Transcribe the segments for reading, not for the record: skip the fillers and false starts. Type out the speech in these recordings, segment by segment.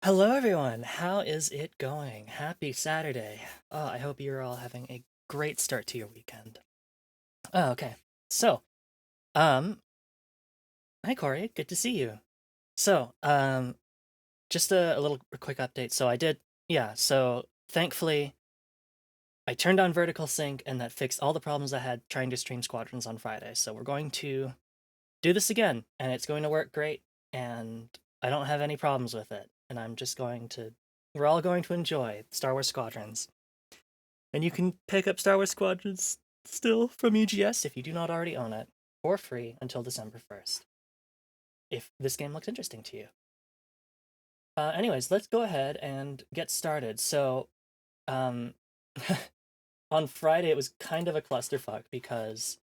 Hello, everyone. How is it going? Happy Saturday. I hope you're all having a great start to your weekend. Okay. So, um, hi, Corey. Good to see you. So, just a little quick update. So thankfully, I turned on vertical sync and that fixed all the problems I had trying to stream Squadrons on Friday. So, we're going to do this again, and it's going to work great, and I don't have any problems with it. And we're all going to enjoy Star Wars Squadrons. And you can pick up Star Wars Squadrons still from EGS if you do not already own it, for free until December 1st, if this game looks interesting to you. Anyways, let's go ahead and get started. So, um, on Friday, it was kind of a clusterfuck because,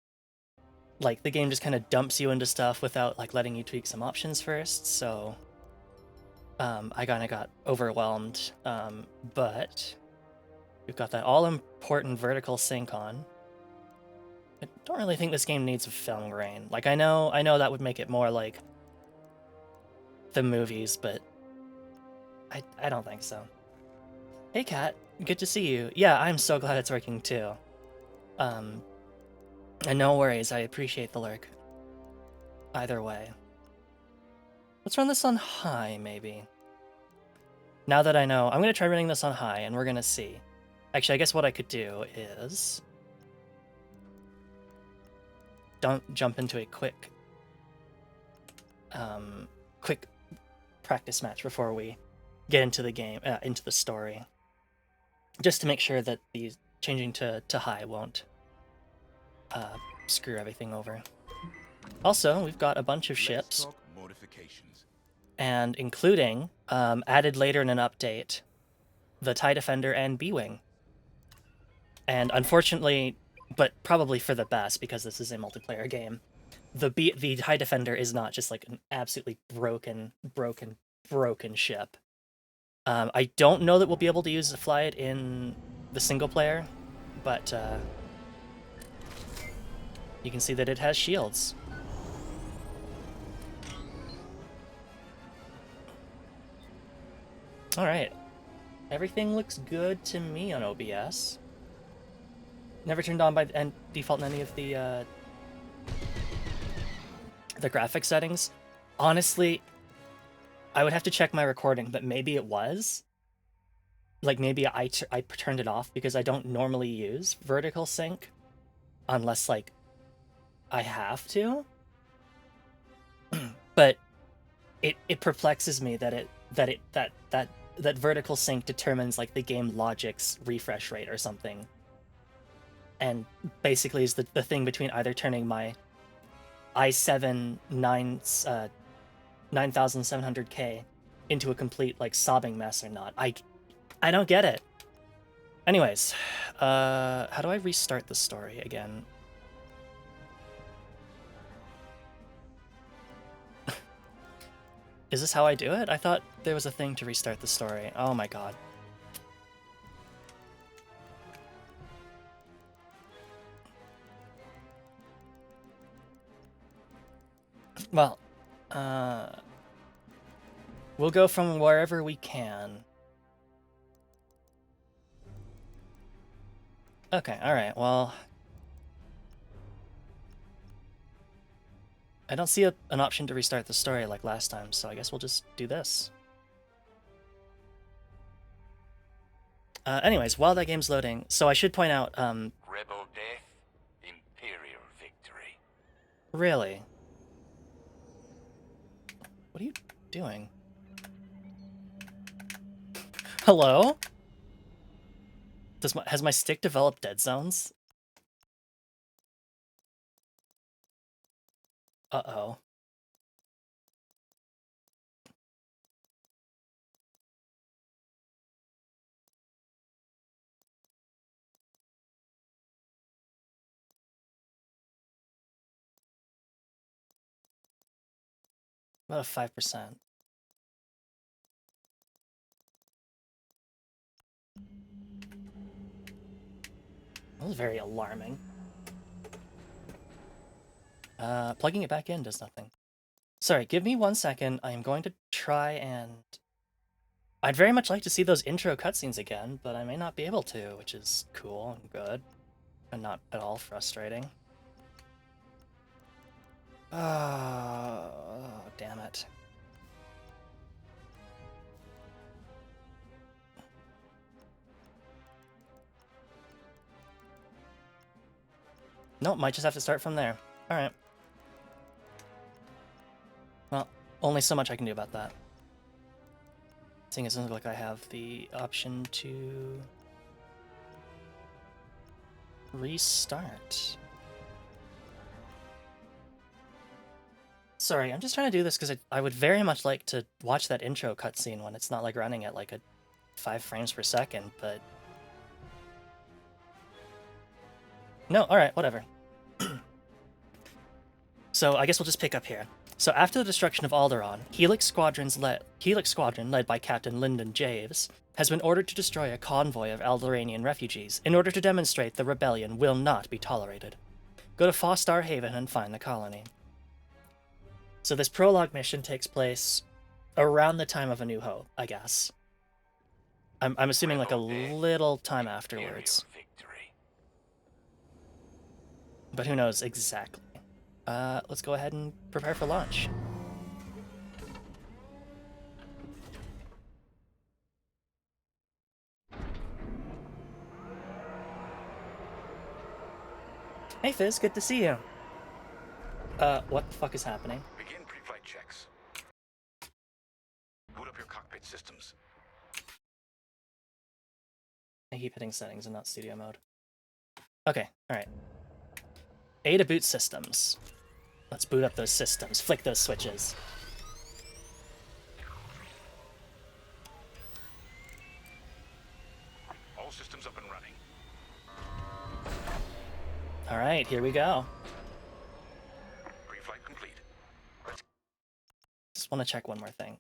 like, the game just kind of dumps you into stuff without, like, letting you tweak some options first. So, I kind of got overwhelmed. But we've got that all-important vertical sync on. I don't really think this game needs a film grain. Like, I know that would make it more like the movies, but I don't think so. Hey, Kat. Good to see you. Yeah, I'm so glad it's working too. And no worries, I appreciate the lurk. Either way. Let's run this on high, maybe. Now that I know, I'm going to try running this on high, and we're going to see. Actually, I guess what I could do is... don't jump into a quick practice match before we get into the game, into the story. Just to make sure that the changing to high won't screw everything over. Also, we've got a bunch of ships, and including, added later in an update, the TIE Defender and B-Wing. And unfortunately, but probably for the best because this is a multiplayer game, the TIE Defender is not just like an absolutely broken ship. I don't know that we'll be able to fly it in the single player, but you can see that it has shields. All right, everything looks good to me on OBS. Never turned on by default in any of the graphic settings. Honestly, I would have to check my recording, but maybe it was. Like, maybe I turned it off because I don't normally use vertical sync unless, like, I have to. But it perplexes me that vertical sync determines, like, the game logic's refresh rate or something. And basically is the thing between either turning my i7 9700K into a complete, like, sobbing mess or not. I don't get it. Anyways, how do I restart the story again? Is this how I do it? I thought there was a thing to restart the story. Oh my god. Well, we'll go from wherever we can. Okay, alright, well... I don't see an option to restart the story like last time, so I guess we'll just do this. Anyways, while that game's loading, so I should point out, Rebel death, Imperial victory. Really? What are you doing? Hello? Has my stick developed dead zones? Uh-oh. About a 5%. That was very alarming. Plugging it back in does nothing. Sorry, give me 1 second. I am going to try and I'd very much like to see those intro cutscenes again, but I may not be able to, which is cool and good, and not at all frustrating. Oh, damn it. Nope, might just have to start from there. Alright. Well, only so much I can do about that. Seeing as it doesn't look like I have the option to restart. Sorry, I'm just trying to do this because I would very much like to watch that intro cutscene when it's not like running at like a 5 frames per second, but... No, alright, whatever. So I guess we'll just pick up here. So after the destruction of Alderaan, Helix Squadron led by Captain Lyndon Javes has been ordered to destroy a convoy of Alderaanian refugees in order to demonstrate the rebellion will not be tolerated. Go to Fostar Haven and find the colony. So this prologue mission takes place around the time of A New Hope, I guess. I'm assuming like a little time afterwards. But who knows exactly. Let's go ahead and prepare for launch. Hey Fizz, good to see you. What the fuck is happening? Begin pre-flight checks. Boot up your cockpit systems. I keep hitting settings and not studio mode. Okay, alright. A to boot systems. Let's boot up those systems. Flick those switches. All systems up and running. Alright, here we go. Pre-flight complete. Just want to check one more thing.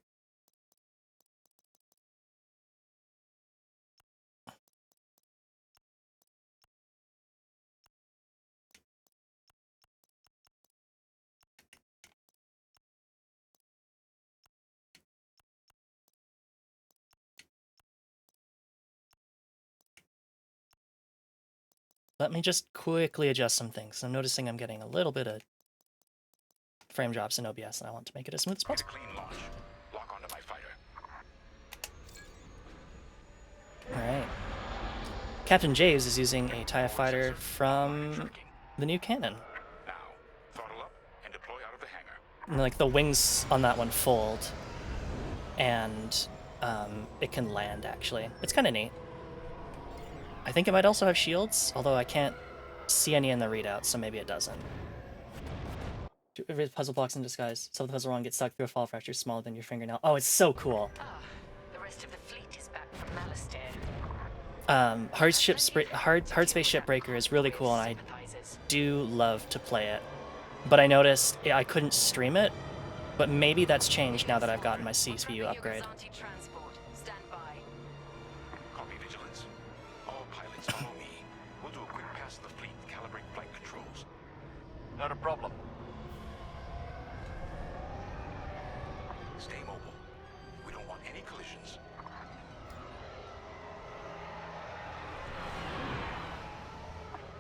Let me just quickly adjust some things. I'm noticing I'm getting a little bit of frame drops in OBS, and I want to make it as smooth as possible. Clean launch. Lock onto my fighter. Alright. Captain Javes is using a TIE fighter from the new cannon. Now, throttle up and deploy out of the hangar. And, like, the wings on that one fold, and it can land, actually. It's kind of neat. I think it might also have shields, although I can't see any in the readout, so maybe it doesn't. Puzzle blocks in disguise. So the puzzle wrong gets stuck through a fall fracture smaller than your fingernail. Oh, it's so cool. The rest of the fleet is back from Malastare. Hard Space Shipbreaker is really cool, and I do love to play it. But I noticed I couldn't stream it, but maybe that's changed now that I've gotten my CPU upgrade. Copy vigilance. All pilots follow me. We'll do a quick pass of the fleet, calibrate flight controls. Not a problem. Stay mobile. We don't want any collisions.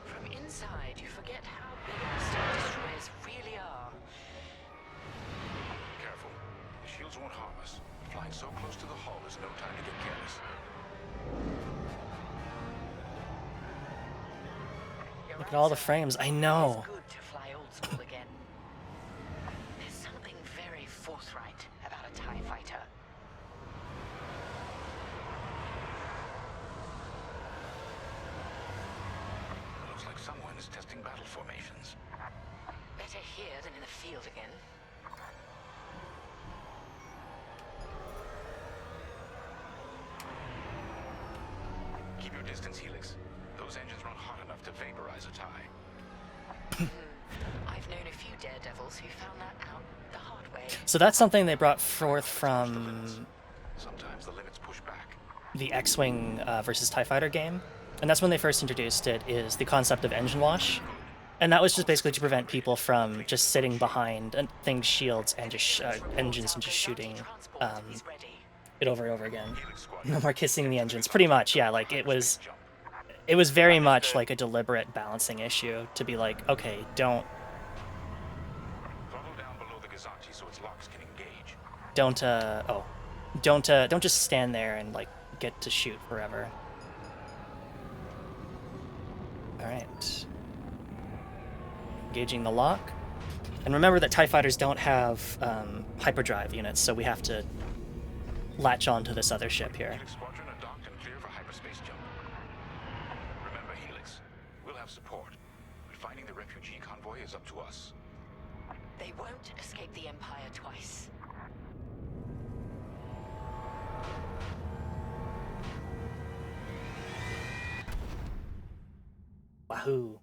From inside, you forget how big our Star Destroyers really are. Careful. The shields won't harm us. Flying so close to the hull is no time to get careless. Look at all the frames. I know. It's good to fly old school again. There's something very forthright about a TIE fighter. Looks like someone is testing battle formations. Better here than in the field again. Keep your distance, Helix. Those engines run hot enough to vaporize a TIE. I've known a few daredevils who found that out the hard way. So that's something they brought forth from Sometimes the limits push back. the X-Wing versus TIE Fighter game. And that's when they first introduced it, is the concept of engine wash. And that was just basically to prevent people from just sitting behind things, shields, and just engines and just shooting. it over and over again. Helix Squadron. No more kissing the engines. Pretty much, yeah. Like it was very much like a deliberate balancing issue to be like, okay, don't Throttle down below the Gazanti so its locks can engage. don't just stand there and like get to shoot forever. All right. Engaging the lock. And remember that TIE fighters don't have hyperdrive units, so we have to latch on to this other ship here. Helix Squadron are docked and clear for hyperspace jump. Remember, Helix, we'll have support, but finding the refugee convoy is up to us. They won't escape the Empire twice. Wahoo.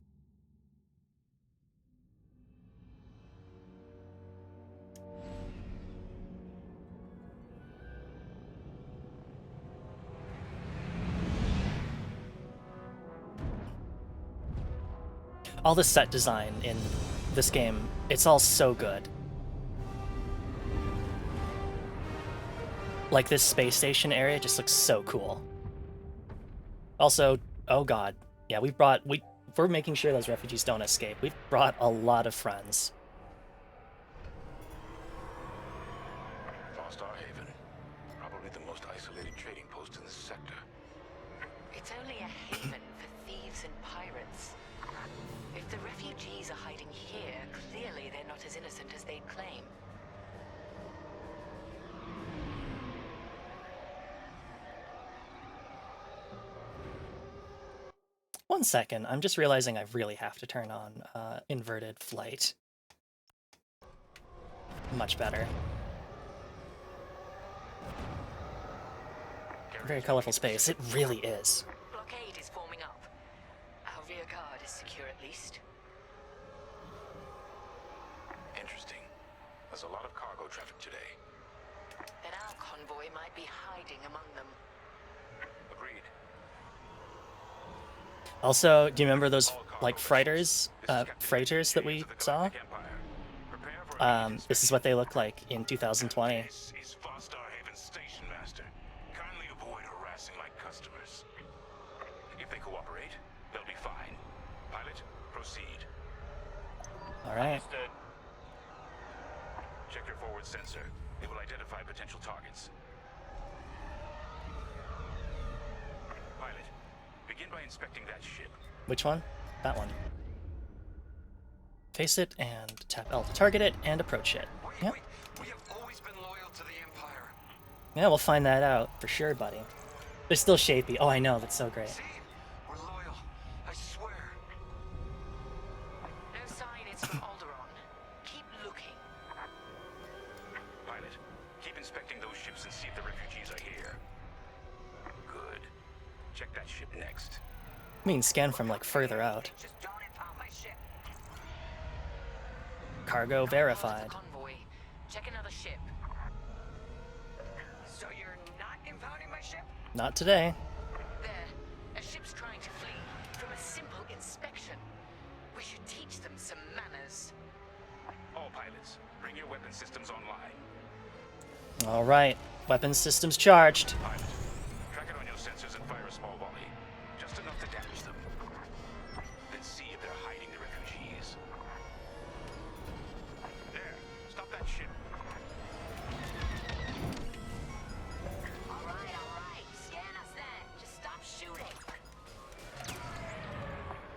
All the set design in this game, it's all so good. Like this space station area just looks so cool. Also, oh god, yeah, we're making sure those refugees don't escape. We've brought a lot of friends. Star Haven, probably the most isolated trading post in this sector. It's only a haven for thieves and pirates. If the refugees are hiding here, clearly they're not as innocent as they'd claim. One second, I'm just realizing I really have to turn on inverted flight. Much better. Very colorful space, it really is. Blockade is forming up. Our rear guard is secure at least. Interesting. There's a lot of cargo traffic today. Then our convoy might be hiding among them. Agreed. Also, do you remember those like freighters that we saw? This is what they look like in 2020. This is Star Haven Station Master. Kindly avoid harassing my customers. If they cooperate, they'll be fine. Pilot, proceed. All right. Understood. Check your forward sensor. It will identify potential targets. Pilot, begin by inspecting that ship. Which one? That one. Face it and tap L to target it and approach it. Yep. We have always been loyal to the Empire. Yeah, we'll find that out for sure, buddy. They're still shapy. Oh, I know. That's so great. See? We're loyal. I swear. No sign it's from Alderaan. Keep looking. Pilot, keep inspecting those ships and see if the refugees are here. Good. Check that ship next. I mean, scan from like further out. Just don't impound my ship. Cargo verified. Convoy. Check another ship. So you're not impounding my ship? Not today. There. A ship's trying to flee. From a simple inspection. We should teach them some manners. All pilots, bring your weapon systems online. All right. Weapons systems charged. Pilot, track it on your sensors and fire a small volley. Just enough to damage them. Then see if they're hiding the refugees. There, stop that ship. All right. Scan us then. Just stop shooting.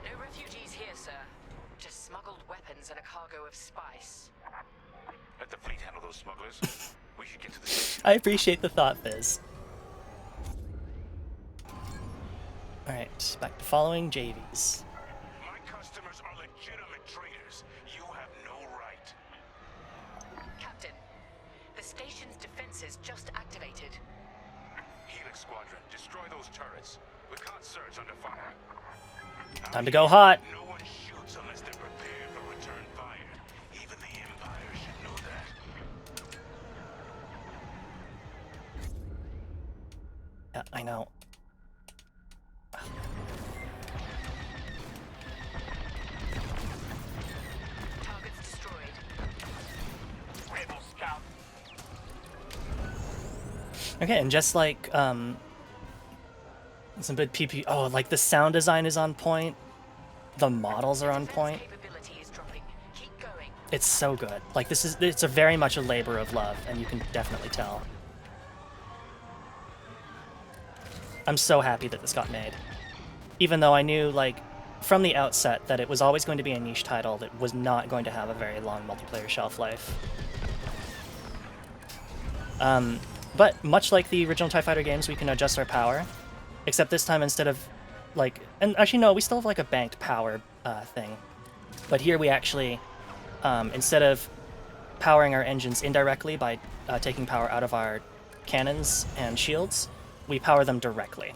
No refugees here, sir. Just smuggled weapons and a cargo of spice. Let the fleet handle those smugglers. We should get to the station. I appreciate the thought, Fizz. All right, back to following JVs. My customers are legitimate traders. You have no right. Captain, the station's defenses just activated. Helix Squadron, destroy those turrets. We can't surge under fire. Time to go hot. No one shoots unless they're prepared for return fire. Even the Empire should know that. Yeah, I know. Targets destroyed. Rebel scout. Okay, and just like some good PP. Oh, like the sound design is on point. The models are on point. Capability is dropping. Keep going. It's so good. Like it's a very much a labor of love, and you can definitely tell. I'm so happy that this got made. Even though I knew, like, from the outset that it was always going to be a niche title that was not going to have a very long multiplayer shelf life. But much like the original TIE Fighter games, we can adjust our power. Except this time, instead of, like... And actually, no, we still have, like, a banked power thing. But here we actually, instead of powering our engines indirectly by taking power out of our cannons and shields, we power them directly.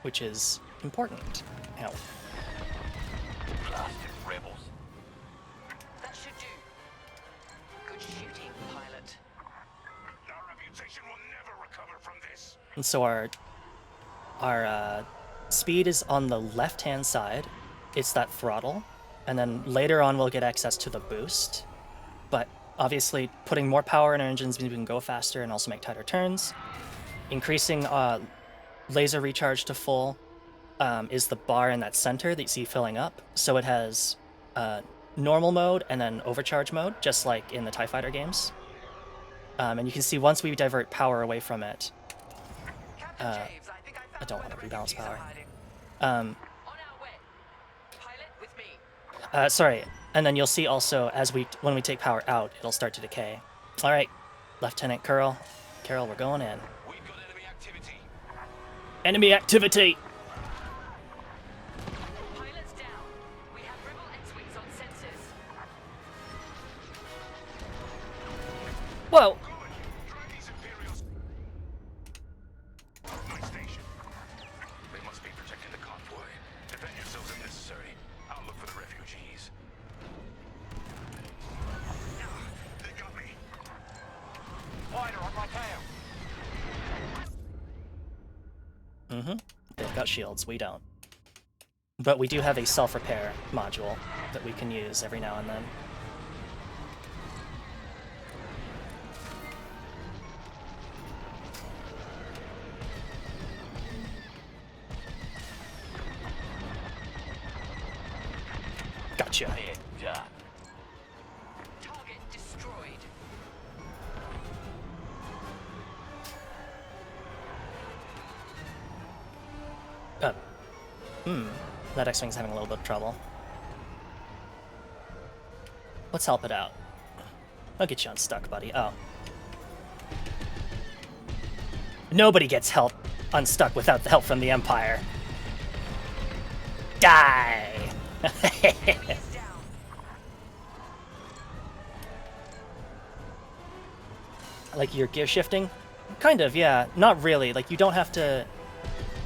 Which is important. Ow. Blasted rebels. That should do. Good shooting, pilot. Our reputation will never recover from this. And so our speed is on the left-hand side. It's that throttle. And then later on we'll get access to the boost. But obviously putting more power in our engines means we can go faster and also make tighter turns. Increasing laser recharge to full is the bar in that center that you see filling up. So it has normal mode and then overcharge mode, just like in the TIE Fighter games. And you can see once we divert power away from it, Captain James, I think I I don't found want to where the rebalance refugees are power. hiding. On our way. Pilot, with me. Sorry, and then you'll see also when we take power out, it'll start to decay. All right, Lieutenant Carroll, we're going in. We've got enemy activity. Enemy activity! Pilot's down. We have rebel X-wings on sensors. Whoa! Good. Drive these Imperials. My station. They must be protecting the convoy. Defend yourselves if necessary. I'll look for the refugees. They got me. Fighter on my tail. They've got shields, we don't. But we do have a self-repair module that we can use every now and then. Gotcha. Target destroyed. That X-Wing's having a little bit of trouble. Let's help it out. I'll get you unstuck, buddy. Oh. Nobody gets help unstuck without the help from the Empire. Die! Is down. Like your gear shifting? Kind of, yeah. Not really. Like you don't have to.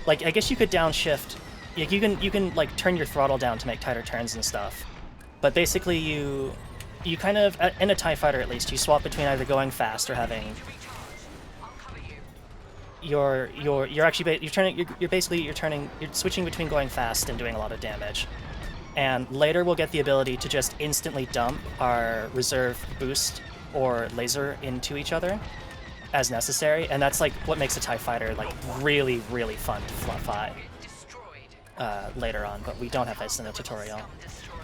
Like I guess you could downshift. Like you can like turn your throttle down to make tighter turns and stuff. But basically you kind of in a TIE Fighter at least you swap between either going fast or having. To recharge. I'll cover you. You're switching between going fast and doing a lot of damage. And later we'll get the ability to just instantly dump our reserve boost or laser into each other as necessary, and that's like what makes a TIE Fighter like really, really fun to fly Destroyed. later on, but we don't have this in the tutorial. Scum destroyed.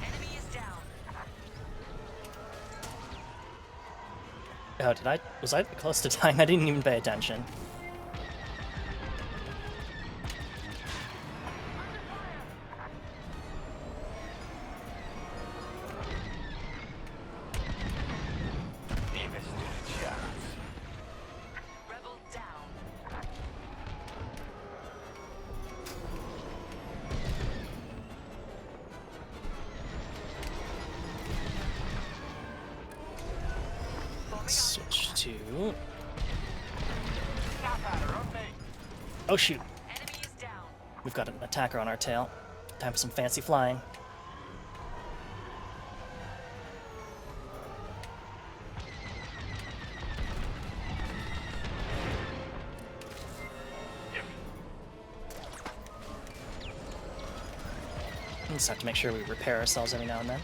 Enemy is down. Oh, was I close to dying? I didn't even pay attention. Rebel down. Switch to... Oh shoot, Enemy is down. we've got an attacker on our tail. Time for some fancy flying. We just have to make sure we repair ourselves every now and then.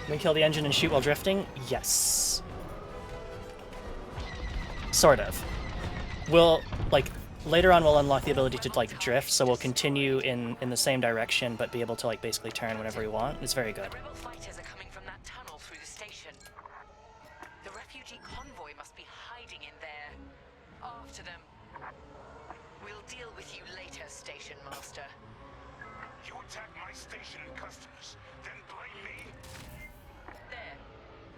Can we kill the engine and shoot while drifting? Yes. Sort of. We'll, like, later on we'll unlock the ability to, like, drift, so we'll continue in the same direction, but be able to, like, basically turn whenever we want. It's very good. The rebel fighters are coming from that tunnel through the station. The refugee convoy must be hiding in there. After them. We'll deal with you later, Station Master. You attack my station and customers, then blame me? There.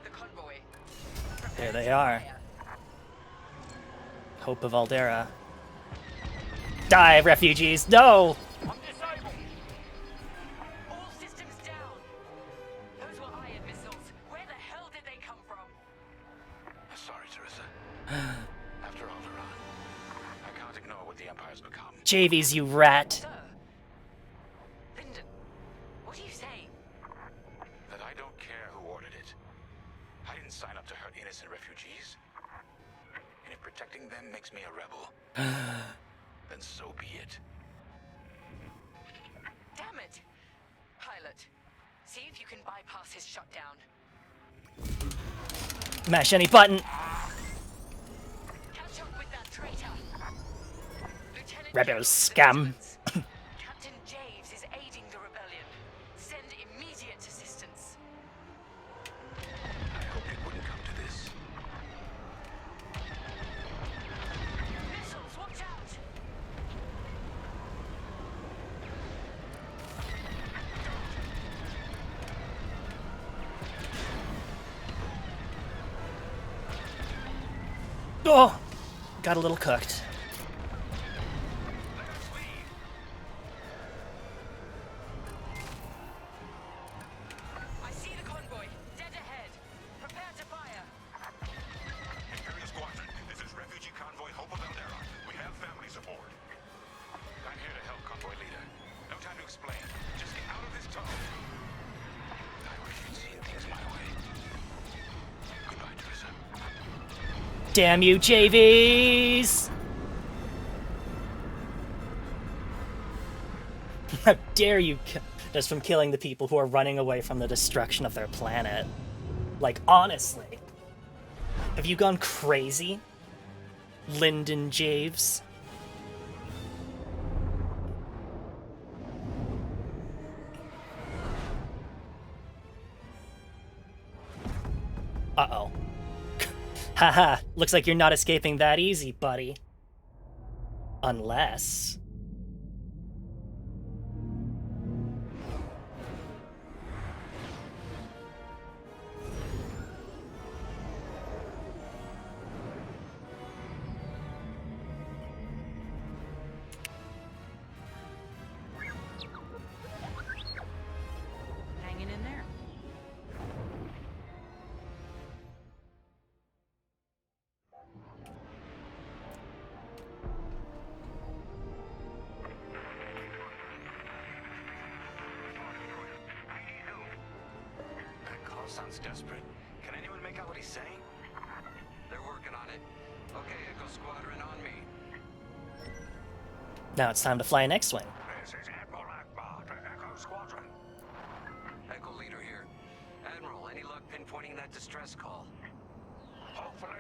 The convoy. There they are. Hope of Aldera. Die, refugees! No! I'm disabled! All systems down. Those were iron missiles. Where the hell did they come from? Sorry, Teresa. After Alderaan, I can't ignore what the Empire's become. Javies, you rat! Sir. Lyndon, what are you saying? That I don't care who ordered it. I didn't sign up to hurt innocent refugees. And if protecting them makes me a rebel, then so be it. Damn it! Pilot, see if you can bypass his shutdown. Mash any button! Catch up with that traitor. Lieutenant Rebel General scam. Smithsonian. Captain Javes is aiding the rebellion. Send immediate assistance. I hoped it wouldn't come to this. Missiles, watch out! Oh! Got a little cooked. I see the convoy. Dead ahead. Prepare to fire. Imperial Squadron, this is refugee convoy Hope of Aldera. We have families aboard. I'm here to help convoy leader. No time to explain. Just get out of this tunnel. I wish you'd seen things my way. Goodbye, Teresa. Damn you, Javies! How dare you just from killing the people who are running away from the destruction of their planet. Like, honestly. Have you gone crazy? Lyndon Javes? Uh-oh. Haha, looks like you're not escaping that easy, buddy. Unless... Hanging in there. That call sounds desperate. Can anyone make out what he's saying? They're working on it. Okay, Echo Squadron on me. Now it's time to fly an X-Wing. This is Admiral Akbar to Echo Squadron. Echo Leader here. Admiral, any luck pinpointing that distress call? Hopefully.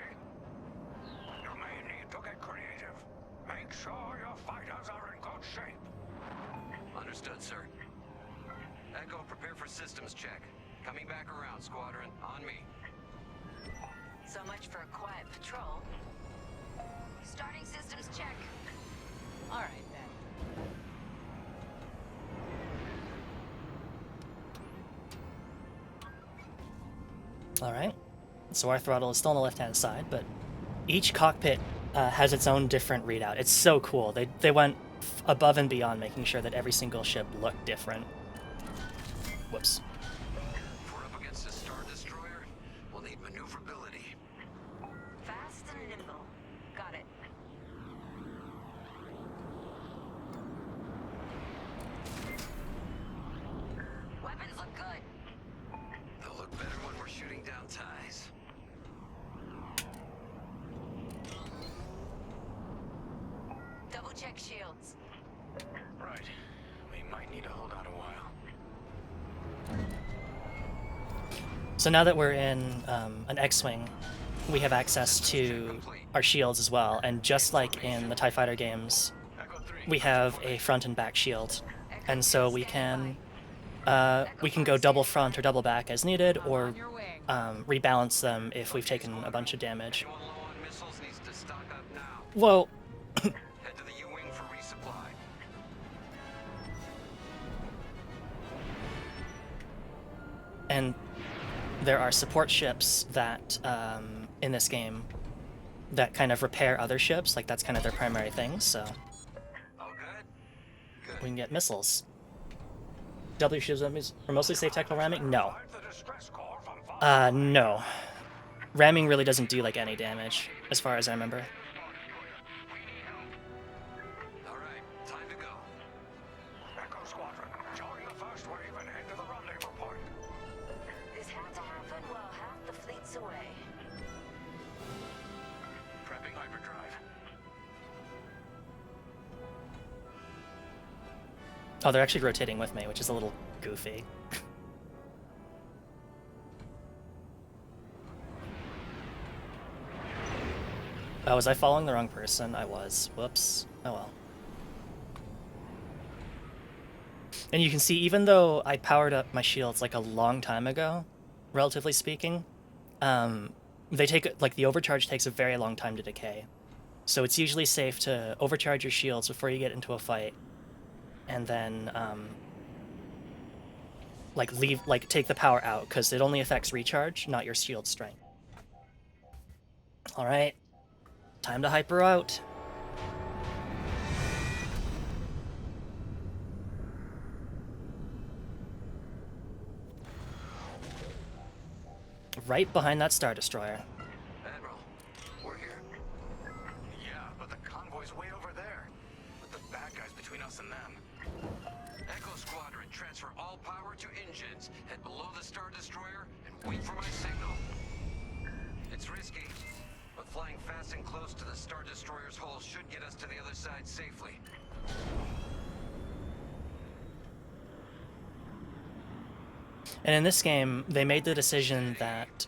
You may need to get creative. Make sure your fighters are in good shape. Understood, sir. Echo, prepare for systems check. Coming back around, Squadron. On me. So much for a quiet patrol. Starting systems check. All right, then. Alright. So our throttle is still on the left-hand side, but each cockpit has its own different readout. It's so cool. They went above and beyond making sure that every single ship looked different. Whoops. If we're up against a Star Destroyer, we'll need maneuverability. Fast and nimble. Got it. Weapons look good. They'll look better when we're shooting down ties. Double check shields. Right. We might need to hold out a while. So now that we're in an X-Wing, we have access to our shields as well, and just like in the TIE Fighter games, we have a front and back shield, and so we can go double front or double back as needed, or rebalance them if we've taken a bunch of damage. Anyone low on missiles needs to stock up now. Whoa! Head to the U-Wing for resupply. And there are support ships that, in this game, that kind of repair other ships, like that's kind of their primary thing, so All good? Good. we can get missiles. W shields are mostly safe technical ramming? No. No. Ramming really doesn't do, like, any damage, as far as I remember. All right, time to go. Echo Squadron, join the first wave and head to the rendezvous point. This had to happen while half the fleet's away. Prepping hyperdrive. Oh, they're actually rotating with me, which is a little goofy. Oh, was I following the wrong person? I was. Whoops. Oh well. And you can see, even though I powered up my shields like a long time ago, relatively speaking, they take, like, the overcharge takes a very long time to decay. So it's usually safe to overcharge your shields before you get into a fight, and then take the power out, because it only affects recharge, not your shield strength. All right, time to hyper out. Right behind that Star Destroyer. Admiral, we're here. Yeah, but the convoy's way over there. With the bad guys between us and them. Echo Squadron, transfer all power to engines. Head below the Star Destroyer and wait for my signal. It's risky, but flying fast and close to the Star Destroyer's hull should get us to the other side safely. And in this game, they made the decision that,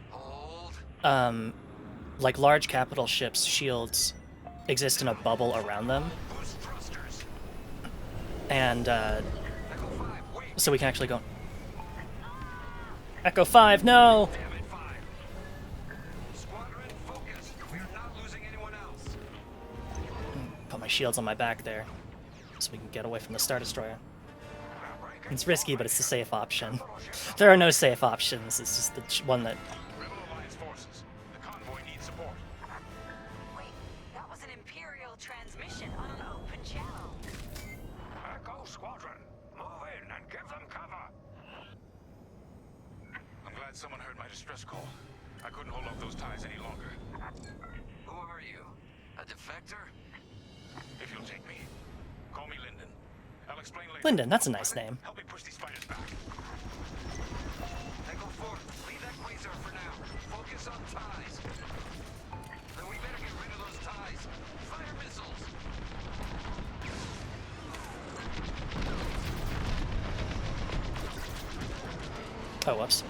Hold. like, large capital ships' shields exist in a bubble around them, Boost thrusters. and Echo 5, wait. so we can actually go. Echo 5, no! Damn it, 5. Squadron, focus. We are not losing anyone else. Put my shields on my back there, so we can get away from the Star Destroyer. It's risky, but it's the safe option. There are no safe options, it's just the one that... Rebel Alliance forces. The convoy needs support. Wait, that was an Imperial transmission on an open channel. Echo Squadron, move in and give them cover. I'm glad someone heard my distress call. I couldn't hold off those ties any longer. Who are you? A defector? If you'll take me, call me Lyndon. I'll explain later. Lyndon, that's a nice name. Help me push these fighters back. Echo 4, leave that quasar for now. Focus on ties. Then we better get rid of those ties. Fire missiles. Oh, whoops.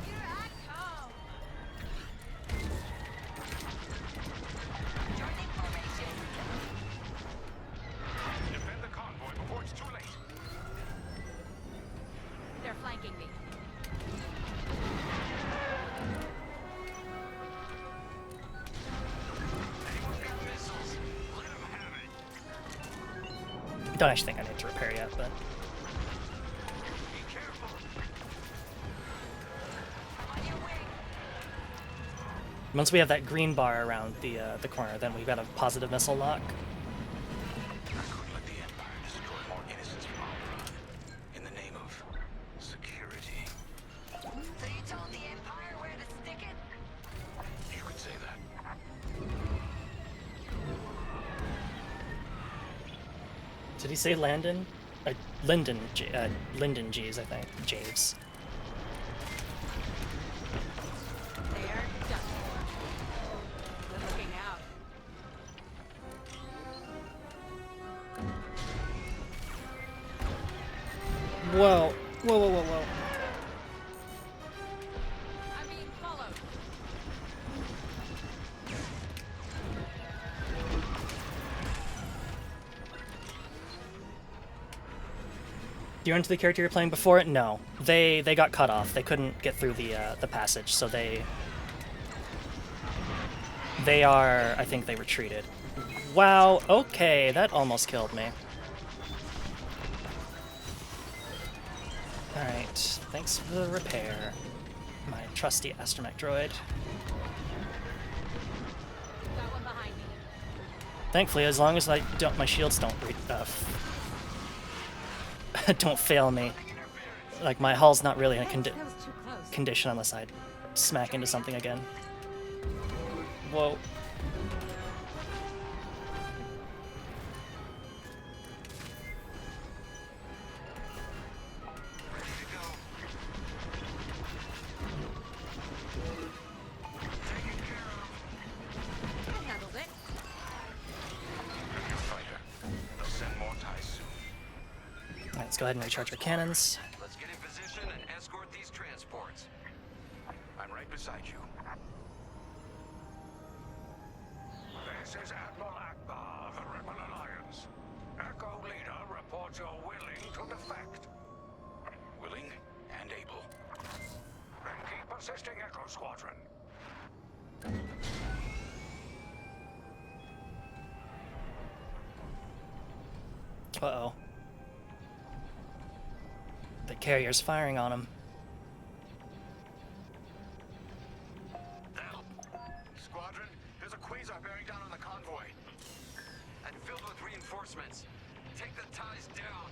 Here I come. Joining formation. Defend the convoy before it's too late. They're flanking me. Anyone got missiles? Let them have it. Don't actually think I need to repair yet, but... Be careful. On your wing. Once we have that green bar around the corner, then we've got a positive missile lock. I couldn't let the Empire destroy more innocents from Alderaan. In the name of security. So you told the Empire where to stick it? You could say that. Did he say Landon? Lyndon, Lyndon Jeeves, I think. Javes. They are done. Good looking out. Whoa. Whoa, whoa, whoa, whoa. I'm being followed. You're into the character you're playing before it? No. They got cut off. They couldn't get through the passage, so they are, I think they retreated. Wow, okay, that almost killed me. Alright, thanks for the repair. My trusty astromech droid. Got one behind me. Thankfully, as long as my shields don't don't fail me. Like, my hull's not really in a That was too close. condition unless I smack into something again. Whoa. Handled it. Your fighter. They'll send more ties soon. Alright, let's go ahead and recharge our cannons. Let's get in position and escort these transports. I'm right beside you. This is Admiral Akbar of the Rebel Alliance. Echo Leader reports you're willing to defect. Willing and able. Then keep assisting Echo Squadron. Uh-oh. The carrier's firing on him. Squadron, there's a quasar bearing down on the convoy. And filled with reinforcements. Take the ties down.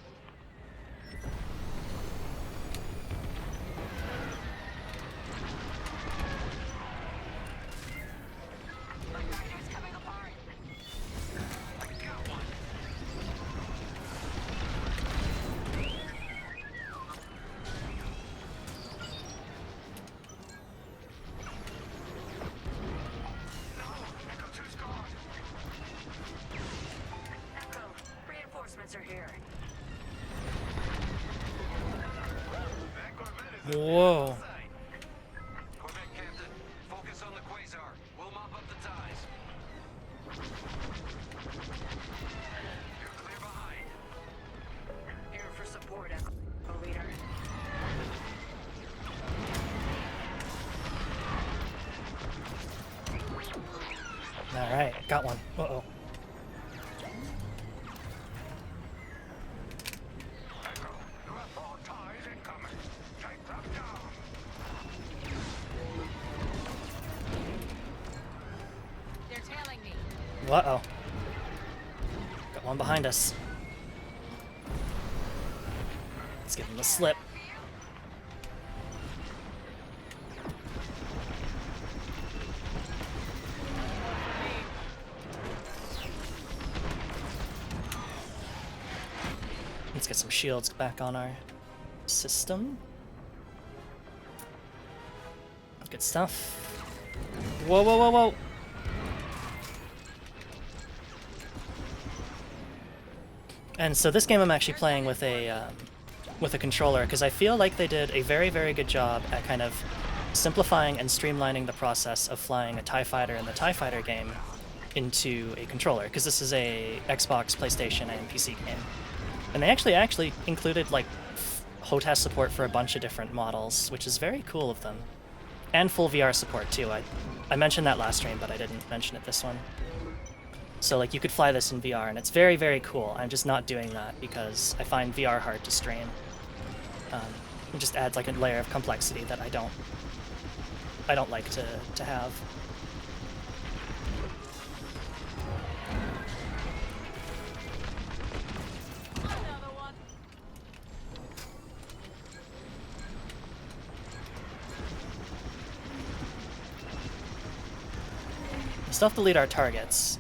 My target's coming apart. I got one. Echo 2's gone. Echo, reinforcements are here. That Corvette is Whoa. Corvette Captain, focus on the quasar. We'll mop up the ties. You're clear behind. Here for support, Echo Leader. Alright, got one. Uh-oh. Echo, you have 4 ties incoming. Take them down. They're tailing me. Uh-oh. Got one behind us. Let's give him the slip. Let's get some shields back on our system. Good stuff. Whoa, whoa, whoa, whoa! And so this game I'm actually playing with a controller because I feel like they did a very, very good job at kind of simplifying and streamlining the process of flying a TIE Fighter in the TIE Fighter game into a controller, because this is a Xbox, PlayStation, and PC game. And they actually included like HOTAS support for a bunch of different models, which is very cool of them. And full VR support too. I mentioned that last stream, but I didn't mention it this one. So like you could fly this in VR, and it's very, very cool. I'm just not doing that because I find VR hard to stream. It just adds like a layer of complexity that I don't like to have. Another one. We still have to lead our targets.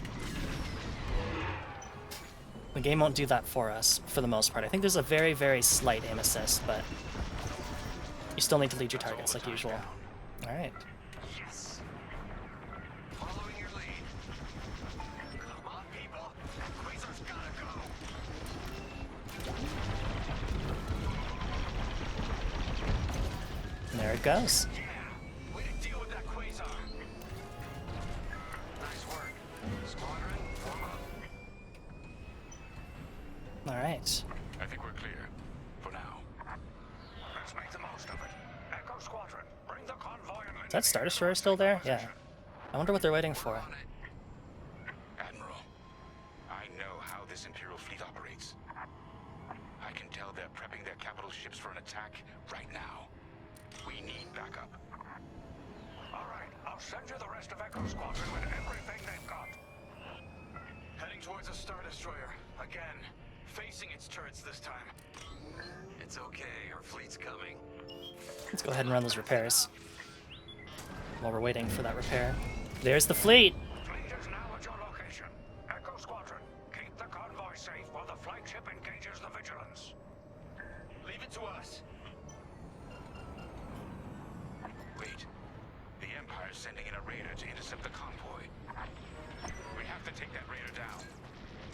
The game won't do that for us, for the most part. I think there's a very, very slight aim assist, but you still need to lead your targets like usual. Alright. Yes. Following your lead. Come on, people. That quasar's gotta go. goes. Yeah, way to deal with that quasar. Nice work. Squadron, form up. All right. I think we're clear. For now. Let's make the most of it. Echo Squadron, bring the convoy and Is that Star Destroyer still there? Yeah. I wonder what they're waiting for. On it. Admiral, I know how this Imperial fleet operates. I can tell they're prepping their capital ships for an attack right now. We need backup. All right, I'll send you the rest of Echo Squadron with everything they've got. Heading towards a Star Destroyer. Again. Facing its turrets this time. It's okay, our fleet's coming. Let's go ahead and run those repairs. While we're waiting for that repair. There's the fleet! Fleet is now at your location. Echo Squadron, keep the convoy safe while the flagship engages the Vigilance. Leave it to us. Wait. The Empire's sending in a raider to intercept the convoy. We have to take that raider down.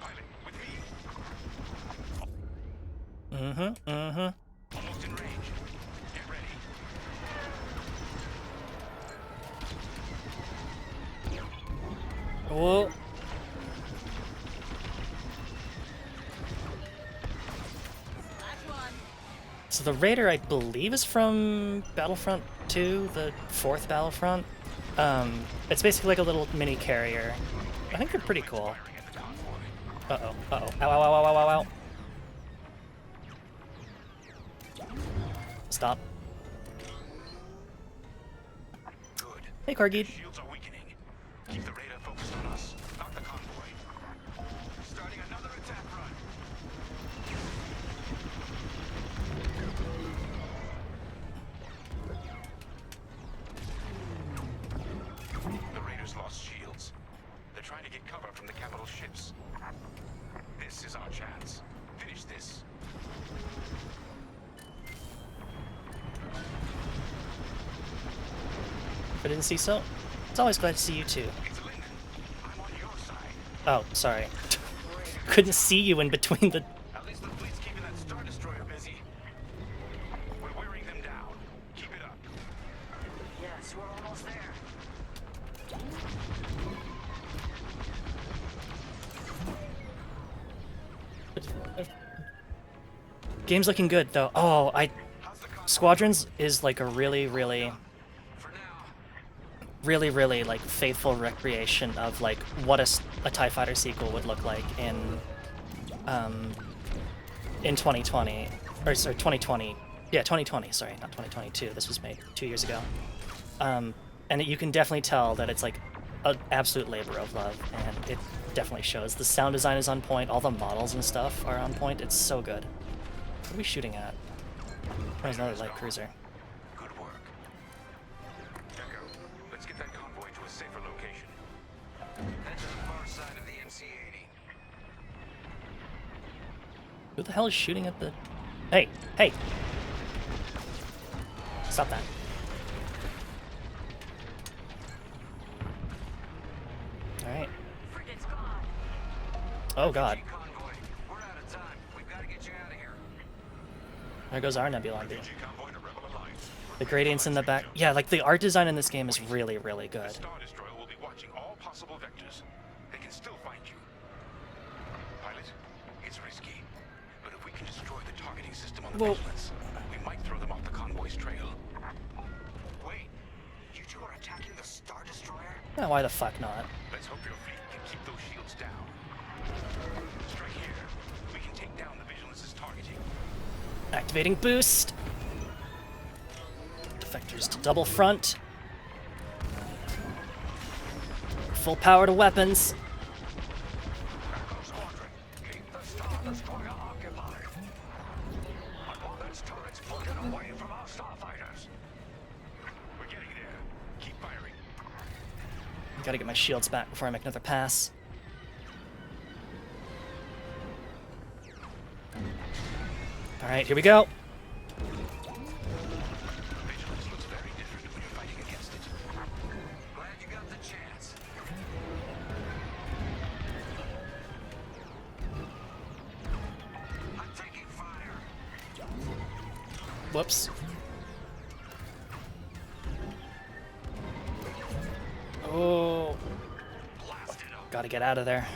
Pilot, with me. Almost in range. Get ready. Whoa. So the Raider, I believe, is from Battlefront 2, the 4th Battlefront. It's basically like a little mini carrier. I think they're pretty cool. Firing at the convoy. Uh-oh, uh-oh. Ow, ow, ow, ow, ow, ow, ow. Stop. Good. Hey, Corgi. Shields are weakening. Keep the radar focused on us, not the convoy. Starting another attack run. The raiders lost shields. They're trying to get cover from the capital ships. This is our chance. Finish this. If I didn't see so, it's always glad to see you too. It's Linden. I'm on your side. Oh, sorry. Couldn't see you in between the... At least the fleet's keeping that Star Destroyer busy. We're wearing them down. Keep it up. Yes, we're almost there. Game's looking good, though. Oh, How's the convoy? Squadrons is like a really, For now, really, like, faithful recreation of, like, what a TIE Fighter sequel would look like in 2020. Or, sorry, 2020. Yeah, 2020, sorry, not 2022. This was made 2 years ago. And you can definitely tell that it's, like, an absolute labor of love, and it definitely shows. The sound design is on point, all the models and stuff are on point. It's so good. What are we shooting at? There's another light cruiser. Good work. Echo, let's get that convoy to a safer location. head to the far side of the MC-80. Who the hell is shooting at the... Hey! Hey! Stop that. Alright. Frigate's gone. Oh god. Convoy, we're out of time. We've got to get you out of here. There goes our Nebula. PG convoy to Rebel Alliance. The gradients in the back. Yeah, like the art design in this game is really, really The good. Star Destroyer will be watching all possible vectors. They can still find you. Pilot, it's risky. But if we can destroy the targeting system on the Well- Vigilance, we might throw them off the convoy's trail. Wait, you two are attacking the Star Destroyer? Yeah, why the fuck not? Let's hope your fleet can keep those shields down. Strike here. We can take down the Vigilance's targeting. Activating boost. Effectors to double front. Full power to weapons. Echo Squadron, keep the Star Destroyer occupied. I want its turrets pointed away from our starfighters. We're getting there. Keep firing. Gotta get my shields back before I make another pass. Alright, here we go. Vigilance looks very different when you're fighting against it. Glad you got the chance. I'm taking fire. Whoops. Gotta get out of there.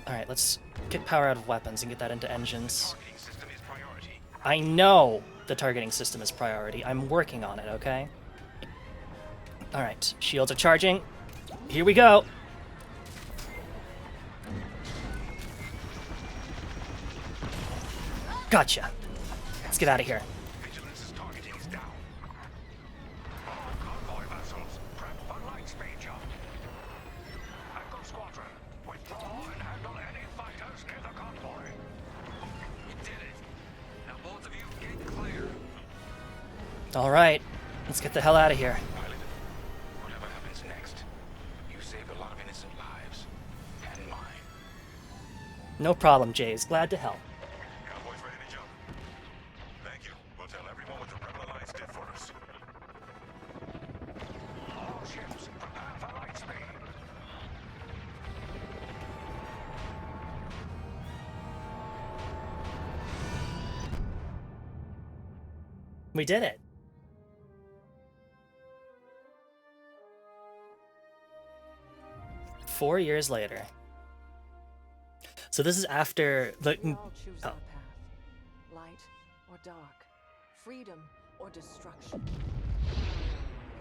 Alright, let's get power out of weapons and get that into engines. Targeting system is priority. I know the targeting system is priority. I'm working on it, okay? Alright, shields are charging. Here we go! Gotcha. Let's get out of here. Vigilance's targeting is down. All convoy vessels, prep for light speed jump. Echo Squadron, withdraw and handle any fighters near the convoy. You did it. Now both of you get clear. Alright, let's get the hell out of here. Pilot, whatever happens next, you saved a lot of innocent lives. And mine. No problem, Jays. Glad to help. Convoy's ready to jump. Thank you. We'll tell everyone what the Rebel Alliance did for us. All ships, prepare for light speed. We did it. Four years later. So this is after the. We all choose Oh. our path. Light or dark. Freedom or destruction.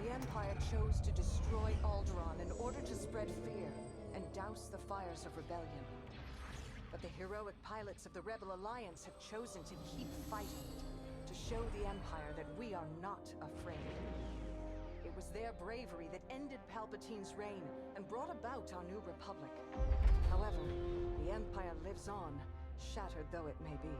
The Empire chose to destroy Alderaan in order to spread fear and douse the fires of rebellion. But the heroic pilots of the Rebel Alliance have chosen to keep fighting, to show the Empire that we are not afraid. It was their bravery that ended Palpatine's reign and brought about our new republic. However, the Empire lives on, shattered though it may be.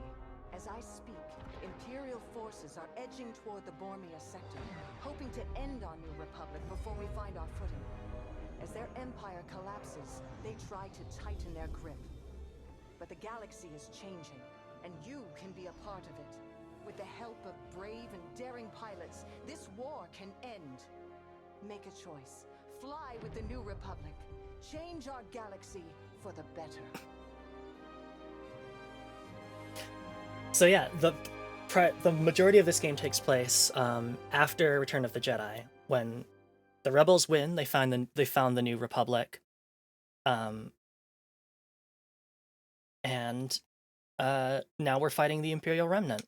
As I speak, Imperial forces are edging toward the Bormia sector, hoping to end our new republic before we find our footing. As their empire collapses, they try to tighten their grip. But the galaxy is changing, and you can be a part of it. With the help of brave and daring pilots, this war can end. Make a choice. Fly with the New Republic. Change our galaxy for the better. So yeah, the majority of this game takes place after Return of the Jedi, when the rebels win. They found the New Republic, and now we're fighting the Imperial Remnant.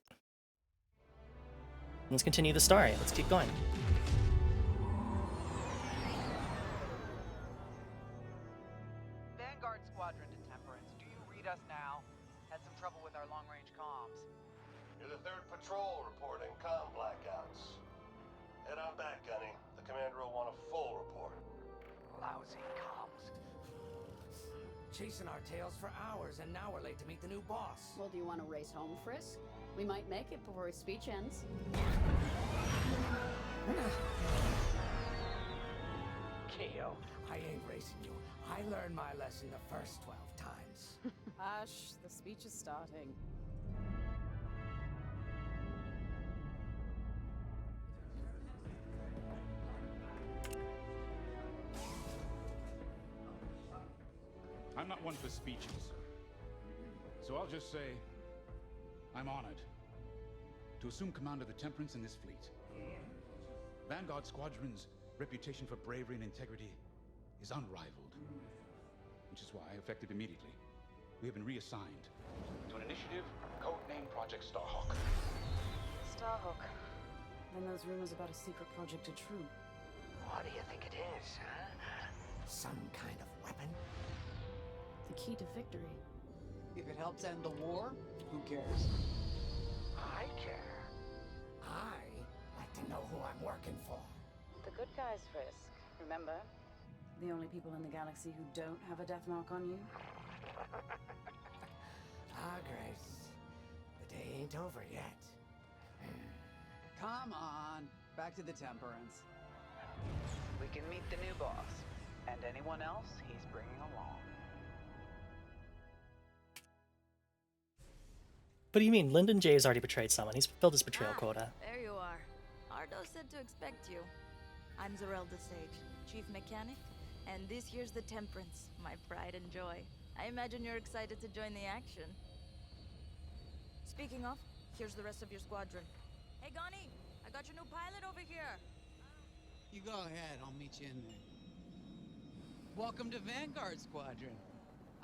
Let's continue the story. Let's keep going. Vanguard Squadron to Temperance. Do you read us now? Had some trouble with our long-range comms. You're the 3rd patrol reporting comm blackouts. Head on back, Gunny. The commander will want a full report. Lousy comms. Chasing our tails for hours, and now we're late to meet the new boss. Well, do you want to race home, Frisk? We might make it before his speech ends. Keo, I ain't racing you. I learned my lesson the first 12 times. Hush, the speech is starting. I'm not one for speeches. So I'll just say, I'm honored to assume command of the Temperance in this fleet. Vanguard Squadron's reputation for bravery and integrity is unrivaled, which is why, effective immediately, we have been reassigned to an initiative codenamed Project Starhawk. Starhawk. Then those rumors about a secret project are true. What do you think it is, huh? Some kind of weapon? The key to victory. If it helps end the war, who cares? I care. I like to know who I'm working for. The good guys, Frisk. Remember? The only people in the galaxy who don't have a death mark on you? Grace. The day ain't over yet. Come on, back to the Temperance. We can meet the new boss. And anyone else he's bringing along. What do you mean? Lyndon J has already betrayed someone. He's filled his betrayal quota. There you are. Ardo said to expect you. I'm Zerelda Sage, Chief Mechanic, and this here's the Temperance, my pride and joy. I imagine you're excited to join the action. Speaking of, here's the rest of your squadron. Hey, Gani, I got your new pilot over here. You go ahead, I'll meet you in there. Welcome to Vanguard Squadron.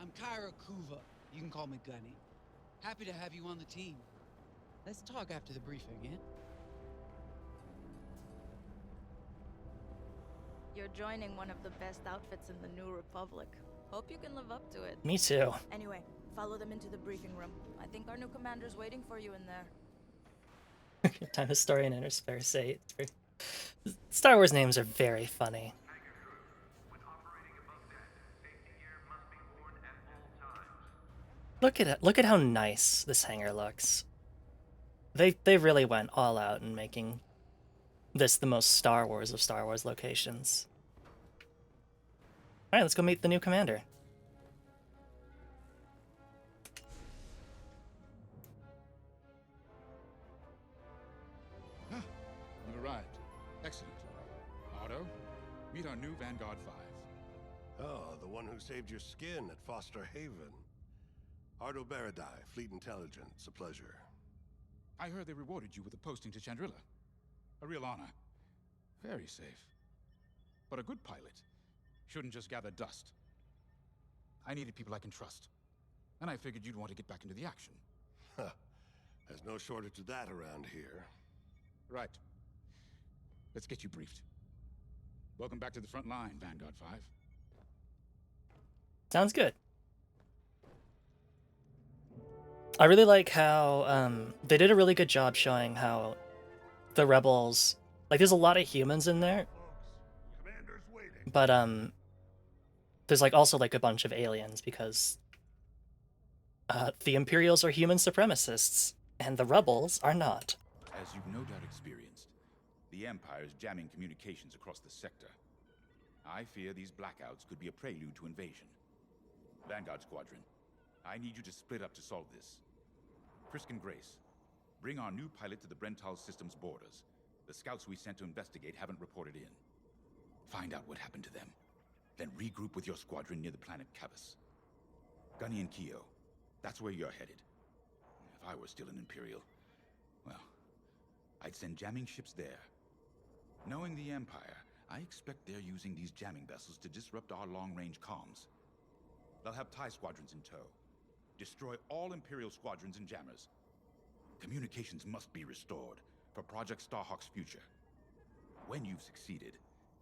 I'm Kyra Kuva. You can call me Gunny. Happy to have you on the team. Let's talk after the briefing, yeah? You're joining one of the best outfits in the New Republic. Hope you can live up to it. Me too. Anyway, follow them into the briefing room. I think our new commander's waiting for you in there. Time historian intersperse 8. Star Wars names are very funny. Look at it. Look at how nice this hangar looks. They really went all out in making this the most Star Wars of Star Wars locations. All right, let's go meet the new commander. Ah, you've arrived. Excellent. Otto, meet our new Vanguard 5. Oh, the one who saved your skin at Foster Haven. Ardo Baradai, Fleet Intelligence, a pleasure. I heard they rewarded you with a posting to Chandrilla. A real honor. Very safe. But a good pilot shouldn't just gather dust. I needed people I can trust. And I figured you'd want to get back into the action. Huh. There's no shortage of that around here. Right. Let's get you briefed. Welcome back to the front line, Vanguard 5. Sounds good. I really like how they did a really good job showing how the rebels, like, there's a lot of humans in there, but there's like also like a bunch of aliens because the Imperials are human supremacists and the rebels are not. As you've no doubt experienced, the Empire is jamming communications across the sector. I fear these blackouts could be a prelude to invasion. Vanguard Squadron, I need you to split up to solve this. Frisk and Grace, bring our new pilot to the Brental system's borders. The scouts we sent to investigate haven't reported in. Find out what happened to them. Then regroup with your squadron near the planet Cavus. Gunny and Keo, that's where you're headed. If I were still an Imperial, well, I'd send jamming ships there. Knowing the Empire, I expect they're using these jamming vessels to disrupt our long-range comms. They'll have TIE squadrons in tow. Destroy all Imperial squadrons and jammers. Communications must be restored for Project Starhawk's future. When you've succeeded,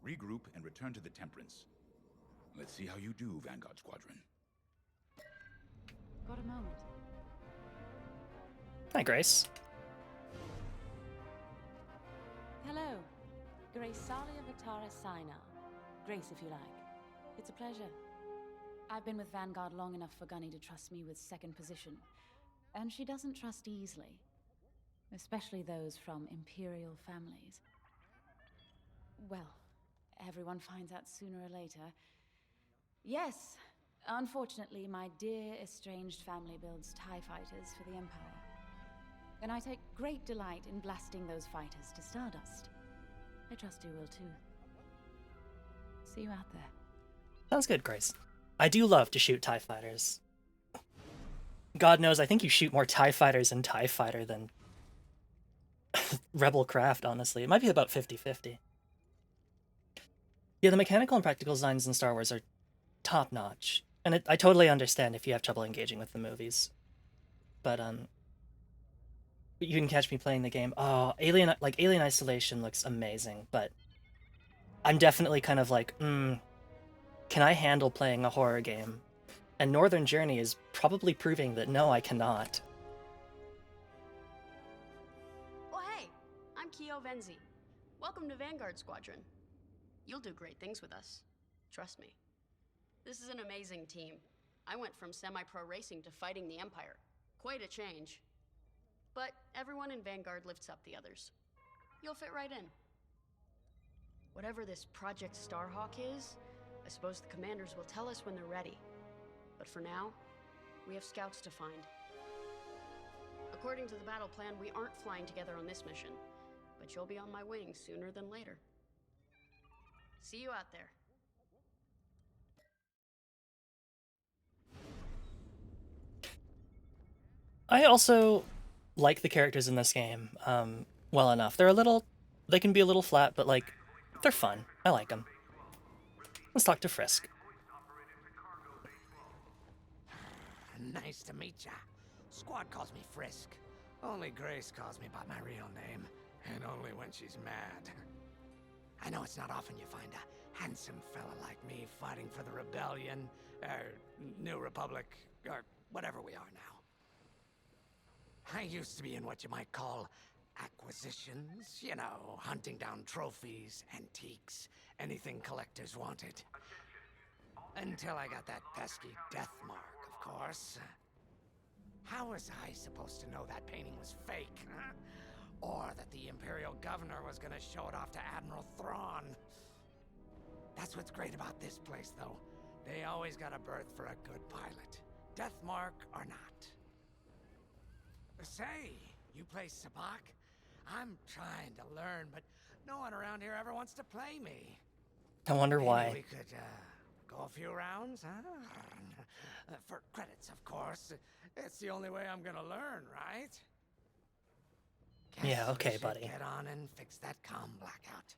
regroup and return to the Temperance. Let's see how you do, Vanguard Squadron. Got a moment? Hi, Grace. Hello. Grace Salia Vitara Sina. Grace, if you like. It's a pleasure. I've been with Vanguard long enough for Gunny to trust me with second position. And she doesn't trust easily. Especially those from Imperial families. Well, everyone finds out sooner or later. Yes, unfortunately, my dear estranged family builds TIE fighters for the Empire. And I take great delight in blasting those fighters to stardust. I trust you will too. See you out there. Sounds good, Grace. I do love to shoot TIE fighters. God knows, I think you shoot more TIE fighters in TIE Fighter than Rebel Craft, honestly. It might be about 50-50. Yeah, the mechanical and practical designs in Star Wars are top-notch. And I totally understand if you have trouble engaging with the movies. But, you can catch me playing the game. Oh, Alien Isolation looks amazing, but I'm definitely kind of like, can I handle playing a horror game? And Northern Journey is probably proving that no, I cannot. Oh hey, I'm Keo Venzi. Welcome to Vanguard Squadron. You'll do great things with us. Trust me. This is an amazing team. I went from semi-pro racing to fighting the Empire. Quite a change. But everyone in Vanguard lifts up the others. You'll fit right in. Whatever this Project Starhawk is, I suppose the commanders will tell us when they're ready. But for now, we have scouts to find. According to the battle plan, we aren't flying together on this mission, but you'll be on my wing sooner than later. See you out there. I also like the characters in this game well enough. They can be a little flat, but like, they're fun. I like them. Let's talk to Frisk. Nice to meet ya. Squad calls me Frisk. Only Grace calls me by my real name, and only when she's mad. I know it's not often you find a handsome fella like me fighting for the Rebellion, or New Republic, or whatever we are now. I used to be in what you might call acquisitions, you know, hunting down trophies, antiques, anything collectors wanted. Until I got that pesky death mark, of course. How was I supposed to know that painting was fake, huh? Or that the Imperial Governor was gonna show it off to Admiral Thrawn? That's what's great about this place, though. They always got a berth for a good pilot. Death mark or not. Say, you play Sabak? I'm trying to learn, but no one around here ever wants to play me. I wonder Maybe why. we could, go a few rounds, huh? For credits, of course. It's the only way I'm gonna learn, right? Guess Yeah, okay, we should buddy. get on and fix that comm blackout.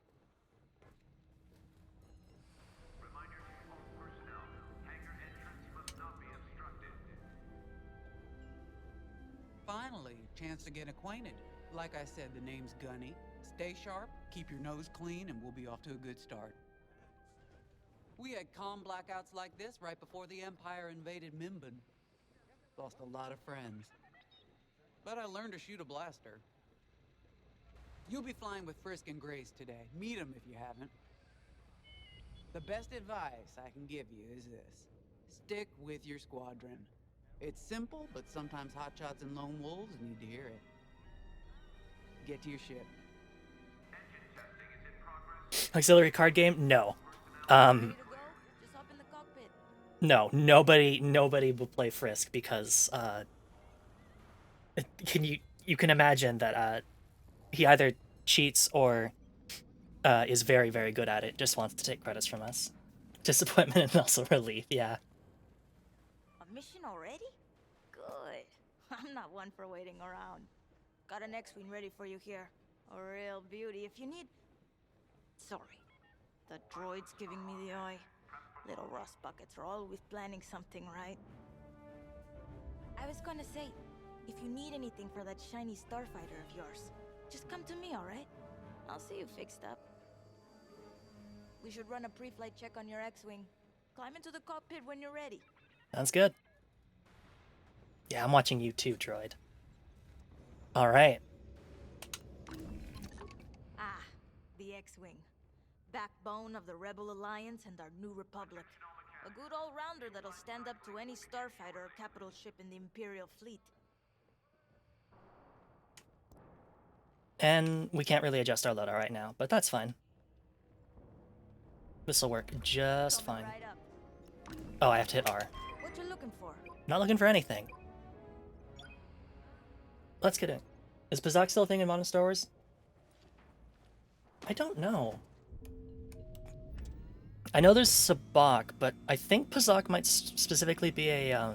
Finally, chance to get acquainted. Like I said, the name's Gunny. Stay sharp, keep your nose clean, and we'll be off to a good start. We had comm blackouts like this right before the Empire invaded Mimban. Lost a lot of friends. But I learned to shoot a blaster. You'll be flying with Frisk and Grace today. Meet them if you haven't. The best advice I can give you is this. Stick with your squadron. It's simple, but sometimes hotshots and lone wolves need to hear it. Get to your ship. Auxiliary card game? No. Ready to go? Just hop in the cockpit. No, nobody will play Frisk because you can imagine that he either cheats or is very, very good at it, just wants to take credits from us. Disappointment and also relief, yeah. A mission already? Good. I'm not one for waiting around. Got an X-Wing ready for you here. A real beauty if you need... Sorry. The droid's giving me the eye. Little rust buckets are always planning something, right? I was gonna say, if you need anything for that shiny starfighter of yours, just come to me, alright? I'll see you fixed up. We should run a pre-flight check on your X-Wing. Climb into the cockpit when you're ready. Sounds good. Yeah, I'm watching you too, droid. Alright. Ah, the X-Wing. Backbone of the Rebel Alliance and our new Republic. A good all-rounder that'll stand up to any starfighter or capital ship in the Imperial fleet. And we can't really adjust our loadout right now, but that's fine. This'll work just fine. Right up. Oh, I have to hit R. What you looking for? Not looking for anything. Let's get in. Is Pazak still a thing in modern Star Wars? I don't know. I know there's Sabak, but I think Pazak might specifically be a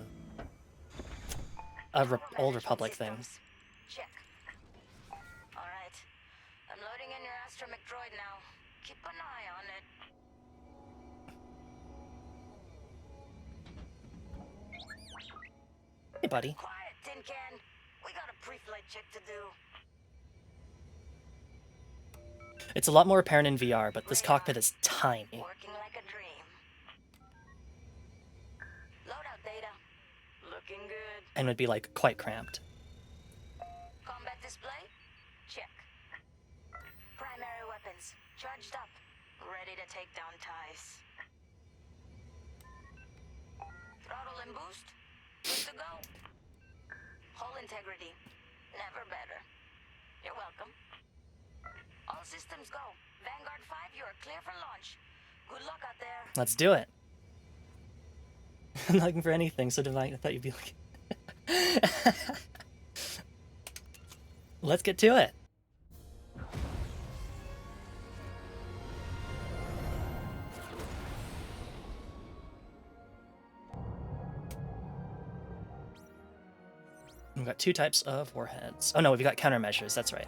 Old Republic thing. Check. Alright. I'm loading in your astromech droid now. Keep an eye on it. Hey, buddy. Quiet, Tin Can. We got a pre-flight check to do. It's a lot more apparent in VR, but this cockpit is tiny. Working like a dream. Loadout data. Looking good. And would be, like, quite cramped. Combat display? Check. Primary weapons. Charged up. Ready to take down ties. Throttle and boost. Good to go. Hull integrity. Never better. You're welcome. All systems go. Vanguard 5, you are clear for launch. Good luck out there. Let's do it. I'm not looking for anything, so divine. I thought you'd be like... Let's get to it. We've got two types of warheads. Oh no, we've got countermeasures, that's right.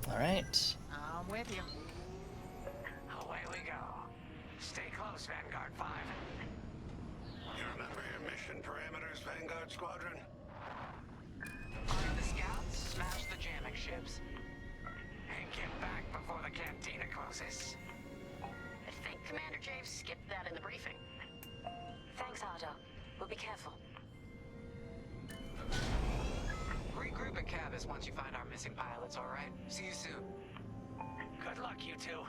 Alright. I'm with you. Away we go. Stay close, Vanguard 5. You remember your mission parameters, Vanguard Squadron? Find the scouts, smash the jamming ships, and get back before the cantina closes. I think Commander Javes skipped that in the briefing. Thanks, Otto. We'll be careful. Regroup at Cabas once you find our missing pilots, all right? See you soon. Good luck, you two.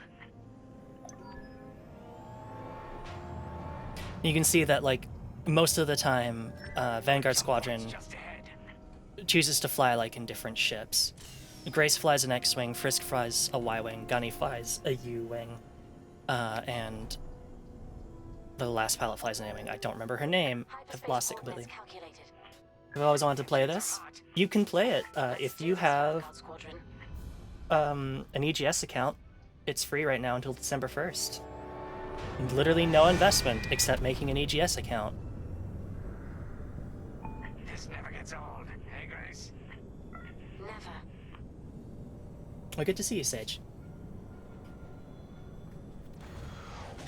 You can see that, like, most of the time, Vanguard Squadron Just ahead. chooses to fly, like, in different ships. Grace flies an X-Wing, Frisk flies a Y-Wing, Gunny flies a U-Wing, and the last pilot flies an A-Wing. I don't remember her name. I've lost it completely. I've always wanted to play this. You can play it if you have an EGS account. It's free right now until December 1st. Literally no investment except making an EGS account. This never gets old, hey Grace? Never. Well, good to see you, Sage.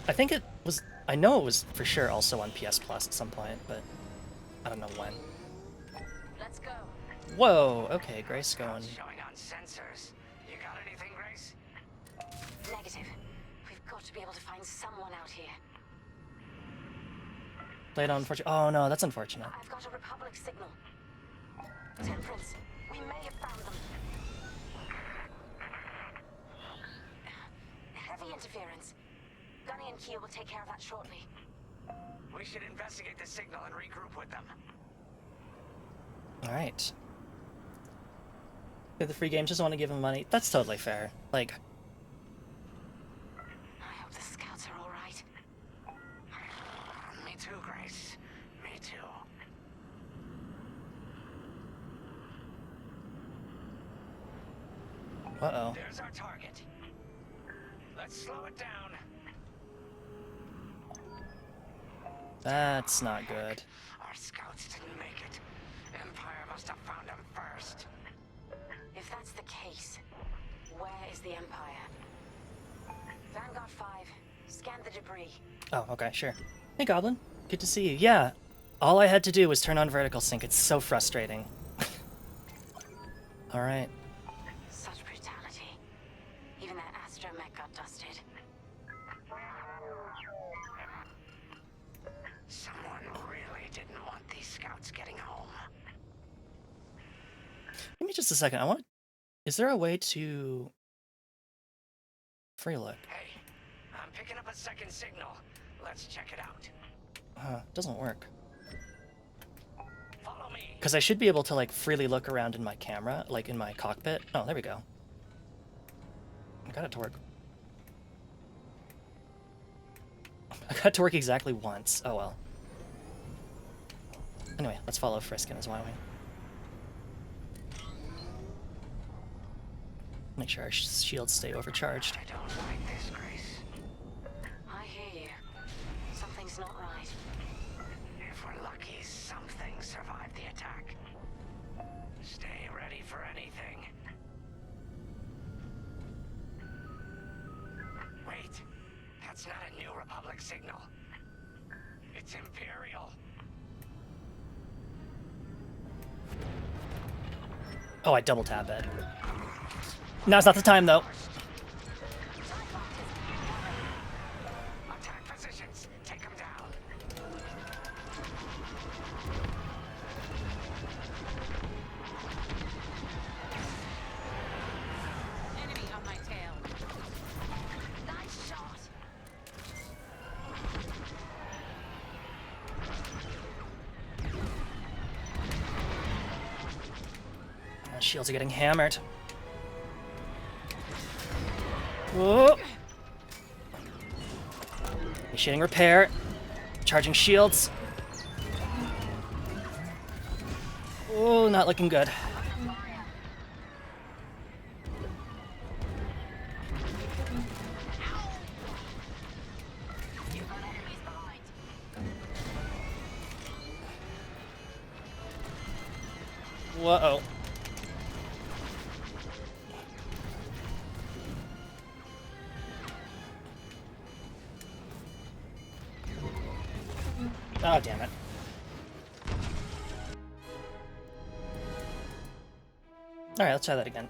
I think it was... I know it was for sure also on PS Plus at some point, but I don't know when. Let's go. Whoa, okay, Grace going. Showing on sensors. You got anything, Grace? Negative. We've got to be able to find someone out here. Played on unfortunate. Oh no, that's unfortunate. I've got a Republic signal. Temperance, we may have found them. Heavy interference. Gunny and Keel will take care of that shortly. We should investigate the signal and regroup with them. Alright. The free games just want to give him money. That's totally fair. Like, I hope the scouts are all right. Me too, Grace. Me too. uh-oh. There's our target. Let's slow it down. That's not good. Our scouts didn't make it. Empire must have found them first. If that's the case, where is the Empire? Vanguard 5, scan the debris. Oh, okay, sure. Hey, Goblin. Good to see you. Yeah, all I had to do was turn on vertical sync. It's so frustrating. Alright. Such brutality. Even that astromech got dusted. Someone really didn't want these scouts getting home. Give me just a second. I want... Is there a way to... Free look. Hey, I'm picking up a second signal. Let's check it out. Doesn't work. Follow me. Because I should be able to, like, freely look around in my camera, like, in my cockpit. Oh, there we go. I got it to work. I got it to work exactly once. Oh, well. Anyway, let's follow Frisk and his Y-Wing. Make sure our shields stay overcharged. I don't like this, Grace. I hear you. Something's not right. If we're lucky, something survived the attack. Stay ready for anything. Wait, that's not a New Republic signal. It's Imperial. Oh, I double tap it. Now's not the time, though. Attack positions. Take them down. Enemy on my tail. Nice shot! My shields are getting hammered. Whoa! Initiating repair. Charging shields. Oh, not looking good. Whoa. Oh, damn it. Alright, let's try that again.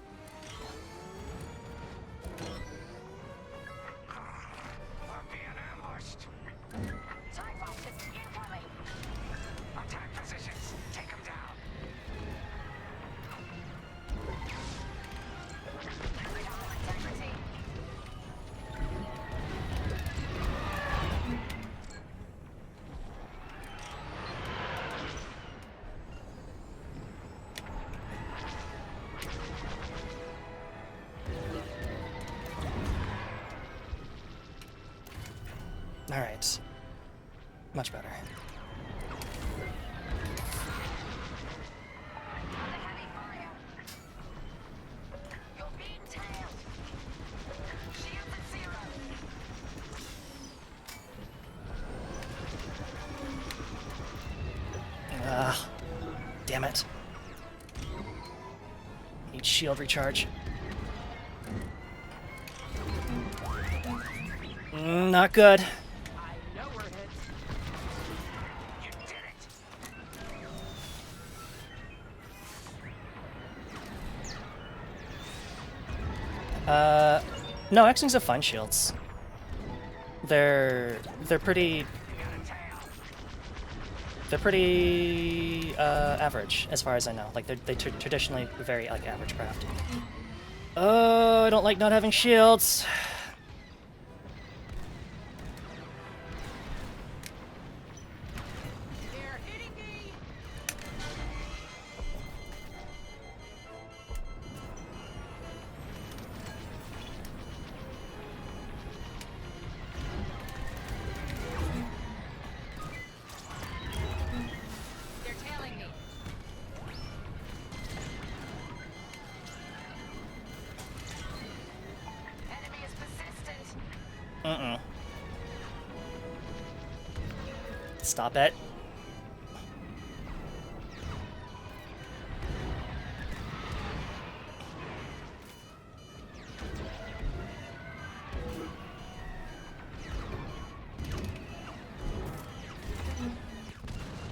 We're being ambushed. Time bomb system incoming. Attack positions. Take them down. Tunnel integrity. Alright. Much better. Under heavy fire. You're being tailed. Shields at zero. Ah, damn it. Need shield recharge. Not good. I know we're hit. You did it. No, X-Wings have fine shields. They're pretty average as far as I know. Like they traditionally very like average craft. Oh, I don't like not having shields. They're hitting me. They're tailing me. Enemy is persistent. Stop it.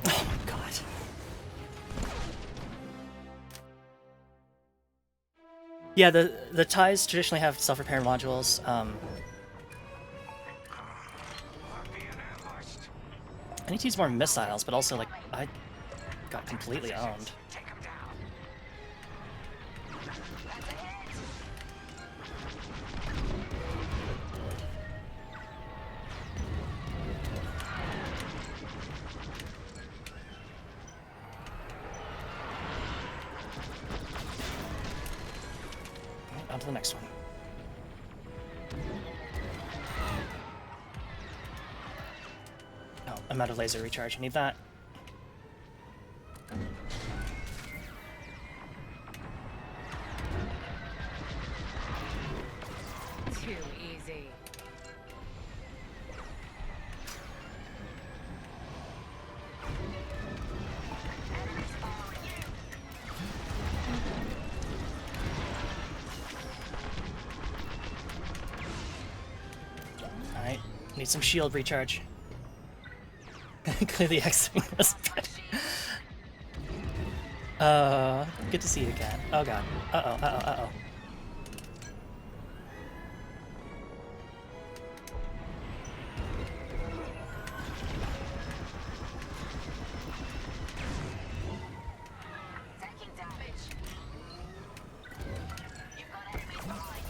Oh my god. Yeah, the ties traditionally have self-repair modules. We're being ambushed. I need to use more missiles, but also, like, I got completely owned. Take them down. That's a hit. Right, on to the next one. Oh, I'm out of laser recharge. I need that. Too easy. Enemies following you. Alright, need some shield recharge. Clearly X-Wing was better. Good to see you again. Oh god. Uh-oh, uh-oh, uh-oh. Taking damage. You've got enemies behind.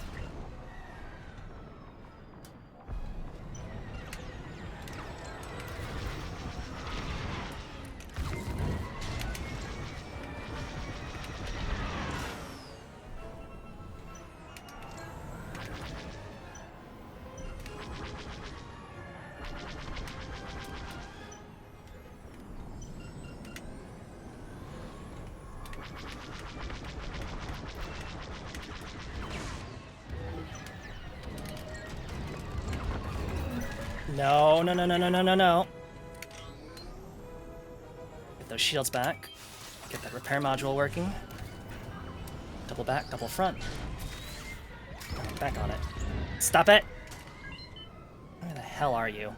No, no, no, no, no, no, no, no. Get those shields back. Get that repair module working. Double back, double front. Back on it. Stop it! Where the hell are you?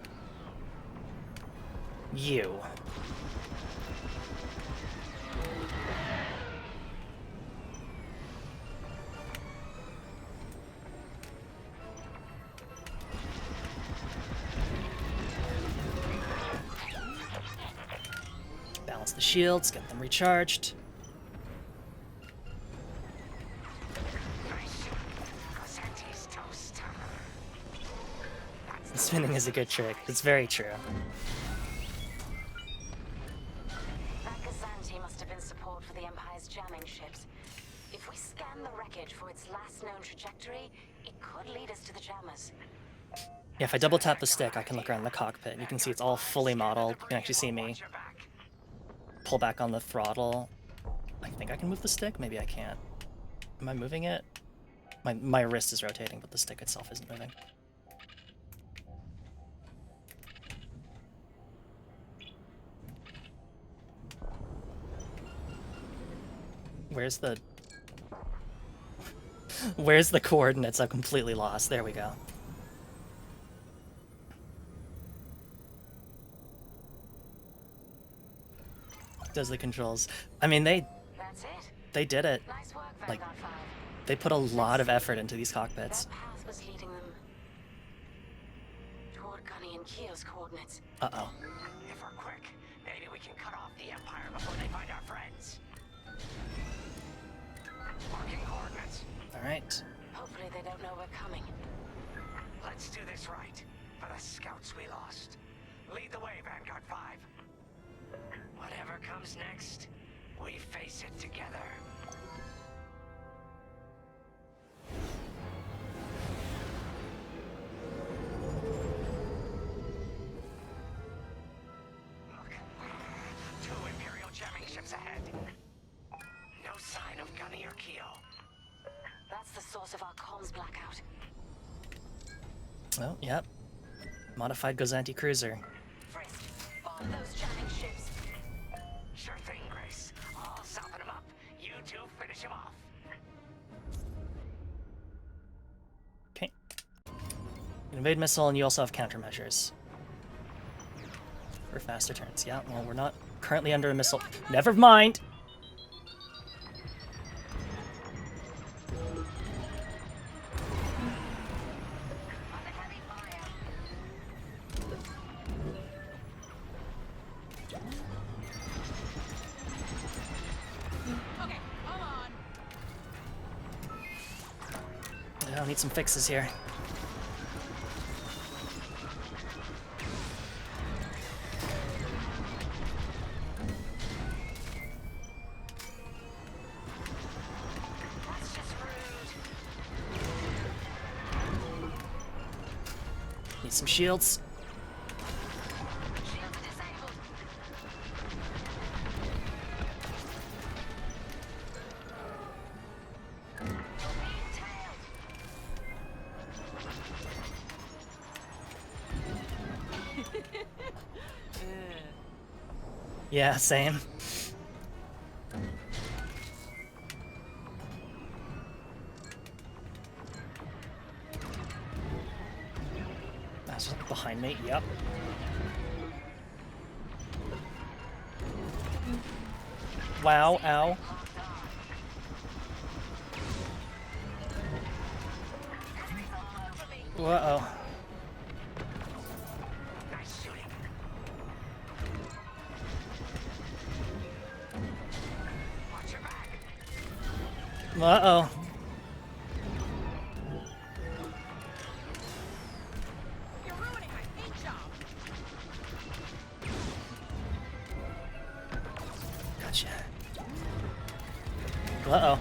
You. Balance the shields, get them recharged. Spinning is a good trick. It's very true. That Gazanti must have been support for the Empire's jamming ships. If we scan the wreckage for its last known trajectory, it could lead us to the jammers. Yeah, if I double tap the stick, I can look around the cockpit. You can see it's all fully modeled. You can actually see me pull back on the throttle. I think I can move the stick? Maybe I can't. Am I moving it? My wrist is rotating, but the stick itself isn't moving. Where's the... Where's the coordinates? I'm completely lost. There we go. Does the controls. I mean, they did it. Nice work, Like, Vanguard 5. they put a lot of effort into these cockpits. That path was leading them toward Gunny and Keo's coordinates. Uh-oh. If we're quick, maybe we can cut off the Empire before they find our friends. Marking coordinates. Alright. Hopefully they don't know we're coming. Let's do this right. For the scouts we lost. Lead the way, Vanguard 5. Whatever comes next, we face it together. Look. 2 Imperial jamming ships ahead. No sign of Gunny or Keo. That's the source of our comms blackout. Oh, yep. Modified Gozanti cruiser. Frisk, bomb those jamming ships. Sure thing, Grace. I'll soften him up. You two finish him off. Okay. Invade missile, and you also have countermeasures. For faster turns. Yeah, well, we're not currently under a missile. Never mind! I'll need some fixes here. That's just rude. Need some shields. Shields are disabled. You're being tailed. Yeah, same. That's behind me, yep. Wow, ow. Uh-oh. Nice shooting. Watch your back. Uh-oh. You're ruining my paint job. Gotcha. Uh-oh.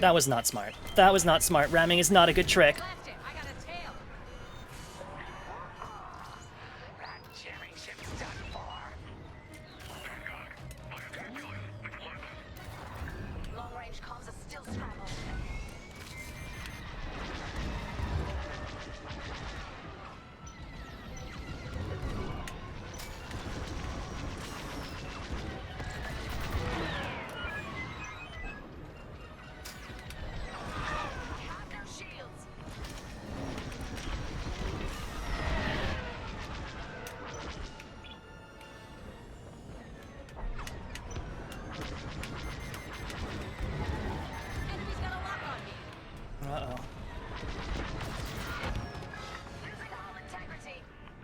That was not smart. That was not smart. Ramming is not a good trick. Left it. I got a tail. That jamming ship's done for. Long-range comms are still scrambled.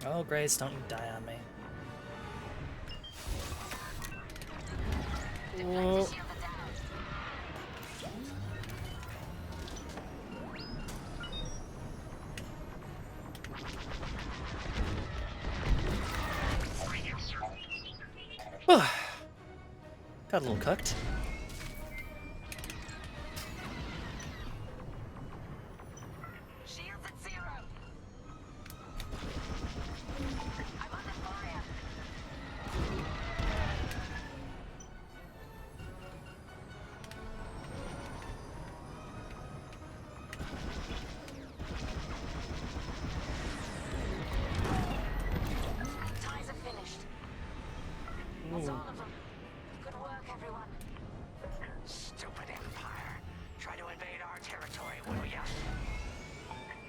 Oh, Grace, don't you die on me. Oh. Got a little cooked. Shields at 0. I'm under fire. Ties are finished. That's all of them. Good work, everyone. Stupid Empire. Try to invade our territory, will ya?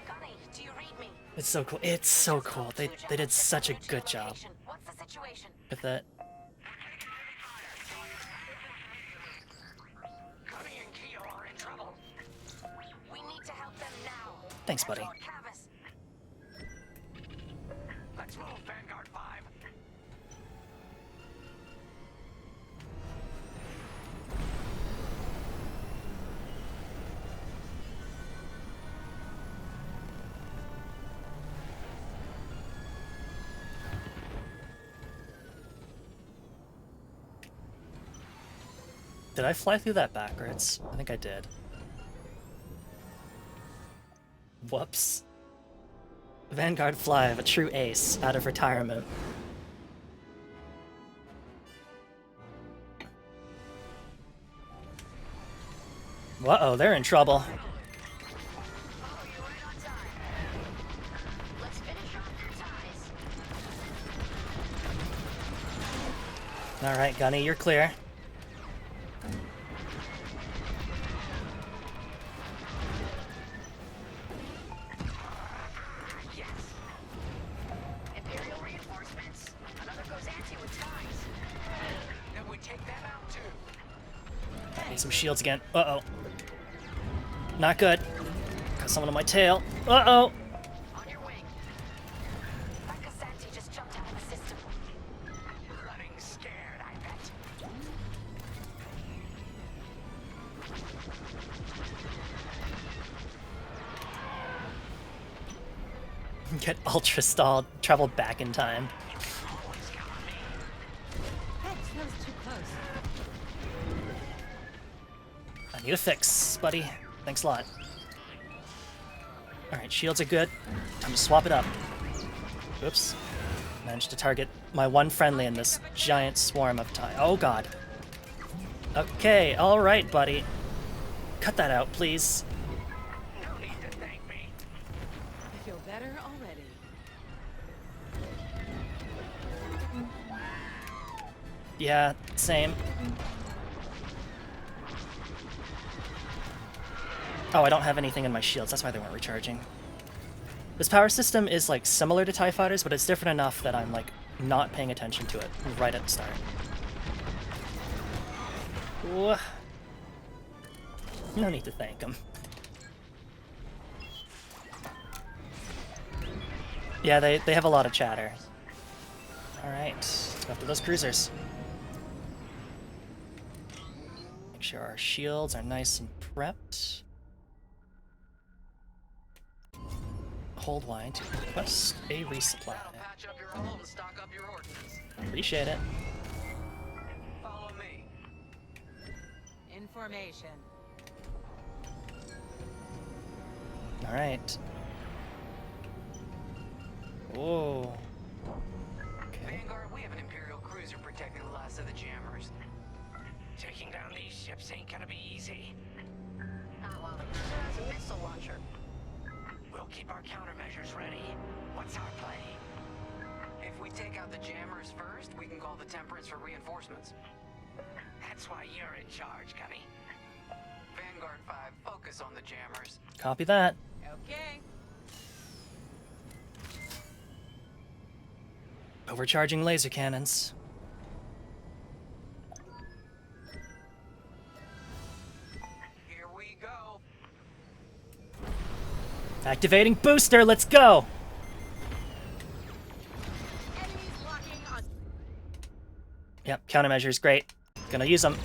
Gunny, do you read me? It's so cool. It's so cool. They did such a good job What's the situation? with it. Gunny and Keo are in trouble. We need to help them now. Thanks, buddy. Fort Cavis. Let's move, Vanguard 5. Did I fly through that backwards? I think I did. Whoops. Vanguard Five, a true ace, out of retirement. Uh-oh, they're in trouble. Let's finish off their ties. Alright, Gunny, you're clear. Imperial reinforcements. Another goes anti with ties. Then we take them out too. I need some shields again. Uh-oh. Not good. Got someone on my tail. Uh-oh. On your wing. That Cassanti just jumped out of the system. Running scared, I bet. Get ultra stalled. Travel back in time. Hex, that was too close. I need a fix, buddy. Thanks a lot. Alright, shields are good. Time to swap it up. Oops. Managed to target my one friendly in this giant swarm of tie. Oh god. Okay, alright, buddy. Cut that out, please. No need to thank me. I feel better already. Yeah, same. Oh, I don't have anything in my shields. That's why they weren't recharging. This power system is, like, similar to TIE Fighters, but it's different enough that I'm, like, not paying attention to it right at the start. Ooh. No need to thank them. Yeah, they have a lot of chatter. Alright, let's go after those cruisers. Make sure our shields are nice and prepped. Hold Y to request a resupply. Patch up your hull and stock up your ordnance. Appreciate it. Follow me. Information. Alright. Whoa. Okay. Vanguard, we have an Imperial cruiser protecting the last of the jammers. Taking down these ships ain't gonna be easy. Oh, well, the cruiser has a missile launcher. We'll keep our countermeasures ready. What's our play? If we take out the jammers first, we can call the Temperance for reinforcements. That's why you're in charge, Gunny. Vanguard 5, focus on the jammers. Copy that. Okay. Overcharging laser cannons. Here we go. Activating booster, let's go! Yep, countermeasures, great. Gonna use them.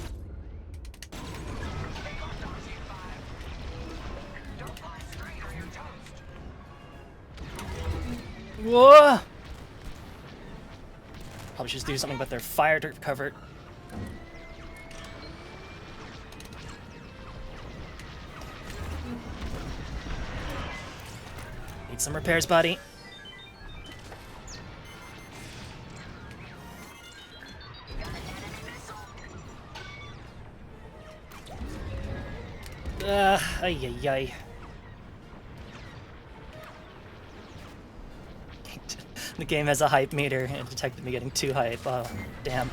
Whoa! Probably should do something about their fire cover. Need some repairs, buddy. Ay, ay, ay. The game has a hype meter and it detected me getting too hype. Oh, damn.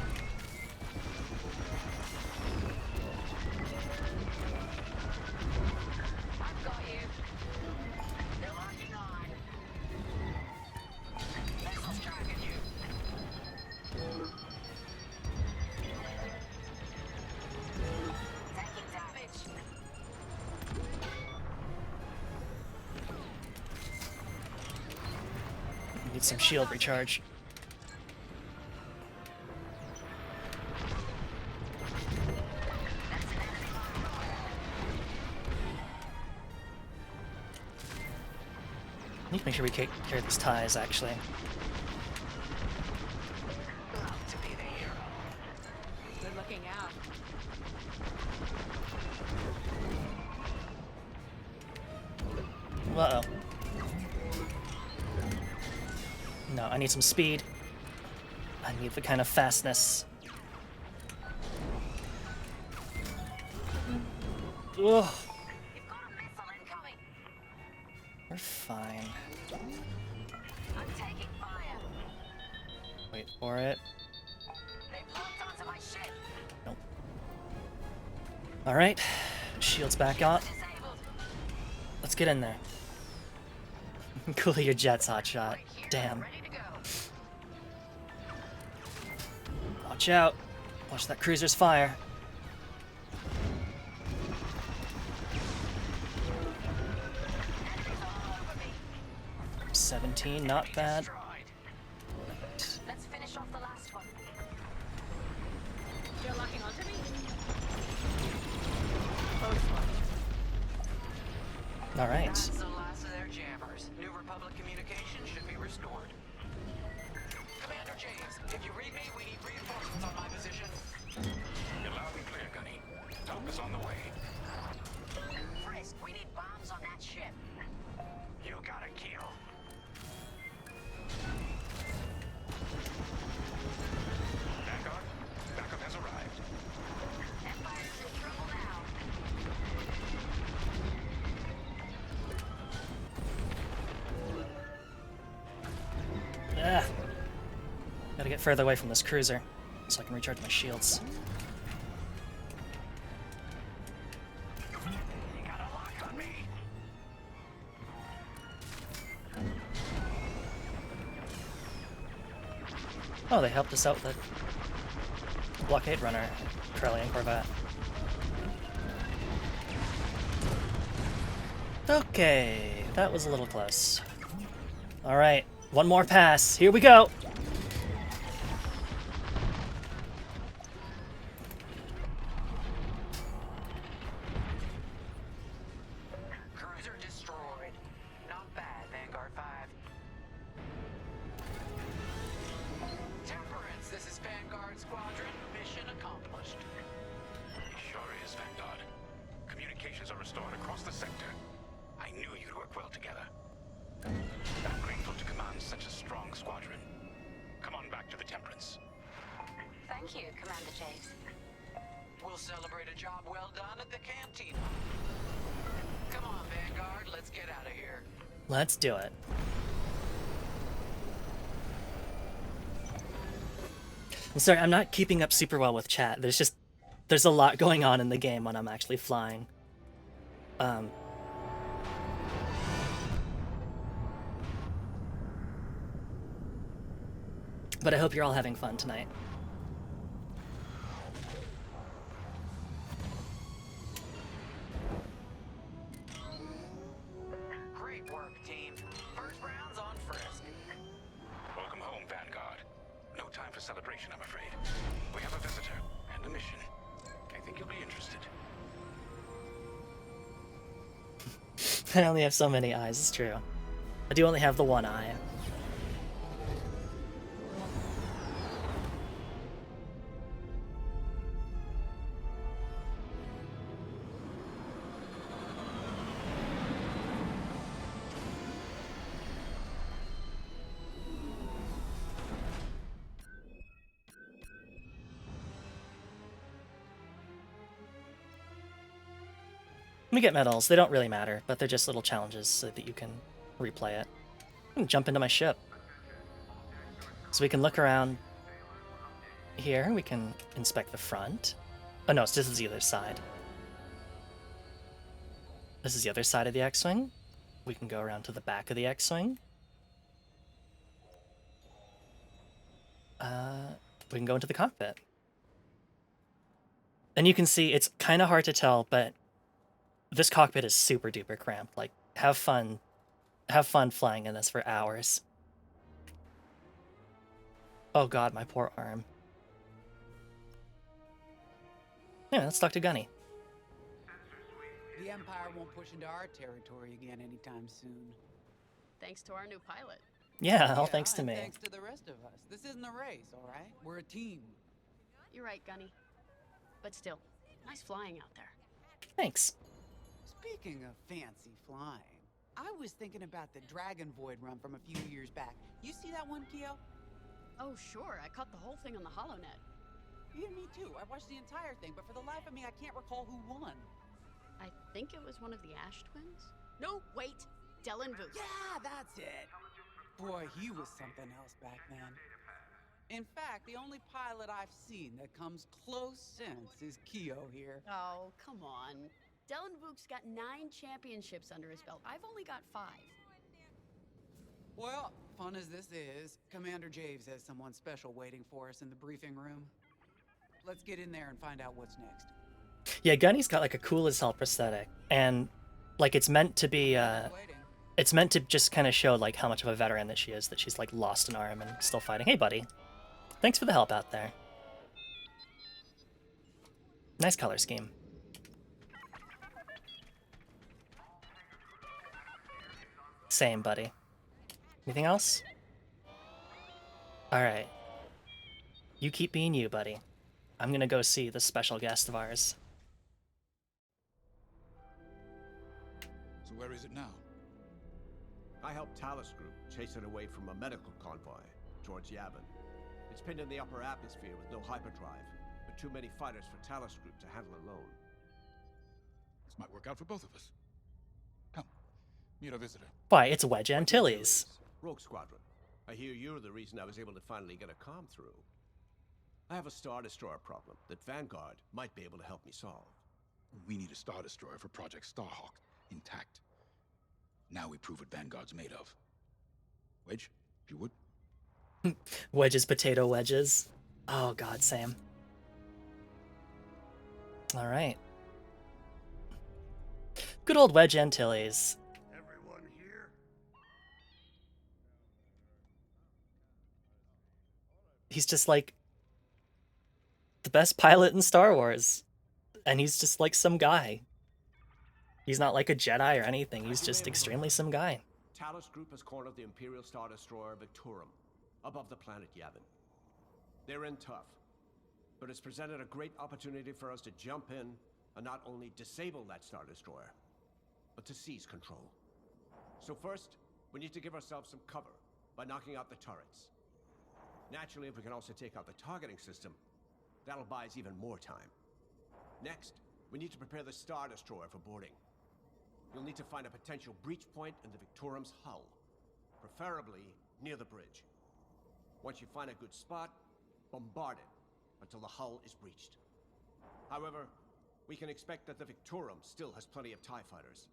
Need some shield recharge. Need to make sure we take care of these ties, actually. Good looking out. Uh-oh. No, I need some speed. I need the kind of fastness. Ugh. You've got a missile incoming. We're fine. I'm taking fire. Wait for it. They've locked onto my ship. Nope. Alright. Shield's back on. Disabled. Let's get in there. Cool your jets, hotshot. Right here, Damn. ready to go. Watch out. Watch that cruiser's fire. Enemies all over me. 17, not bad. Let's finish off the last one. You're locking onto me? Alright. That's the last of their jammers. New Republic communication should be restored. Commander James, if you read me, we need reinforcements on my position. You're loud and clear, Gunny. Help is on the way. Frisk, we need bombs on that ship. You got a kill. Vanguard, backup has arrived. Empire's in trouble now. Ah. Gotta get further away from this cruiser so I can recharge my shields. You got a lock on me. Oh, they helped us out with the blockade runner, Corellian Corvette. Okay, that was a little close. Alright, one more pass. Here we go! Cruiser destroyed. Not bad, Vanguard 5. Temperance, this is Vanguard Squadron. Mission accomplished. It sure is, Vanguard. Communications are restored across the sector. I knew you'd work well together. I'm grateful to command such a strong squadron. Come on back to the Temperance. Thank you, Commander James. We'll celebrate a job well done at the cantina. Come on, Vanguard, let's get out of here. Let's do it. I'm sorry, I'm not keeping up super well with chat. There's a lot going on in the game when I'm actually flying. But I hope you're all having fun tonight. Great work, team. First round's on Frisk. Welcome home, Vanguard. No time for celebration, I'm afraid. We have a visitor and a mission. I think you'll be interested. I only have so many eyes, it's true. I do only have the one eye. We get medals. They don't really matter, but they're just little challenges so that you can replay it. I'm gonna jump into my ship. So we can look around here. We can inspect the front. Oh no, this is the other side. This is the other side of the X-Wing. We can go around to the back of the X-Wing. We can go into the cockpit. And you can see it's kind of hard to tell, but this cockpit is super duper cramped. Like, have fun flying in this for hours. Oh god, my poor arm. Yeah, let's talk to Gunny. The Empire won't push into our territory again anytime soon. Thanks to our new pilot. Yeah, all thanks to and me. Thanks to the rest of us. This isn't a race, all right? We're a team. You're right, Gunny. But still, nice flying out there. Thanks. Speaking of fancy flying, I was thinking about the Dragon Void run from a few years back. You see that one, Keo? Oh, sure. I caught the whole thing on the HoloNet. Yeah, me too. I watched the entire thing, but for the life of me, I can't recall who won. I think it was one of the Ash twins? No, wait. Dylan Booth. Yeah, that's it. Boy, he was something else back then. In fact, the only pilot I've seen that comes close since is Keo here. Oh, come on. Dylan Book's got 9 championships under his belt. I've only got 5. Well, fun as this is, Commander Javes has someone special waiting for us in the briefing room. Let's get in there and find out what's next. Yeah, Gunny's got like a cool as hell prosthetic, and like it's meant to be it's meant to just kind of show like how much of a veteran that she is, that she's like lost an arm and still fighting. Hey buddy, thanks for the help out there. Nice color scheme. Same, buddy. Anything else? Alright. You keep being you, buddy. I'm gonna go see the special guest of ours. So where is it now? I helped Talus Group chase it away from a medical convoy towards Yavin. It's pinned in the upper atmosphere with no hyperdrive, but too many fighters for Talus Group to handle alone. This might work out for both of us. Come, meet our visitor. Why, it's Wedge Antilles. Rogue Squadron. I hear you're the reason I was able to finally get a comm through. I have a Star Destroyer problem that Vanguard might be able to help me solve. We need a Star Destroyer for Project Starhawk, intact. Now we prove what Vanguard's made of. Wedge, if you would. Wedge's potato wedges. Oh god, Sam. Alright. Good old Wedge Antilles. Everyone here? He's just like the best pilot in Star Wars. And he's just like some guy. He's not like a Jedi or anything. He's just extremely some guy. Talus Group has cornered the Imperial Star Destroyer Victorum, above the planet Yavin. They're in tough, but it's presented a great opportunity for us to jump in and not only disable that Star Destroyer, but to seize control. So first, we need to give ourselves some cover by knocking out the turrets. Naturally, if we can also take out the targeting system, that'll buy us even more time. Next, we need to prepare the Star Destroyer for boarding. You'll need to find a potential breach point in the Victorum's hull, preferably near the bridge. Once you find a good spot, bombard it until the hull is breached. However, we can expect that the Victorum still has plenty of TIE fighters.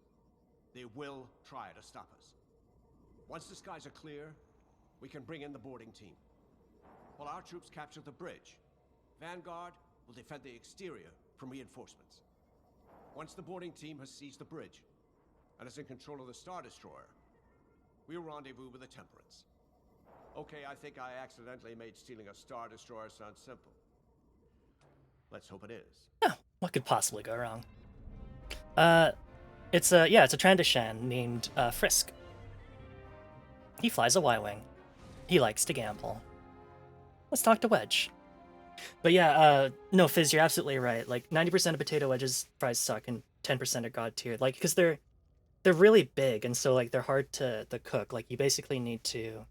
They will try to stop us. Once the skies are clear, we can bring in the boarding team. While our troops capture the bridge, Vanguard will defend the exterior from reinforcements. Once the boarding team has seized the bridge and is in control of the Star Destroyer, we'll rendezvous with the Temperance. Okay, I think I accidentally made stealing a Star Destroyer sound simple. Let's hope it is. Oh, what could possibly go wrong? It's a Trandoshan named Frisk. He flies a Y-wing. He likes to gamble. Let's talk to Wedge. But yeah, no, Fizz, you're absolutely right. Like 90% of potato wedges fries suck, and 10% are god tier. Like, because they're really big, and so like they're hard to cook. Like you basically need to.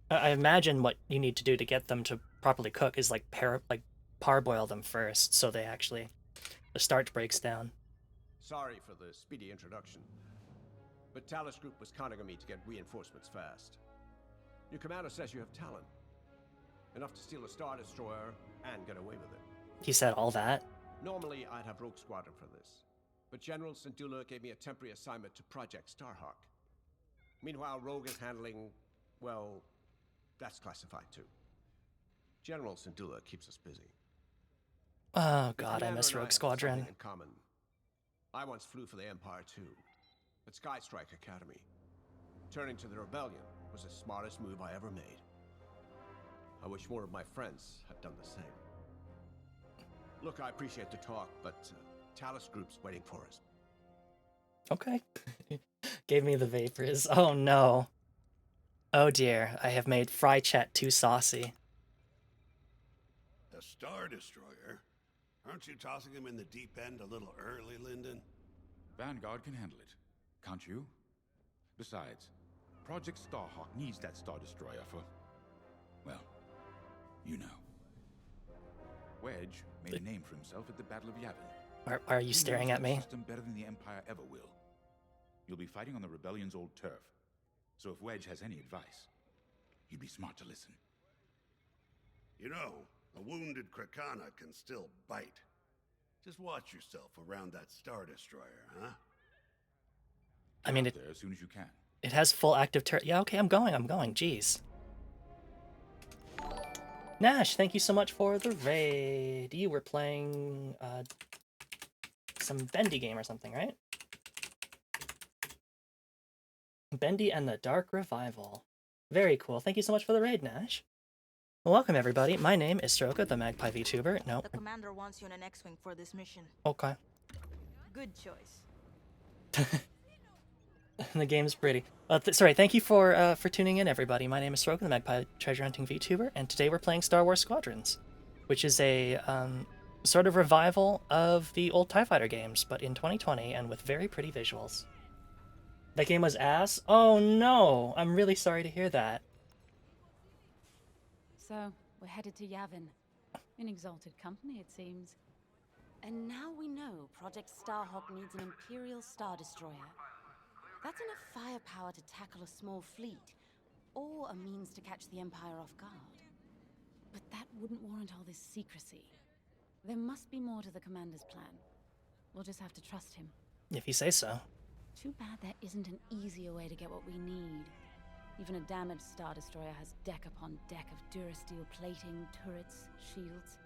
I imagine what you need to do to get them to properly cook is like parboil them first, so they actually the starch breaks down. Sorry for the speedy introduction, but Talus Group was counting on me to get reinforcements fast. Your commander says you have talent. Enough to steal a Star Destroyer and get away with it. He said all that? Normally, I'd have Rogue Squadron for this, but General Syndulla gave me a temporary assignment to Project Starhawk. Meanwhile, Rogue is handling, well, that's classified too. General Syndulla keeps us busy. Oh god, I miss Rogue Squadron. In common. I once flew for the Empire too, at Skystrike Academy. Turning to the Rebellion was the smartest move I ever made. I wish more of my friends had done the same. Look, I appreciate the talk, but Talus Group's waiting for us. Okay. Gave me the vapors. Oh no. Oh dear, I have made Fry Chat too saucy. A Star Destroyer? Aren't you tossing him in the deep end a little early, Lyndon? Vanguard can handle it, can't you? Besides, Project Starhawk needs that Star Destroyer for, well, you know. Wedge made a name for himself at the Battle of Yavin. Are you staring at me? System better than the Empire ever will. You'll be fighting on the Rebellion's old turf, so if Wedge has any advice, you'd be smart to listen. You know, a wounded Krakana can still bite. Just watch yourself around that Star Destroyer, huh? I mean, there as soon as you can. It has full active turret. Yeah, okay, I'm going. Jeez. Nash, thank you so much for the raid. You were playing some Bendy game or something, right? Bendy and the Dark Revival. Very cool. Thank you so much for the raid, Nash. Welcome, everybody. My name is Stroka, the Magpie VTuber. No. The commander wants you in an X-Wing for this mission. Okay. Good choice. The game's pretty. Sorry, thank you for tuning in, everybody. My name is Stroka, the Magpie Treasure Hunting VTuber, and today we're playing Star Wars Squadrons, which is a sort of revival of the old TIE Fighter games, but in 2020 and with very pretty visuals. That game was ass? Oh no! I'm really sorry to hear that. So, we're headed to Yavin. In exalted company, it seems. And now we know Project Starhawk needs an Imperial Star Destroyer. That's enough firepower to tackle a small fleet, or a means to catch the Empire off guard. But that wouldn't warrant all this secrecy. There must be more to the Commander's plan. We'll just have to trust him. If you say so. Too bad there isn't an easier way to get what we need. Even a damaged Star Destroyer has deck upon deck of Durasteel plating, turrets, shields.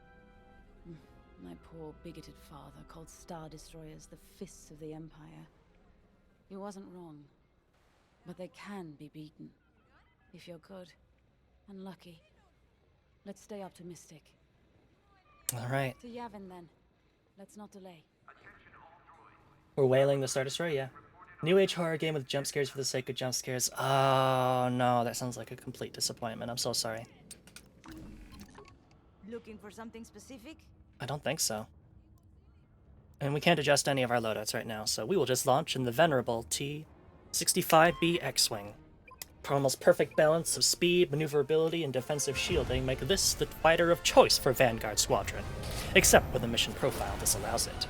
My poor bigoted father called Star Destroyers the fists of the Empire. He wasn't wrong. But they can be beaten. If you're good and lucky. Let's stay optimistic. Alright. To Yavin then. Let's not delay. We're whaling the Star Destroyer, yeah. New age horror game with jump scares for the sake of jump scares. Oh no, that sounds like a complete disappointment. I'm so sorry. Looking for something specific? I don't think so. And we can't adjust any of our loadouts right now, so we will just launch in the venerable T-65B X-Wing. Carmel's perfect balance of speed, maneuverability, and defensive shielding make this the fighter of choice for Vanguard Squadron, except when the mission profile disallows it.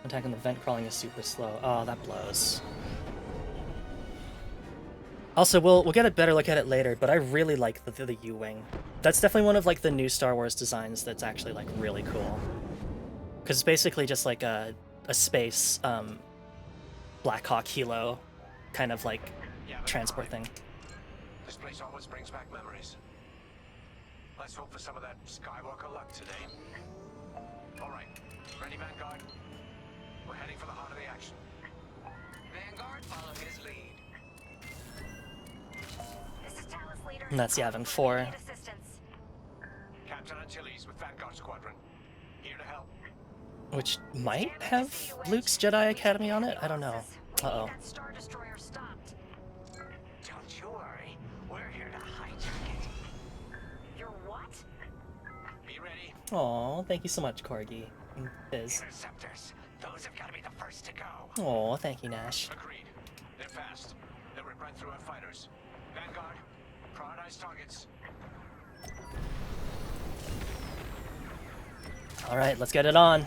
Attacking the vent crawling is super slow. Oh, that blows. Also, we'll get a better look at it later, but I really like the U-Wing. That's definitely one of like the new Star Wars designs that's actually like really cool. Because it's basically just like a space Black Hawk Hilo kind of like transport thing. This place always brings back memories. Let's hope for some of that Skywalker luck today. All right, ready, Vanguard? We're heading for the heart of the action. Vanguard, follow his lead. And that's Yavin 4. Need assistance. Captain Antilles with Vanguard Squadron. Here to help. Which might have Luke's Jedi Academy on it? I don't know. Uh-oh. That Star Destroyer stopped. Don't you worry. We're here to hijack it. You're what? Be ready. Aw, thank you so much, Corgi. And Fizz. Interceptors. Those have got to be the first to go. Aw, thank you, Nash. Agreed. They're fast. They'll rip right through our fighters. Vanguard, prioritize targets. Alright, let's get it on.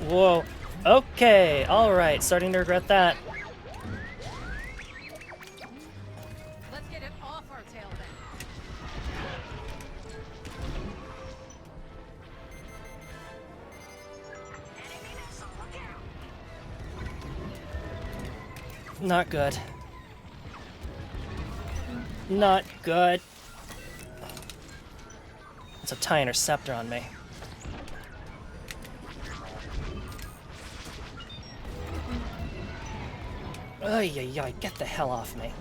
Whoa. Okay, alright, starting to regret that. Let's get it off our tail then. Not good. Not good. It's a TIE interceptor on me. Ay, ay, ay, get the hell off me.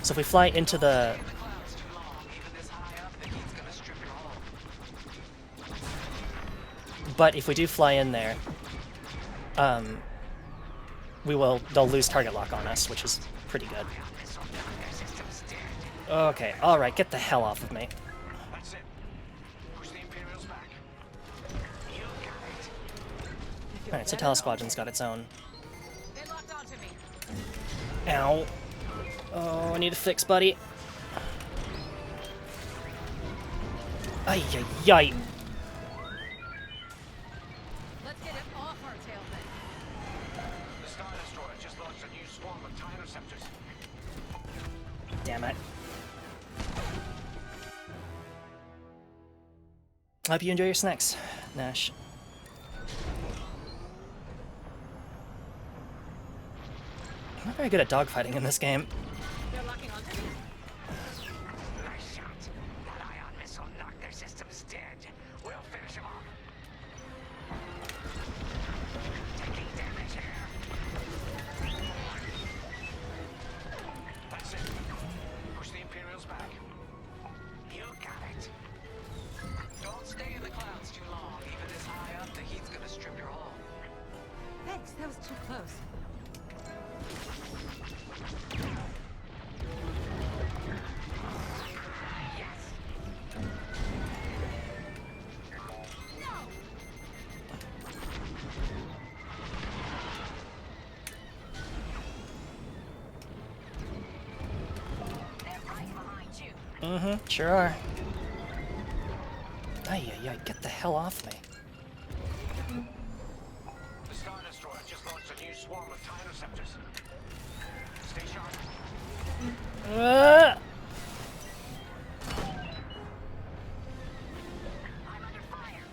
So if we fly into the... But if we do fly in there, they'll lose target lock on us, which is pretty good. Okay, alright, get the hell off of me. That's it. Push the Imperials back. Alright, so Tele Squadron's got its own. They locked onto me. Ow. Oh, I need a fix, buddy. Ay, ay, ay. Let's get it off our tail then. The Star Destroyer just launched a new swarm of TIE interceptors. Damn it. I hope you enjoy your snacks, Nash. I'm not very good at dogfighting in this game. They're locking onto me. Nice shot. That ion missile knocked their systems dead. We'll finish them off. Taking damage here. That's it. Push the Imperials back. You got it. Don't stay in the clouds too long. Even this high up, the heat's gonna strip your hull. Thanks, that was too close. Mm-hmm, sure are. Ay, ay, ay, get the hell off me. The Star Destroyer just launched a new swarm of TIE interceptors. Stay sharp. I'm under fire.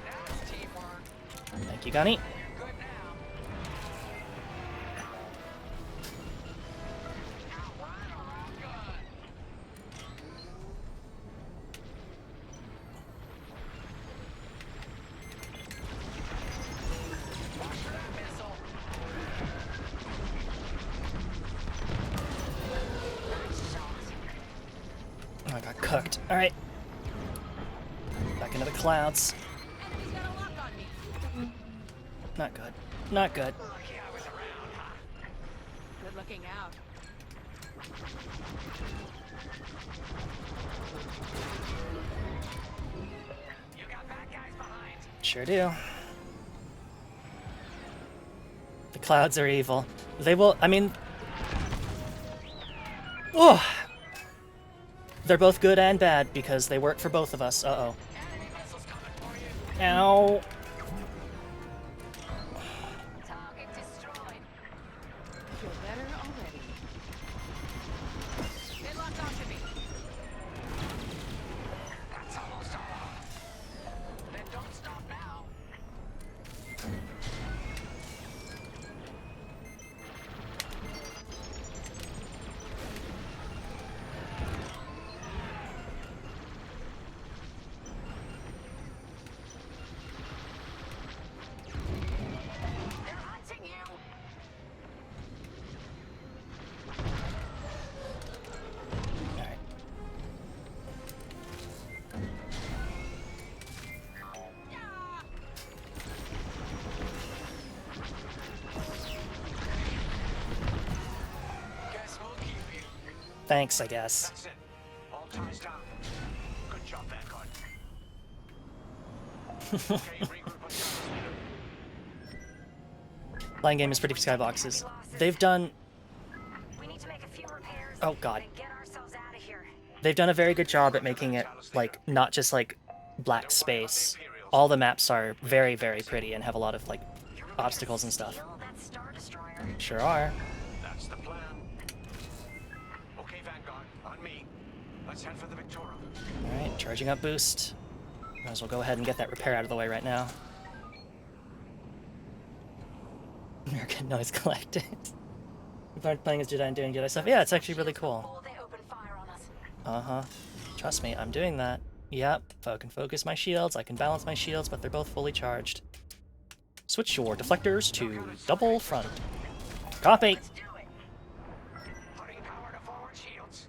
That's teamwork. Thank you, Gunny. Good now. Outrun or outgun. Watch for that missile. Oh, I got cooked. Alright. Back into the clouds. Enemy's got a lock on me. Not good. Not good. Lucky I was around, huh? Good looking out. You got bad guys behind. Sure do. The clouds are evil. They will, I mean... Oh! They're both good and bad because they work for both of us. Uh-oh. Enemy missiles coming for you. Ow! Target destroyed. Feel better already. They locked onto me. That's almost all. Then don't stop now. Thanks, I guess. That's it. All ties down. Good job, Vanguard. Okay, regroup on the Flying game is pretty skyboxes. They've done... We need to make a few repairs. Oh, God. And get ourselves out of here. They've done a very good job at making it, like, not just, like, black space. All the maps are very, very pretty and have a lot of, like, obstacles and stuff. That Star Destroyer. Sure are. That's the plan. Okay, Vanguard, on me. Let's head for the Victorum. Alright, charging up boost. Might as well go ahead and get that repair out of the way right now. American noise collected. People aren't playing as Jedi and doing Jedi stuff. Yeah, it's actually really cool. Uh-huh. Trust me, I'm doing that. Yep, if I can focus my shields, I can balance my shields, but they're both fully charged. Switch your deflectors to double front. Copy! Putting power to forward shields.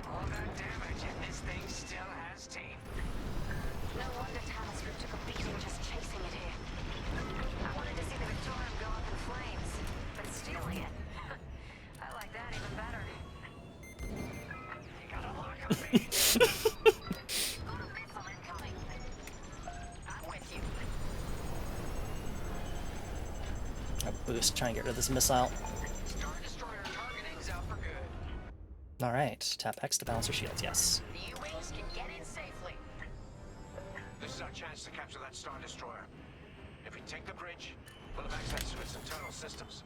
All that damage and this thing still has teeth. No wonder Talisker took a beating just chasing it here. I wanted to see the Victorium go up in flames, but stealing it. I like that even better. You got a lock on me. Missile incoming. I'm with you. A boost, try and get rid of this missile. Star Destroyer targeting's out for good. Alright, tap X to balance your shields, yes. The U-Wings can get in safely. This is our chance to capture that Star Destroyer. If we take the bridge, we'll have access to its internal systems.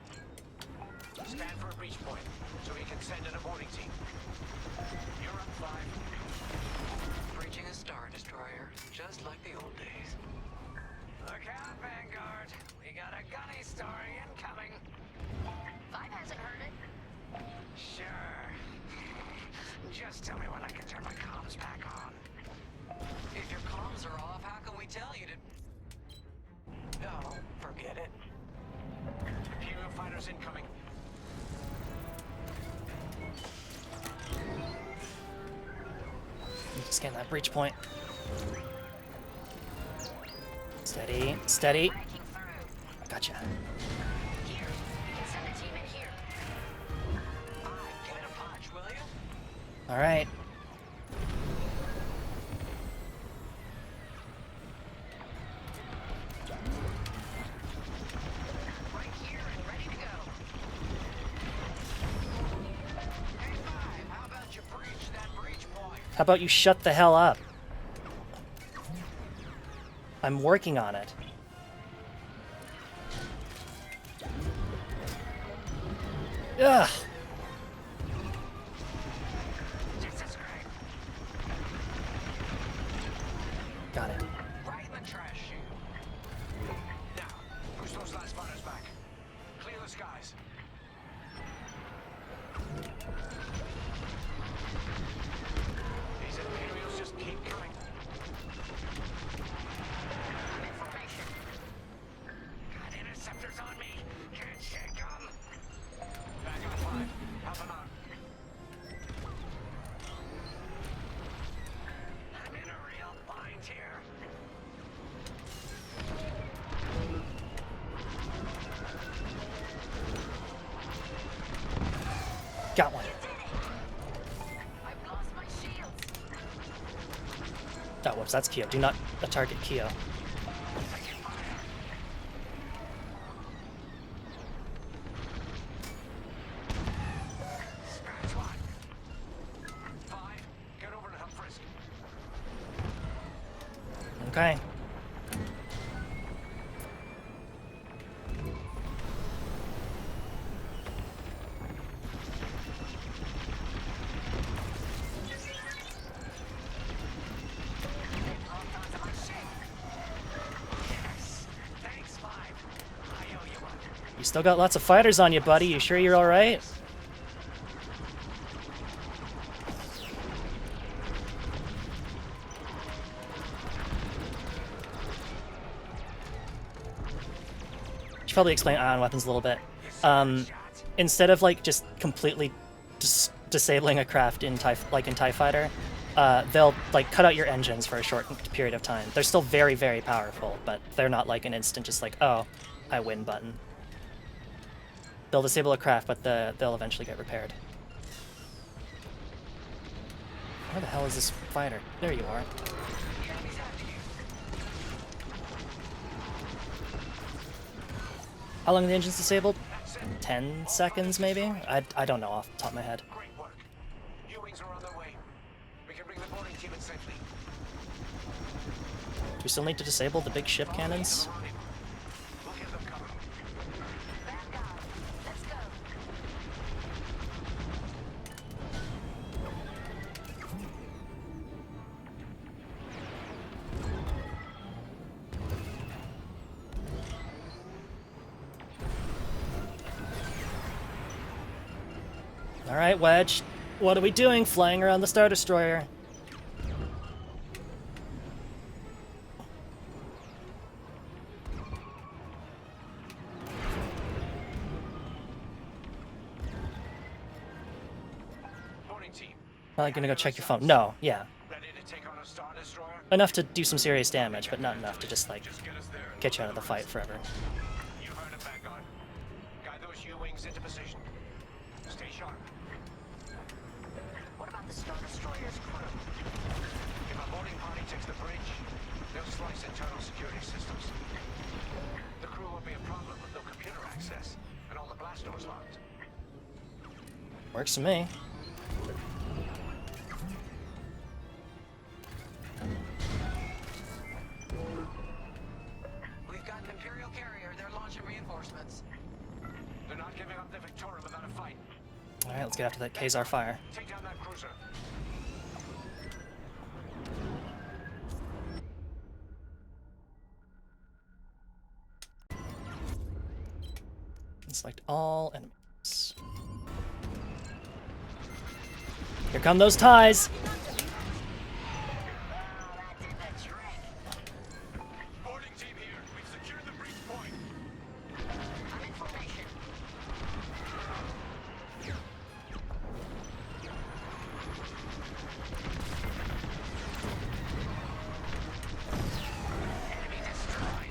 Stand for a breach point, so we can send in a boarding team. You're up, 5. Breaching a Star Destroyer, just like the old days. Look out, Vanguard. We got a gunny story incoming. 5 hasn't heard it. Sure. Just tell me when I can turn my comms back on. If your comms are off, how can we tell you to... No, forget it. Imperial fighters incoming. Scan that breach point. Steady, steady. Gotcha. Here, you can send a team in here. Give it a punch, will you? Alright. Right here and ready to go. Hey, 5, how about you breach that breach point? How about you shut the hell up? I'm working on it. Ugh. This is great. Got it. Right in the trash chute. Now, push those last fighters back. Clear the skies. These Imperials just keep coming. Information. Got interceptors on me. Can't shake them. Back on 5. Help them out. I'm in a real bind here. Got one. I've lost my shields. Oh, whoops, that's Kyo. Do not target Kyo. Scratch one. 5, get over to help Frisk. Okay. Yes. Thanks, 5. I owe you one. You still got lots of fighters on you, buddy. You sure you're alright? Should probably explain ion weapons a little bit. Instead of like just completely disabling a craft in TIE Fighter, they'll like cut out your engines for a short period of time. They're still very, very powerful, but they're not like an instant just like, oh, I win button. They'll disable a craft, but they'll eventually get repaired. Where the hell is this fighter? There you are. How long are the engines disabled? 10 seconds, maybe? I don't know off the top of my head. Great work. U-wings are on their way. We can bring the boarding team in safely. Do we still need to disable the big ship cannons? We'll give them cover. Vanguard, let's go. Alright, Wedge. What are we doing flying around the Star Destroyer? Boarding team. Probably gonna go check your phone. No, yeah. Ready to take on a Star Destroyer? Enough to do some serious damage, but not enough to just, like, Get us there. get you out of the fight forever. You heard it, Vanguard. Guide those U-wings into position. Stay sharp. What about the Star Destroyer's crew? If a boarding party takes the bridge, they'll slice internal security systems. The crew won't be a problem with no computer access and all the blast doors locked. Works for me. We've got an Imperial carrier. They're launching reinforcements. They're not giving up the Victoria without a fight. Alright, let's get after that Kazar fire. Take down that cruiser. Select all enemies. Here come those ties! Boarding team here. We've secured the breach point. I'm in formation. Enemy destroyed.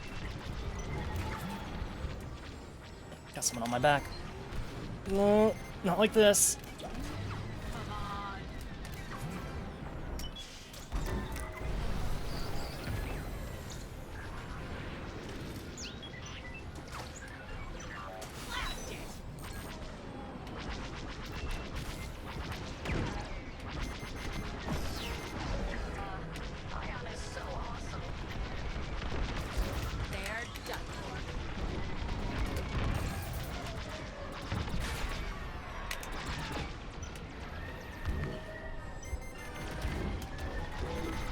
Got someone on my back. No, not like this. Ion is so awesome. They're done for.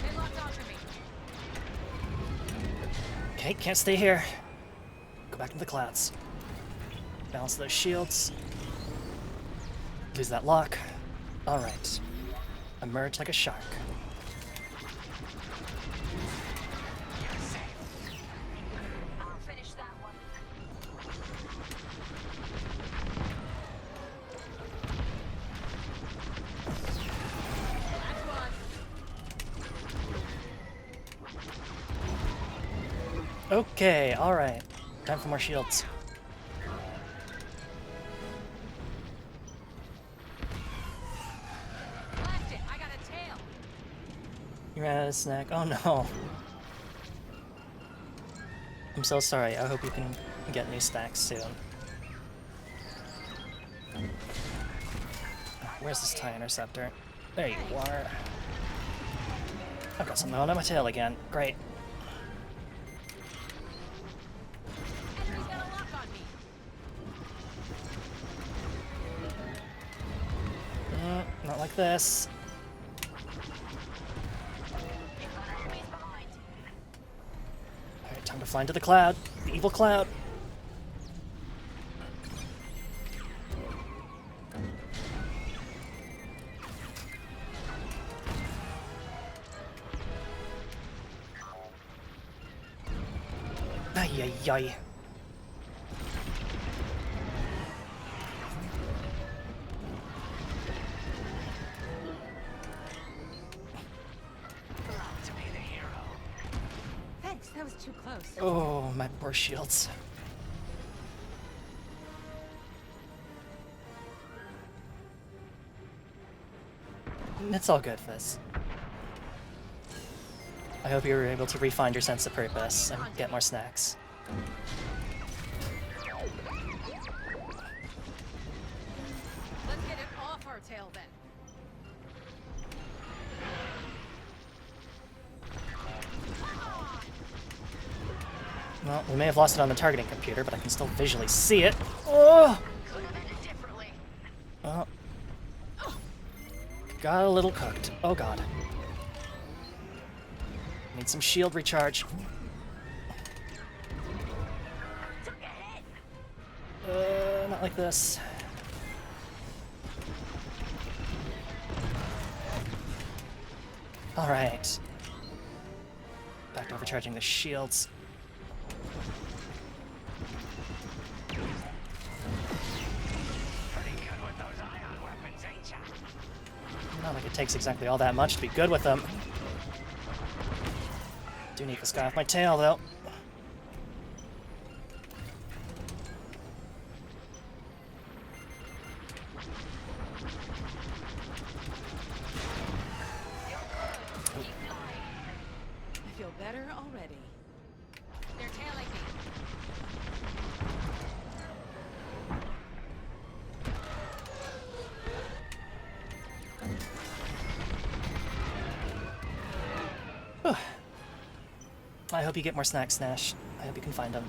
They locked onto me. Okay, can't stay here. Go back to the clouds. Balance those shields. Lose that lock. Alright. Emerge like a shark. You're safe. I'll finish that one. That's one. Okay, alright. Time for more shields. Left it. I got a tail. You ran out of snack. Oh no. I'm so sorry. I hope you can get new stacks soon. Where's this TIE interceptor? There you are. I've got something on my tail again. Great. Enemy's got a lock on me. Not like this. You've got enemies behind. Alright, time to fly into the cloud. The evil cloud. Ay, ay, ay. Allowed to be the hero. Thanks, that was too close. Oh, my poor shields. It's all good, Fizz. I hope you were able to refine your sense of purpose and get more snacks. Let's get it off our tail then. Well, we may have lost it on the targeting computer, but I can still visually see it. Oh! Oh. Got a little cooked. Oh god. Need some shield recharge. Not like this. Alright. Back to overcharging the shields. Not like it takes exactly all that much to be good with them. Do need this guy off my tail, though. I feel better already. They're tailing me. I hope you get more snacks, Nash. I hope you can find them.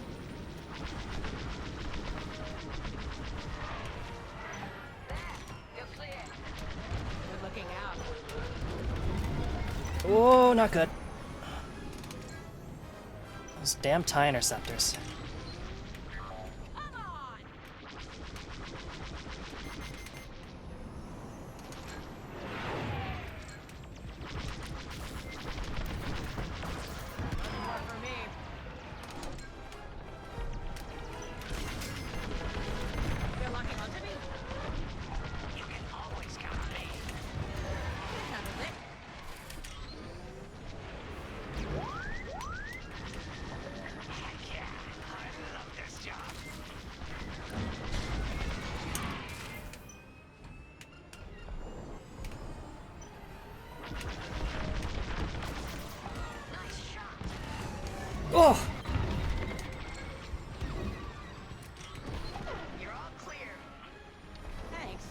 Good looking out. Oh, not good. Those damn TIE interceptors. Oh! You're all clear. Thanks.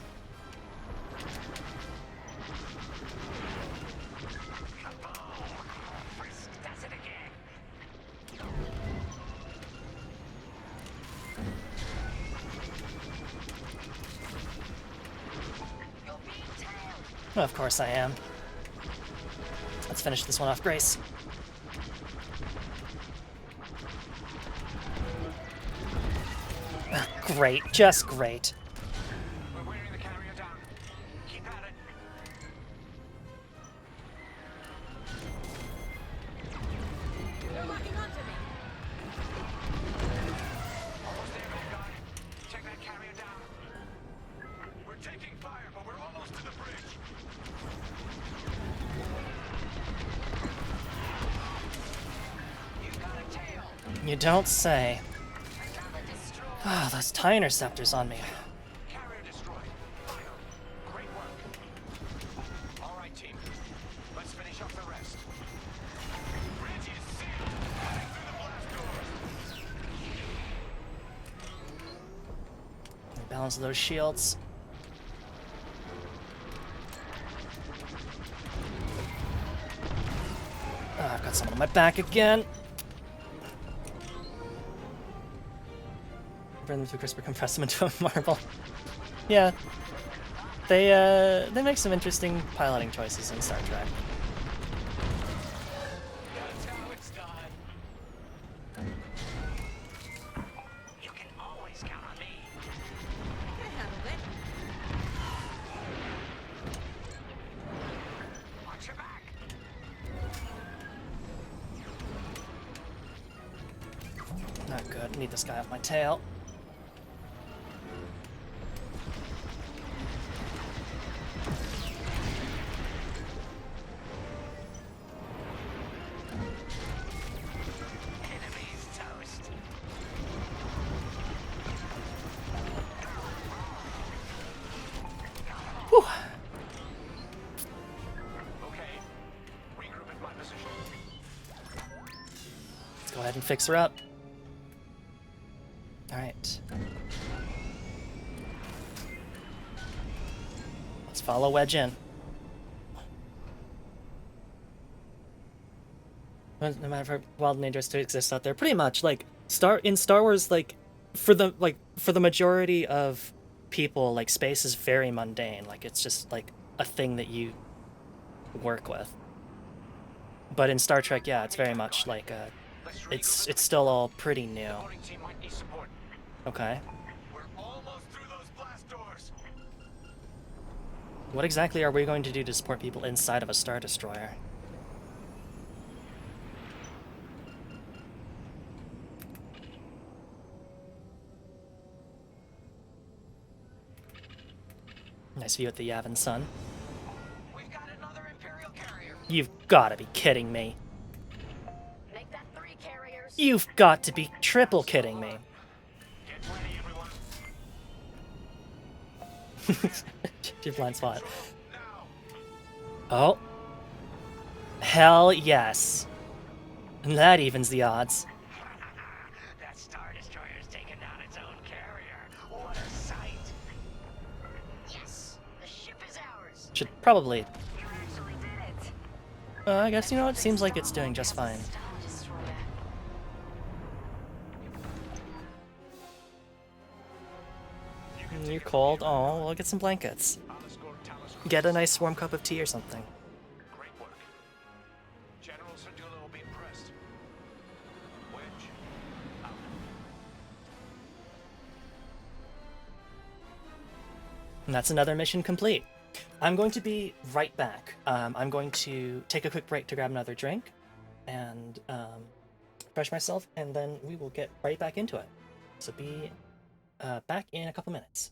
Does it again. You're being tailed. Of course I am. Let's finish this one off, Grace. Great, just great. We're wearing the carrier down. Keep at it. They're locking onto me. Almost there, Vanguard. Take that carrier down. We're taking fire, but we're almost to the bridge. You've got a tail. You don't say. Ah, those TIE interceptors on me. Carrier destroyed. Final. Great work. All right, team. Let's finish off the rest. Bridge is sealed. Cutting through the blast doors. Balance those shields. Ah, I've got someone on my back again. Burn them to a crisper, compress them into a marble. Yeah. They make some interesting piloting choices in Star Trek. That's how it's done. You can always count on me. I handled it. Watch your back. Not good. Need this guy off my tail. Enemy's toast. Whew. Go ahead and fix her up. Alright. Let's follow Wedge in. No matter how wild and dangerous to exist out there, pretty much like in Star Wars, like for the majority of people, like space is very mundane. Like it's just like a thing that you work with. But in Star Trek, yeah, it's very much like it's still all pretty new. Okay. We're almost through those blast doors. What exactly are we going to do to support people inside of a Star Destroyer? Nice view at the Yavin Sun. We've got another Imperial carrier. You've got to be kidding me. Make that 3 carriers. You've got to be triple kidding me. Get ready, everyone. Your blind spot. Oh. Hell yes. And that evens the odds. That Star Destroyer's taken down its own carrier. What a sight. Yes, the ship is ours. Should probably... You actually did it. I guess, you know, it seems like it's doing just fine. Star Destroyer. You're cold? Oh, well, get some blankets. Get a nice warm cup of tea or something. Great work. General Sardula will be impressed. Wedge, out. And that's another mission complete. I'm going to be right back. I'm going to take a quick break to grab another drink and refresh myself, and then we will get right back into it. So be back in a couple minutes.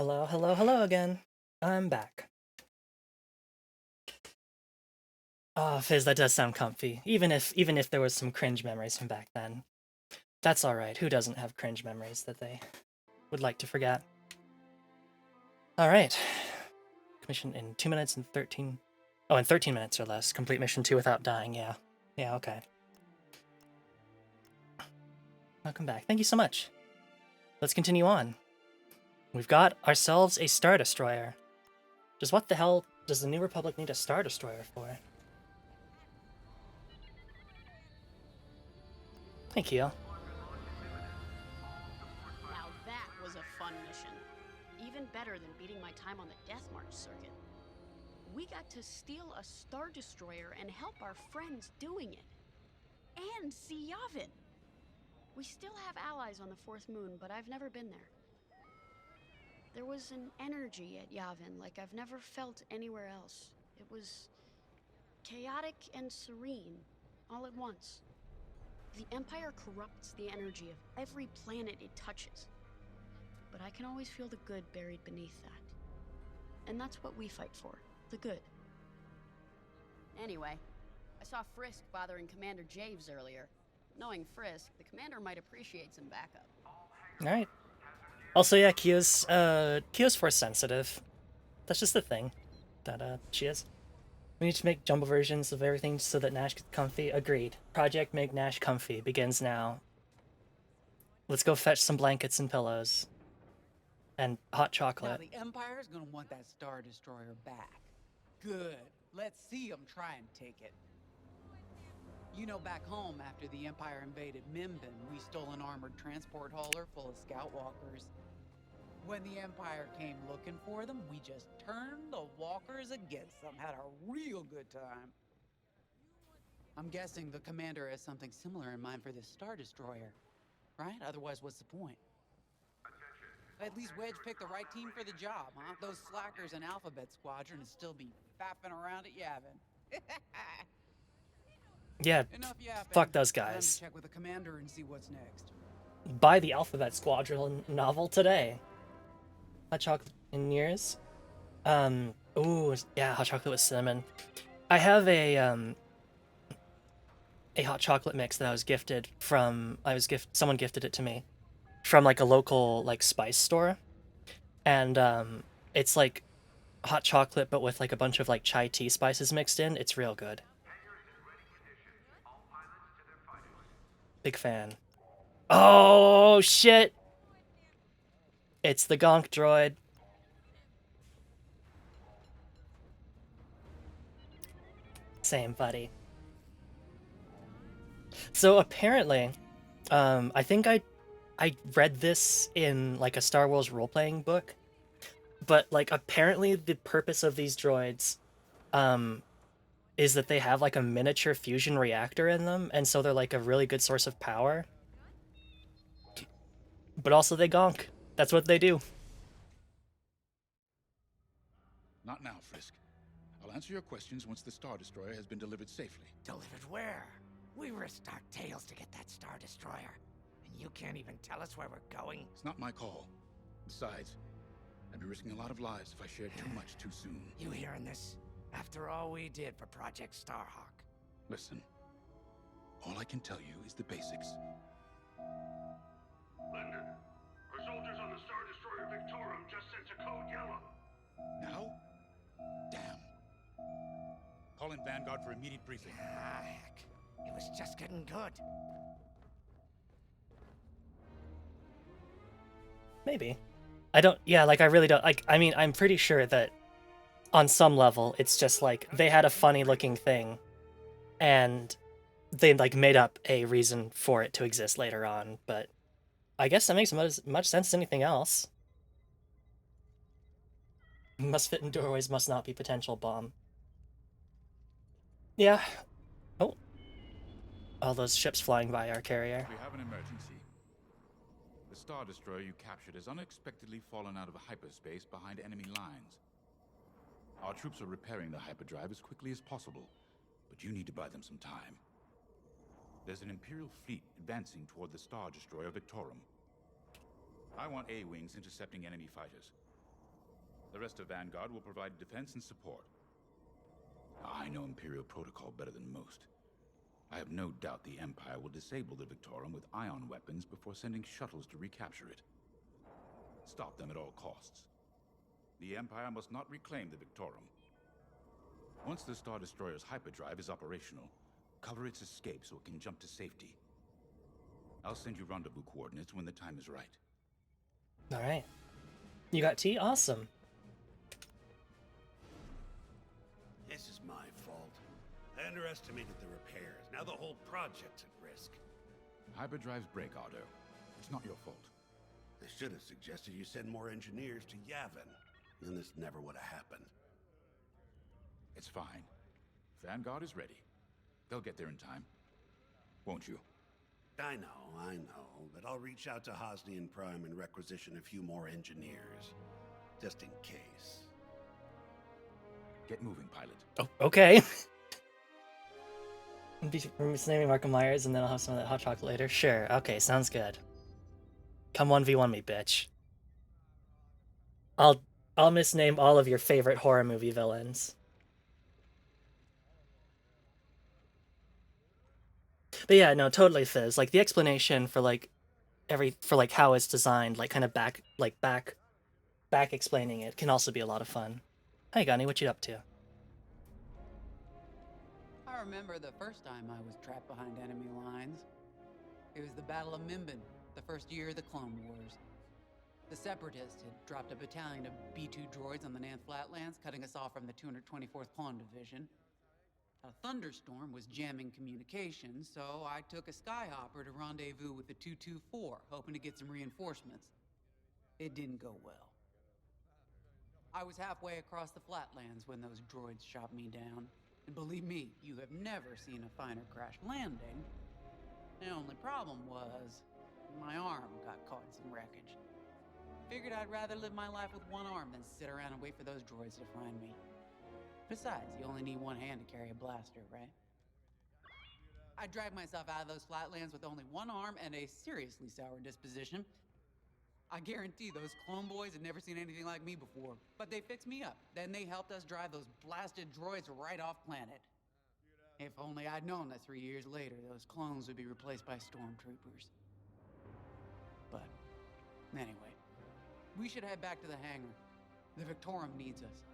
Hello, hello, hello again. I'm back. Oh, Fizz, that does sound comfy. Even if there was some cringe memories from back then. That's alright. Who doesn't have cringe memories that they would like to forget? Alright. Mission in 2 minutes and 13... Oh, in 13 minutes or less. Complete mission 2 without dying, yeah. Yeah, okay. Welcome back. Thank you so much. Let's continue on. We've got ourselves a Star Destroyer. Just what the hell does the New Republic need a Star Destroyer for? Thank you. Now that was a fun mission. Even better than beating my time on the Death March circuit. We got to steal a Star Destroyer and help our friends doing it. And see Yavin. We still have allies on the Fourth Moon, but I've never been there. There was an energy at Yavin like I've never felt anywhere else. It was chaotic and serene, all at once. The Empire corrupts the energy of every planet it touches. But I can always feel the good buried beneath that. And that's what we fight for, the good. Anyway, I saw Frisk bothering Commander Javes earlier. Knowing Frisk, the commander might appreciate some backup. Alright. Also, yeah, Kyo's force sensitive. That's just the thing that she is. We need to make jumbo versions of everything so that Nash gets comfy. Agreed. Project Make Nash Comfy begins now. Let's go fetch some blankets and pillows. And hot chocolate. Now the Empire's gonna want that Star Destroyer back. Good. Let's see them try and take it. You know, back home, after the Empire invaded Mimbin, we stole an armored transport hauler full of scout walkers. When the Empire came looking for them, we just turned the walkers against them. Had a real good time. I'm guessing the commander has something similar in mind for this Star Destroyer, right? Otherwise, what's the point? At least Wedge picked the right team for the job, huh? Those slackers in Alphabet Squadron would still be fapping around at Yavin. Yeah, fuck those Time to guys. check with the commander and see what's next. Buy the Alphabet Squadron novel today. Hot chocolate in yours? Ooh, yeah, hot chocolate with cinnamon. I have a hot chocolate mix that I was gifted from, someone gifted it to me from like a local like spice store. And it's like hot chocolate but with like a bunch of like chai tea spices mixed in. It's real good. Big fan. Oh shit! It's the Gonk droid. Same, buddy. So apparently, I think I read this in like a Star Wars role-playing book, but like apparently the purpose of these droids is that they have like a miniature fusion reactor in them, and so they're like a really good source of power. But also they gonk. That's what they do. Not now, Frisk. I'll answer your questions once the Star Destroyer has been delivered safely. Delivered where? We risked our tails to get that Star Destroyer. And you can't even tell us where we're going? It's not my call. Besides, I'd be risking a lot of lives if I shared too much too soon. You hearing this? After all we did for Project Starhawk. Listen, all I can tell you is the basics. Linden, our soldiers on the Star Destroyer Victorum just sent a code yellow. Now? Damn. Call in Vanguard for immediate briefing. Ah, heck. It was just getting good. Maybe. I don't, yeah, like I really don't, like, I mean, I'm pretty sure that on some level, it's just like, they had a funny looking thing, and they like made up a reason for it to exist later on, but I guess that makes much sense as anything else. Must fit in doorways, must not be potential bomb. Yeah. Oh. All those ships flying by our carrier. We have an emergency. The Star Destroyer you captured has unexpectedly fallen out of hyperspace behind enemy lines. Our troops are repairing the hyperdrive as quickly as possible, but you need to buy them some time. There's an Imperial fleet advancing toward the Star Destroyer Victorum. I want A-Wings intercepting enemy fighters. The rest of Vanguard will provide defense and support. I know Imperial protocol better than most. I have no doubt the Empire will disable the Victorum with ion weapons before sending shuttles to recapture it. Stop them at all costs. The Empire must not reclaim the Victorum. Once the Star Destroyer's hyperdrive is operational, cover its escape so it can jump to safety. I'll send you rendezvous coordinates when the time is right. All right. You got tea? Awesome. This is my fault. I underestimated the repairs. Now the whole project's at risk. Hyperdrives break, Otto. It's not your fault. I should have suggested you send more engineers to Yavin. Then this never would have happened. It's fine. Vanguard is ready. They'll get there in time. Won't you? I know, but I'll reach out to Hosnian Prime and requisition a few more engineers. Just in case. Get moving, pilot. Oh, okay. We're naming Marco Myers, and then I'll have some of that hot chocolate later. Sure. Okay, sounds good. Come 1v1 me, bitch. I'll misname all of your favorite horror movie villains. But yeah, no, totally Fizz. Like the explanation for how it's designed, like kind of back explaining it can also be a lot of fun. Hi Gunny, what you up to? I remember the first time I was trapped behind enemy lines. It was the Battle of Minbin, the first year of the Clone Wars. The Separatists had dropped a battalion of B-2 droids on the Nan Flatlands, cutting us off from the 224th Clone Division. A thunderstorm was jamming communications, so I took a skyhopper to rendezvous with the 224, hoping to get some reinforcements. It didn't go well. I was halfway across the flatlands when those droids shot me down. And believe me, you have never seen a finer crash landing. The only problem was, my arm got caught in some wreckage. Figured I'd rather live my life with one arm than sit around and wait for those droids to find me. Besides, you only need one hand to carry a blaster, right? I dragged myself out of those flatlands with only one arm and a seriously sour disposition. I guarantee those clone boys had never seen anything like me before, but they fixed me up. Then they helped us drive those blasted droids right off planet. If only I'd known that 3 years later, those clones would be replaced by stormtroopers. But, anyway, we should head back to the hangar. The Victorum needs us.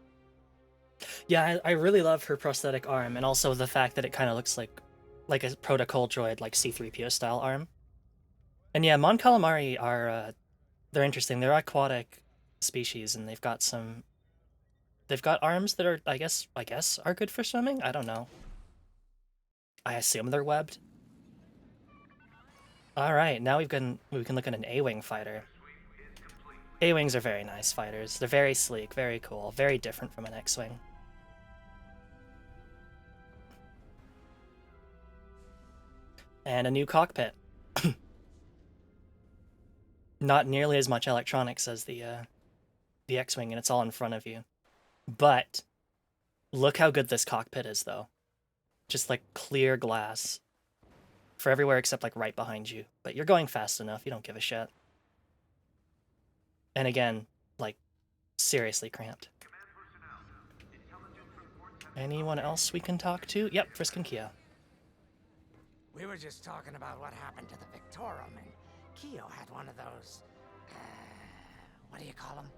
Yeah, I really love her prosthetic arm, and also the fact that it kind of looks like a protocol droid, like C-3PO style arm. And yeah, Mon Calamari are they're interesting. They're aquatic species, and they've got arms that are I guess are good for swimming. I don't know. I assume they're webbed. All right, now we can look at an A-wing fighter. A-wings are very nice fighters. They're very sleek, very cool, very different from an X-wing. And a new cockpit. Not nearly as much electronics as the X-wing, and it's all in front of you. But look how good this cockpit is, though. Just like clear glass for everywhere except like right behind you. But you're going fast enough, you don't give a shit. And again, like, seriously cramped. Anyone else we can talk to? Yep, Frisk and Keo. We were just talking about what happened to the Victorum, and Keo had one of those, what do you call them?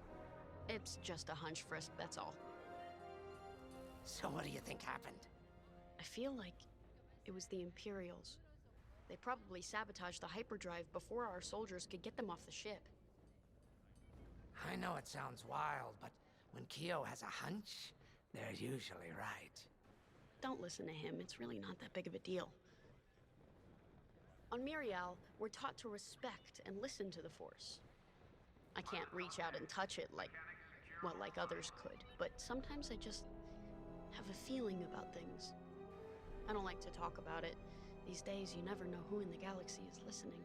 It's just a hunch, Frisk, that's all. So what do you think happened? I feel like it was the Imperials. They probably sabotaged the hyperdrive before our soldiers could get them off the ship. I know it sounds wild, but when Keo has a hunch, they're usually right. Don't listen to him, it's really not that big of a deal. On Miriel, we're taught to respect and listen to the Force. I can't reach out and touch it like others could, but sometimes I just have a feeling about things. I don't like to talk about it. These days, you never know who in the galaxy is listening.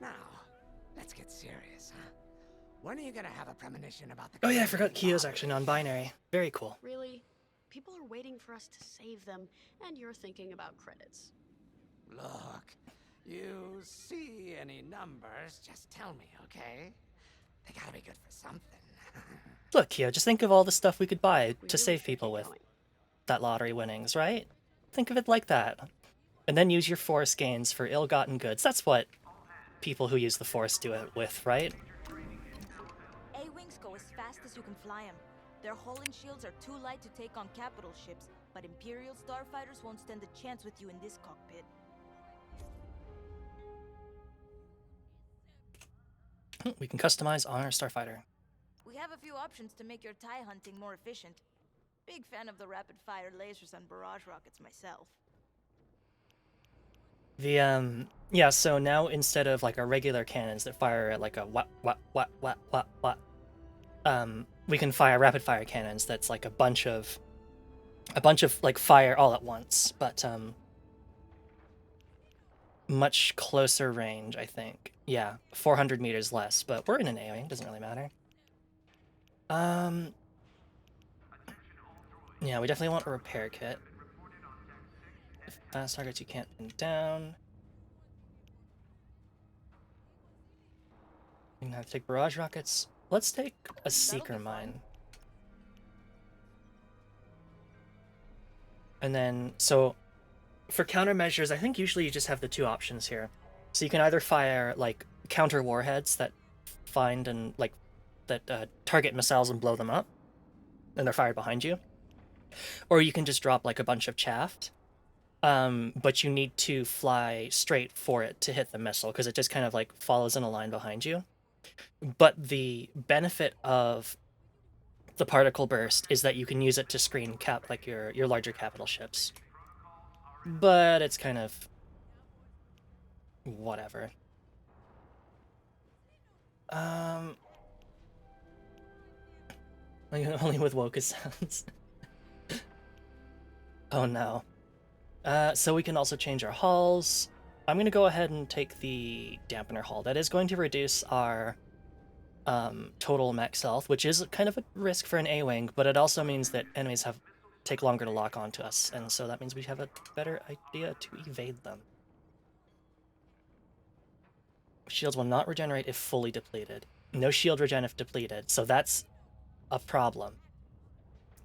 Now, let's get serious, huh? When are you gonna have a premonition about the... Oh yeah, I forgot Keo's actually non-binary. Very cool. Really? People are waiting for us to save them, and you're thinking about credits. Look, you see any numbers, just tell me, okay? They gotta be good for something. Look, Kyo, just think of all the stuff we could buy We to really save should people get with going. that lottery winnings, right? Think of it like that. And then use your force gains for ill-gotten goods. That's what people who use the force do it with, right? A-Wings go as fast as you can fly them. Their hull and shields are too light to take on capital ships, but Imperial starfighters won't stand a chance with you in this cockpit. We can customize on our starfighter. We have a few options to make your TIE hunting more efficient. Big fan of the rapid-fire lasers and barrage rockets myself. Yeah, so now instead of like our regular cannons that fire at like a what, we can fire rapid-fire cannons that's like a bunch of like fire all at once, but much closer range, I think. Yeah, 400 meters less, but we're in an A-wing, doesn't really matter. Yeah, we definitely want a repair kit. Fast targets you can't pin down. We can have to take barrage rockets. Let's take a seeker mine. And then, so for countermeasures, I think usually you just have the two options here. So you can either fire like counter warheads that find and like that target missiles and blow them up, and they're fired behind you, or you can just drop like a bunch of chaff. But you need to fly straight for it to hit the missile because it just kind of like follows in a line behind you. But the benefit of the particle burst is that you can use it to screen like your larger capital ships. But it's kind of whatever. Only with Woka sounds. Oh no. So we can also change our hulls. I'm going to go ahead and take the dampener hull. That is going to reduce our total max health, which is kind of a risk for an A-Wing, but it also means that enemies take longer to lock onto us, and so that means we have a better idea to evade them. Shields will not regenerate if fully depleted. No shield regen if depleted, so that's a problem.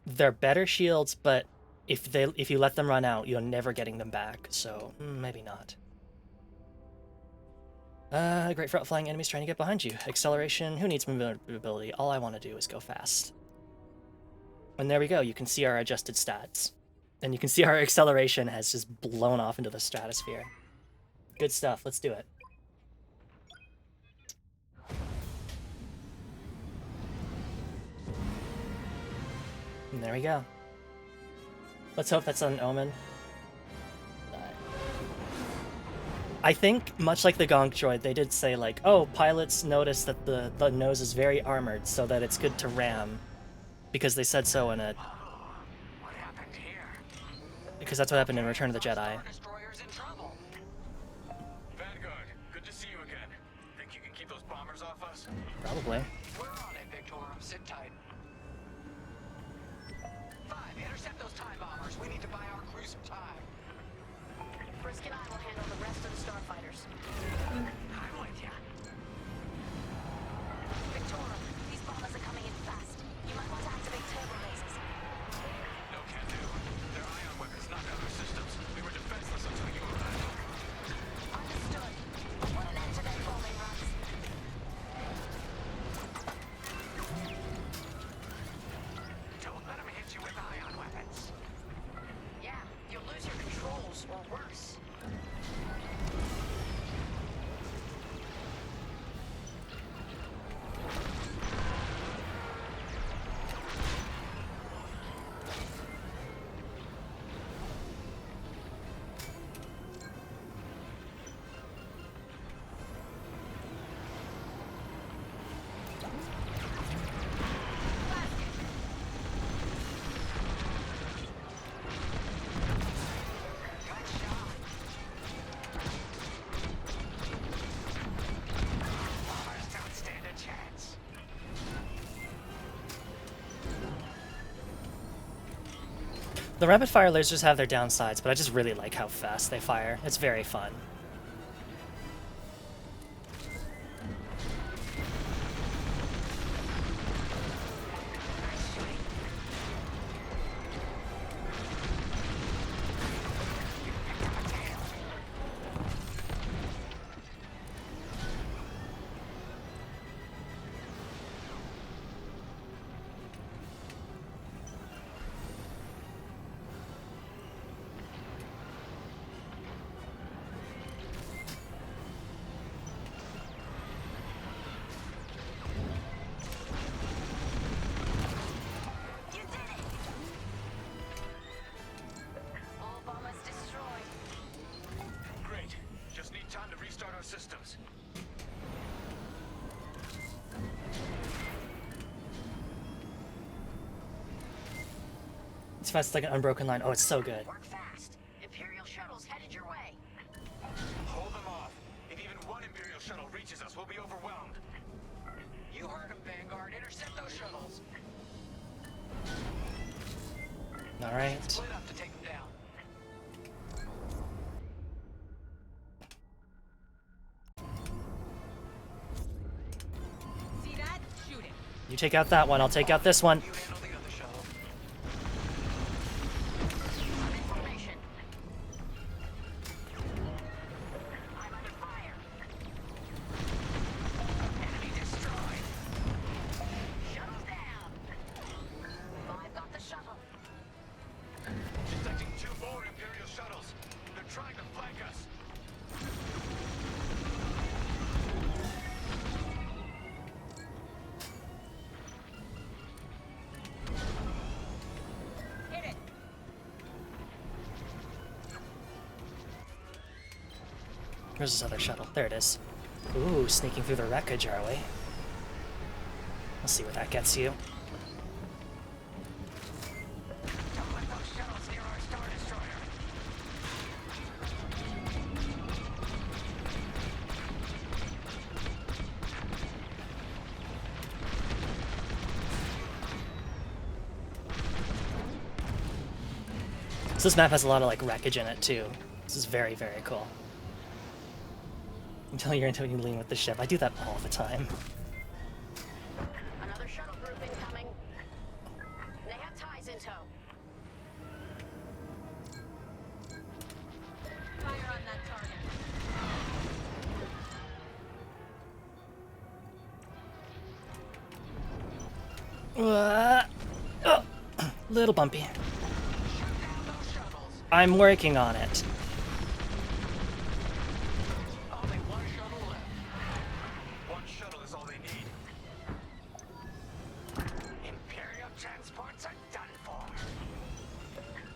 They're better shields, but if you let them run out, you're never getting them back, so maybe not. Great for outflying enemies trying to get behind you. Acceleration, who needs movability? All I want to do is go fast. And there we go, you can see our adjusted stats. And you can see our acceleration has just blown off into the stratosphere. Good stuff, let's do it. And there we go. Let's hope that's an omen. I think, much like the Gonk droid, they did say, like, oh, pilots noticed that the nose is very armored, so that it's good to ram. Because they said so in a... What happened here? Because that's what happened in Return of the Jedi. Destroyer's in trouble. Vanguard, good to see you again. Think you can keep those bombers off us? Probably. We're on it, Victorum. Sit tight. 5, intercept those TIE bombers. We need to buy our crew some time. Frisk and I will handle the rest of the starfighters. I'm with ya. Victorum, these bombers are coming in fast. You might want to activate turbo lasers. No can do. They're ion weapons, not other systems. We were defenseless until you arrived. Understood. Put an end to their bombing runs. Don't let them hit you with ion weapons. Yeah, you'll lose your controls, or worse. Bombers don't stand a chance. The rapid-fire lasers have their downsides, but I just really like how fast they fire. It's very fun. It's fast like an unbroken line. Oh, it's so good. Work fast. Imperial shuttles headed your way. Hold them off. If even one Imperial shuttle reaches us, we'll be overwhelmed. You heard him, Vanguard. Intercept those shuttles. All right. Split up to take them down. See that? Shoot it. You take out that one. I'll take out this one. You handle the other shuttle. I'm under fire. Enemy destroyed. Shuttle's down. I've got the shuttle. Detecting 2 more Imperial shuttles. They're trying to flank us. Hit it. Where's this other shuttle? There it is. Ooh, sneaking through the wreckage, are we? We'll see where that gets you. Don't let those shuttles near our Star Destroyer. So this map has a lot of like wreckage in it too. This is very, very cool. Until you're into it, you lean with the ship. I do that all the time. Another shuttle group incoming. They have ties in tow. Fire on that target. Little bumpy. I'm working on it. Only one shuttle left. One shuttle is all they need. Imperial transports are done for.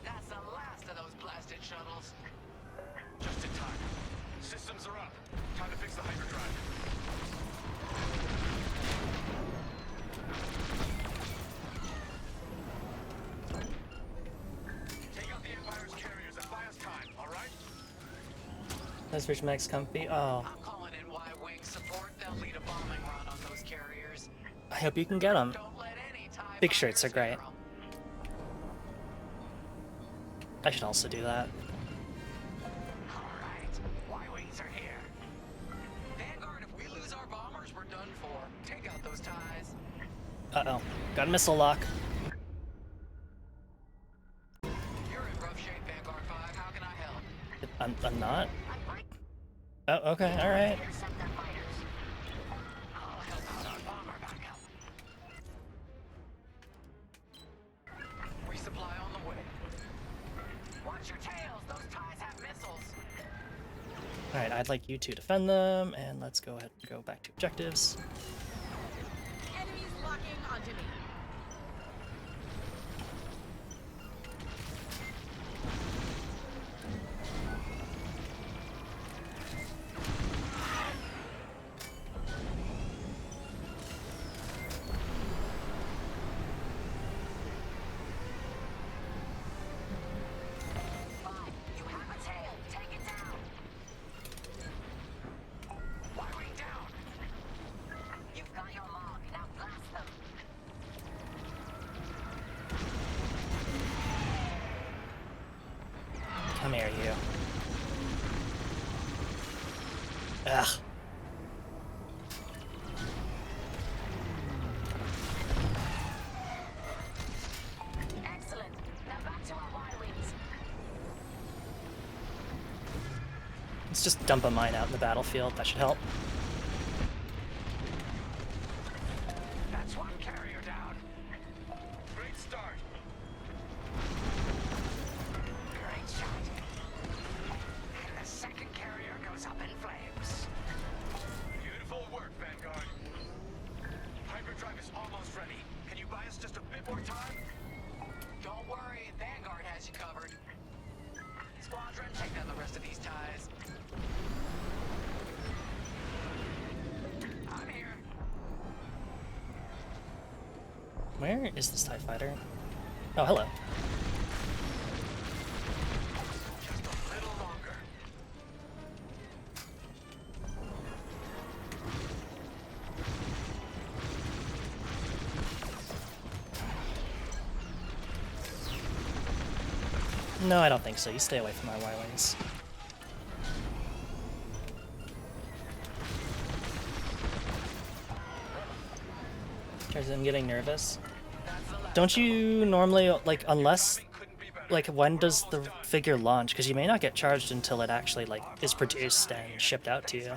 That's the last of those blasted shuttles. Just in time. Systems are up. Time to fix the hyperdrive. Take out the Empire's carriers and buy us time, alright? Let's reach max comfy. Oh, I'm calling in Y-Wing support. They'll lead a bombing run on those carriers. I hope you can get them. Don't let any TIE Big shirts are fighters great. near 'em. I should also do that. Alright, Y-Wings are here. Vanguard, if we lose our bombers, we're done for. Take out those ties. Uh-oh. Got a missile lock. You're in rough shape, Vanguard 5. How can I help? I'm not? Oh, okay, alright. Intercept their fighters. I'll help out our bomber backup. Resupply on the way. Watch your tails. Those ties have missiles. Alright, I'd like you to defend them, and let's go ahead and go back to objectives. Enemies locking onto me. Fine. You have a tail. Take it down. Y-Wing down. You've got your mark. Now blast them. Come here, you. Ugh. Excellent. Now back to our Y-Wings. Let's just dump a mine out in the battlefield. That should help. That's one carrier down. Great start. Great shot. And the second carrier goes up in flames. Beautiful work, Vanguard. Hyperdrive is almost ready. Can you buy us just a bit more time? Don't worry, Vanguard has you covered. Squadron, take down the rest of these ties. I'm here. Where is this TIE fighter? Oh, hello. No, I don't think so. You stay away from our Y-Wings. I'm getting nervous. Don't you normally, like, unless, like, when does the figure launch? Because you may not get charged until it actually, like, is produced and shipped out to you.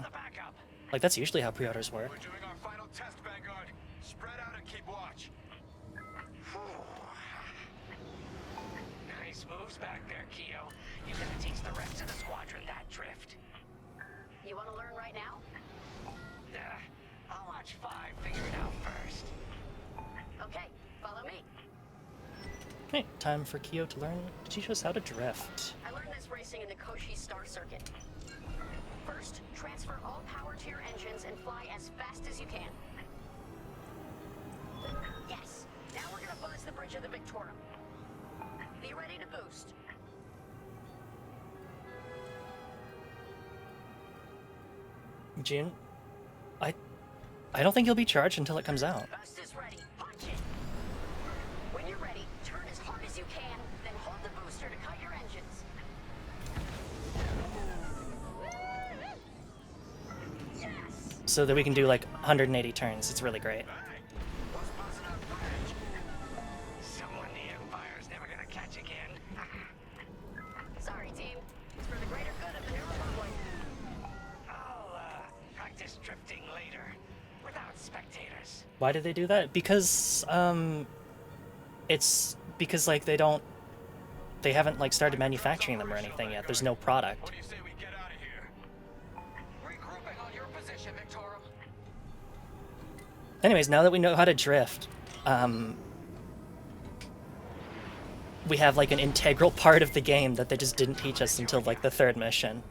Like, that's usually how pre-orders work. We're doing our final test, Vanguard. Spread out and keep watch. Nice moves back there, Keo. You're gonna teach the rest of the squadron that drift. You want to learn right now? I'll watch 5 figure it out first. Okay, follow me. Okay, time for Keo to learn to teach us how to drift. I learned this racing in the Koshi Star Circuit. First, transfer all power to your engines and fly as fast as you can. Yes! Now we're gonna buzz the bridge of the Victorum. Be ready to boost. June, I don't think you'll be charged until it comes out. Boost is ready. Punch it! When you're ready, turn as hard as you can, then hold the booster to cut your engines. Yes! So that we can do like 180 turns. It's really great. What's buzzing up bridge? Someone the Empire's never gonna catch again. Sorry, team. It's for the greater good of the New Republic. I'll practice drifting later, without spectators. Why did they do that? Because it's because like they haven't like started manufacturing them or anything yet. There's no product. What do you say we get out of here? Regrouping on your position, Victorum. Anyways, now that we know how to drift, we have like an integral part of the game that they just didn't teach us until like the 3rd mission.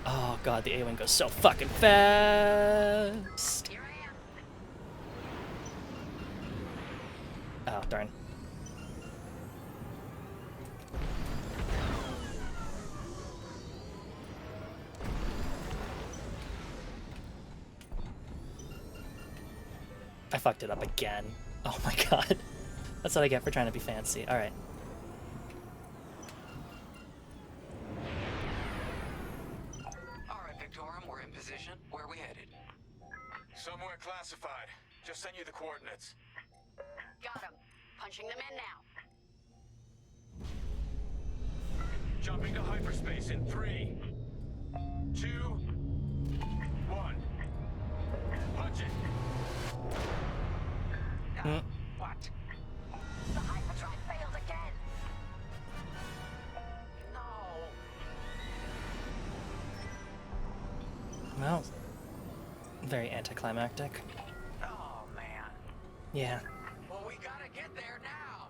Oh god, the A-Wing goes so fucking fast! Here I am. Oh, darn. I fucked it up again. Oh my god. That's what I get for trying to be fancy. Alright. Alright, Victorum, we're in position. Where are we headed? Somewhere classified. Just send you the coordinates. Got him. Punching them in now. Jumping to hyperspace in 3, 2, 1. Punch it. What? The hyperdrive failed again. No. Well, very anticlimactic. Oh, man. Yeah. Well, we gotta get there now.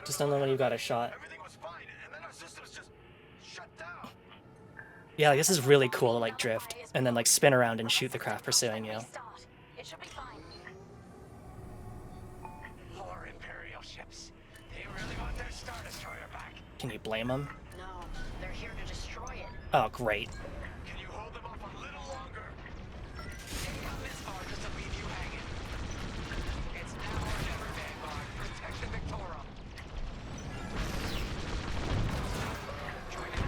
Just don't know when you got a shot. Everything was fine, and then our systems just shut down. Yeah, like, this is really cool to like drift and then like spin around and shoot the craft pursuing you. Restart. It should be fine. More Imperial ships. They really want their Star Destroyer back. Can you blame them? No, they're here to destroy it. Oh, great. Can you hold them off a little longer? They come this far just to leave you hanging. It's now or never, Vanguard. Protect the Victorum. Join it up.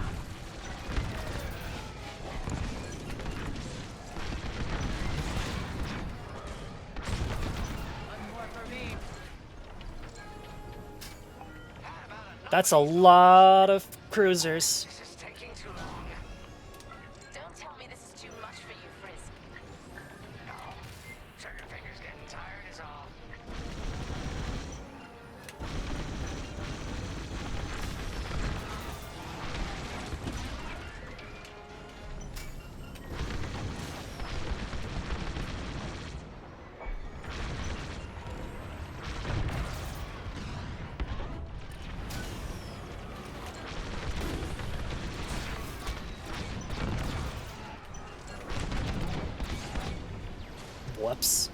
One more for me. That's a lot of cruisers. This is taking too long. Don't tell me this is too much for you, Frisk. No. Trigger finger's getting tired is all. Whoops.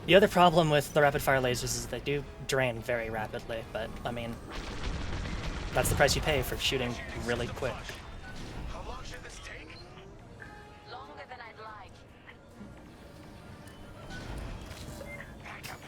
The other problem with the rapid-fire lasers is they do drain very rapidly, but, I mean, that's the price you pay for shooting really quick. How long should this take? Longer than I'd like. Backup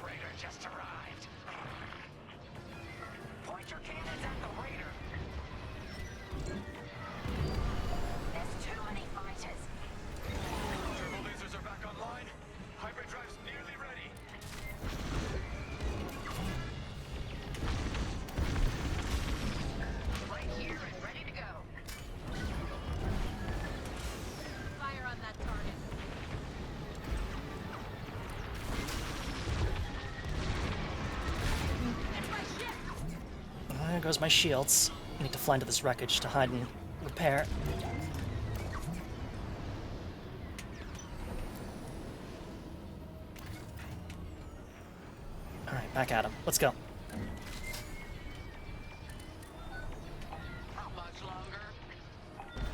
There goes my shields. I need to fly into this wreckage to hide and repair. Alright, back at him. Let's go. How much longer?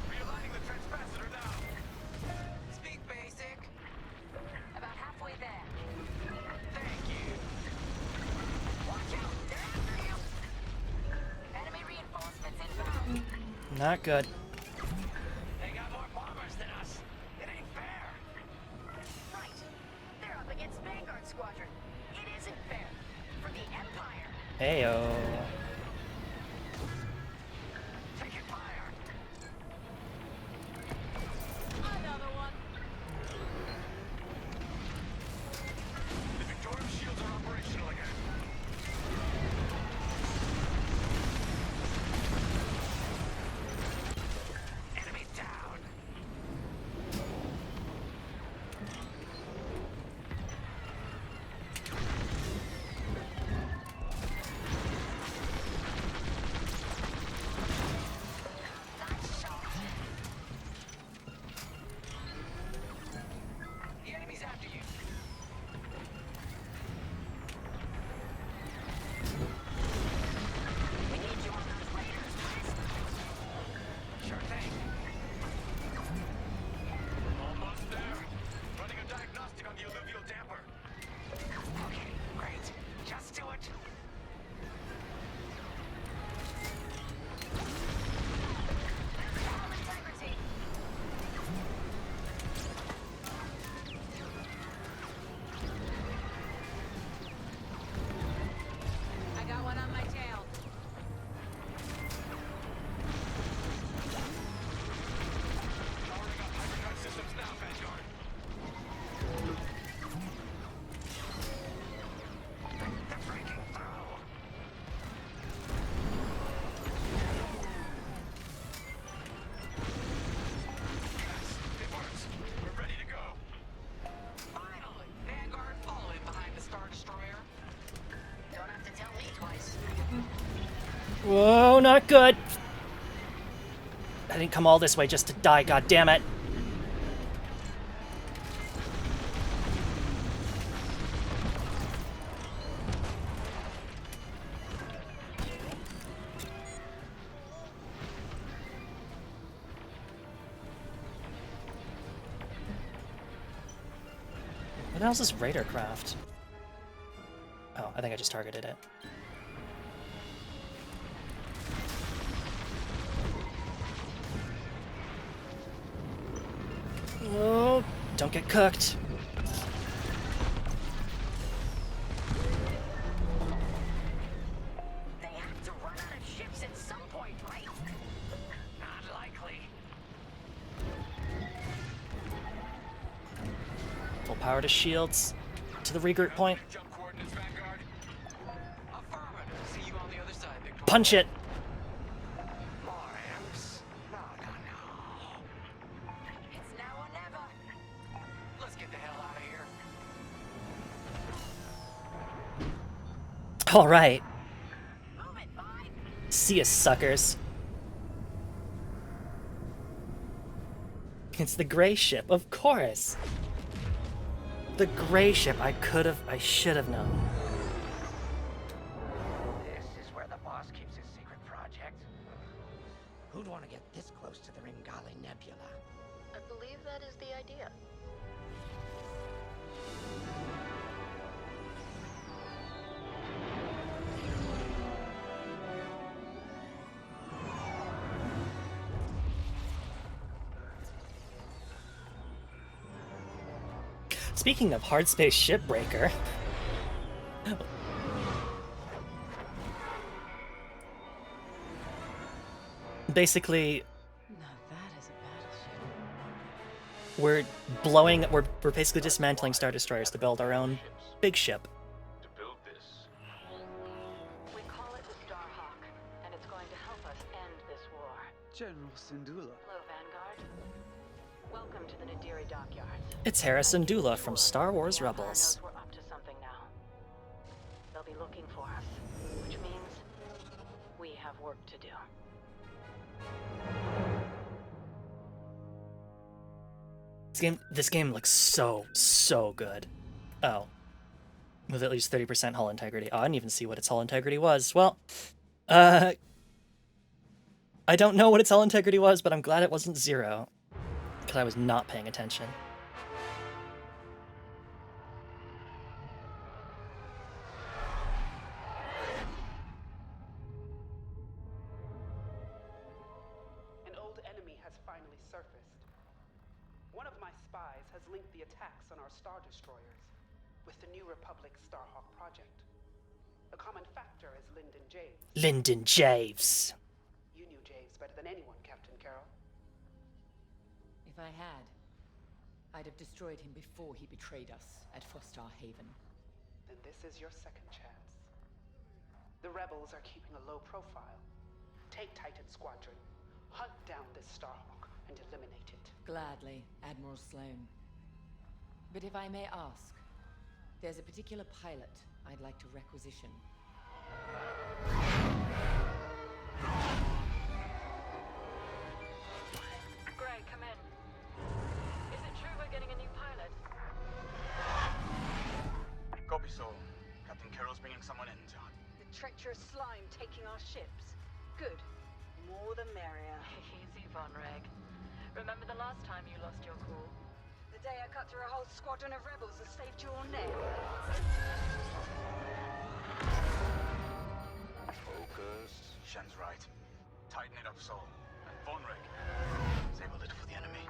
Realigning the transpacitor now. Speak basic. About halfway there. Thank you. Watch out! They're after you! Enemy reinforcements inbound. Not good. They got more bombers than us. It ain't fair. Right. They're up against Vanguard Squadron. It isn't fair. For the Empire. Heyo. Taking fire. Another one. The Victorium shields are operational again. Enemy down. The enemy's after you. We need you on those raiders, please. Sure thing. Almost there. Running a diagnostic on the alluvial damper. Okay, great. Just do it. Full integrity. I got one on my tail. Powering up hyperdrive systems now, Vanguard. They're breaking through. Yes, it works. We're ready to go. Finally! Vanguard following behind the Star Destroyer. Don't have to tell me twice. Whoa, not good. I didn't come all this way just to die, god damn it. What the hell's this raider craft? Oh, I think I just targeted it. Oh, don't get cooked. They have to run out of ships at some point, right? Not likely. Full power to shields. To the regroup point. Jump coordinates, Vanguard. Affirmative. See you on the other side, Victor. Punch it! More imps. No, no, no. It's now or never. Let's get the hell out of here. Alright. Move it, fine. See ya, suckers. It's the gray ship, of course. The gray ship. I should have known. This is where the boss keeps his secret project. Who'd want to get this close to the Ringali Nebula? I believe that is the idea. Speaking of hard space shipbreaker. Basically, Now that is a battleship. we're basically dismantling Star Destroyers to build our own big ship. To build this. We call it the Starhawk, and it's going to help us end this war. General Syndulla. Hello, Vanguard. Welcome to the Nadiri dockyards. It's Harrison Dula from Star Wars The Empire Rebels. knows we're up to something now. They'll be looking for us, which means we work to do. This game looks so good. Oh. With at least 30% hull integrity. Oh, I didn't even see what its hull integrity was. Well, I don't know what its hull integrity was, but I'm glad it wasn't 0. Because I was not paying attention. An old enemy has finally surfaced. One of my spies has linked the attacks on our Star Destroyers with the New Republic Starhawk project. A common factor is Lyndon Javes. Lyndon Javes. You knew Javes better than anyone, Captain Carroll. If I had, I'd have destroyed him before he betrayed us at Fostar Haven. Then this is your second chance. The rebels are keeping a low profile. Take Titan Squadron, hunt down this Starhawk, and eliminate it. Gladly, Admiral Sloane. But if I may ask, there's a particular pilot I'd like to requisition. Gray, come in. Is it true we're getting a new pilot? Copy, Sol. Captain Carroll's bringing someone in, John. The treacherous slime taking our ships. Good. More the merrier. Easy, Von Reg. Remember the last time you lost your cool? The day I cut through a whole squadron of rebels and saved your neck. Focus. Shen's right. Tighten it up, Sol. And Von Reg, save a little for the enemy.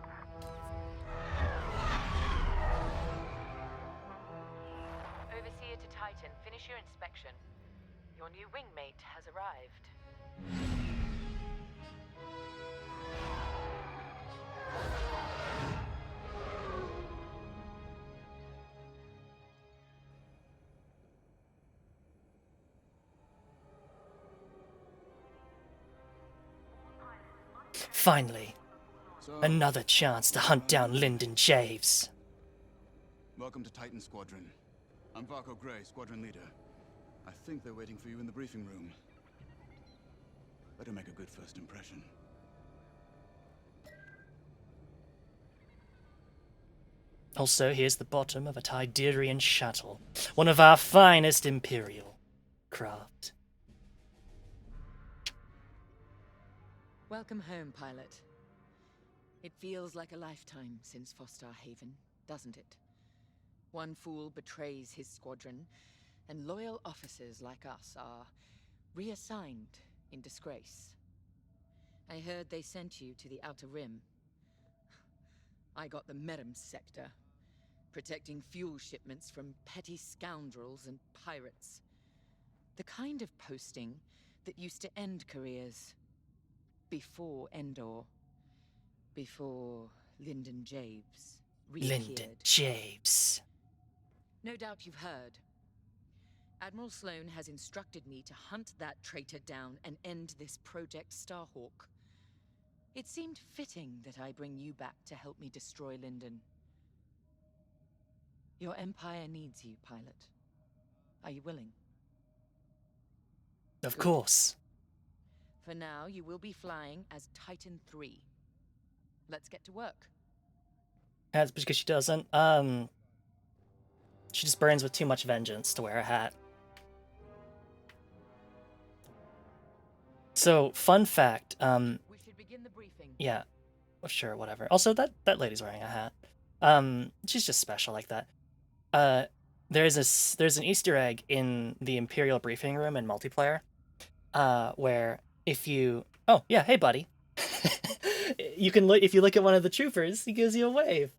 Overseer to Titan, finish your inspection. Your new wingmate has arrived. Finally. Another chance to hunt down Lyndon Javes. Welcome to Titan Squadron. I'm Varco Gray, Squadron Leader. I think they're waiting for you in the briefing room. Better make a good first impression. Also, here's the bottom of a Tiderian shuttle. One of our finest Imperial craft. Welcome home, pilot. It feels like a lifetime since Fostar Haven, doesn't it? One fool betrays his squadron, and loyal officers like us are reassigned in disgrace. I heard they sent you to the Outer Rim. I got the Medem sector, protecting fuel shipments from petty scoundrels and pirates. The kind of posting that used to end careers. Before Endor. Before Lyndon Javes reappeared. Lyndon Javes. No doubt you've heard. Admiral Sloane has instructed me to hunt that traitor down and end this Project Starhawk. It seemed fitting that I bring you back to help me destroy Lyndon. Your Empire needs you, pilot. Are you willing? Of course. For now, you will be flying as Titan 3. Let's get to work. That's because she doesn't. She just burns with too much vengeance to wear a hat. So, fun fact, We should begin the briefing. yeah, well, sure, whatever. Also, that lady's wearing a hat. She's just special like that. There's an Easter egg in the Imperial briefing room in multiplayer, where if you, oh yeah, hey buddy, you can look, if you look at one of the troopers, he gives you a wave.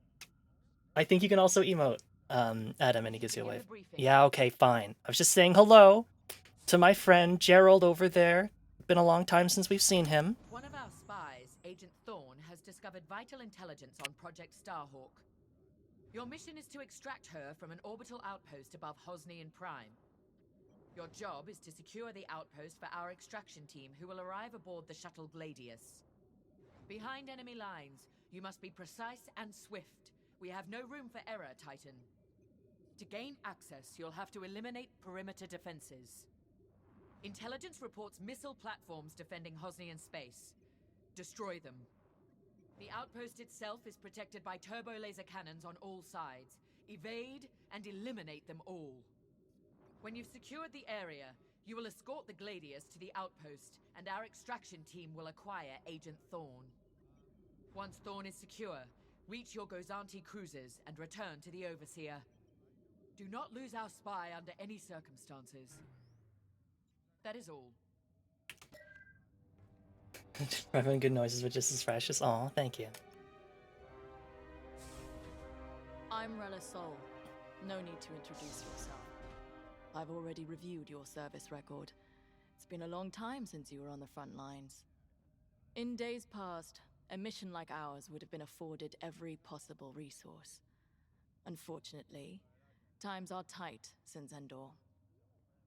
I think you can also emote, Adam, and he gives you a wave. Yeah, okay, fine. I was just saying hello to my friend Gerald over there. Been a long time since we've seen him. One of our spies, Agent Thorne, has discovered vital intelligence on Project Starhawk. Your mission is to extract her from an orbital outpost above Hosnian Prime. Your job is to secure the outpost for our extraction team, who will arrive aboard the shuttle Gladius. Behind enemy lines, you must be precise and swift. We have no room for error, Titan. To gain access, you'll have to eliminate perimeter defenses. Intelligence reports missile platforms defending Hosnian space. Destroy them. The outpost itself is protected by turbo laser cannons on all sides. Evade and eliminate them all. When you've secured the area, you will escort the Gladius to the outpost, and our extraction team will acquire Agent Thorn. Once Thorn is secure, reach your Gozanti cruisers and return to the Overseer. Do not lose our spy under any circumstances. That is all. Having good noises, but just as fresh as. Aw, thank you. I'm Rella Sol. No need to introduce yourself. I've already reviewed your service record. It's been a long time since you were on the front lines. In days past, a mission like ours would have been afforded every possible resource. Unfortunately, times are tight since Endor.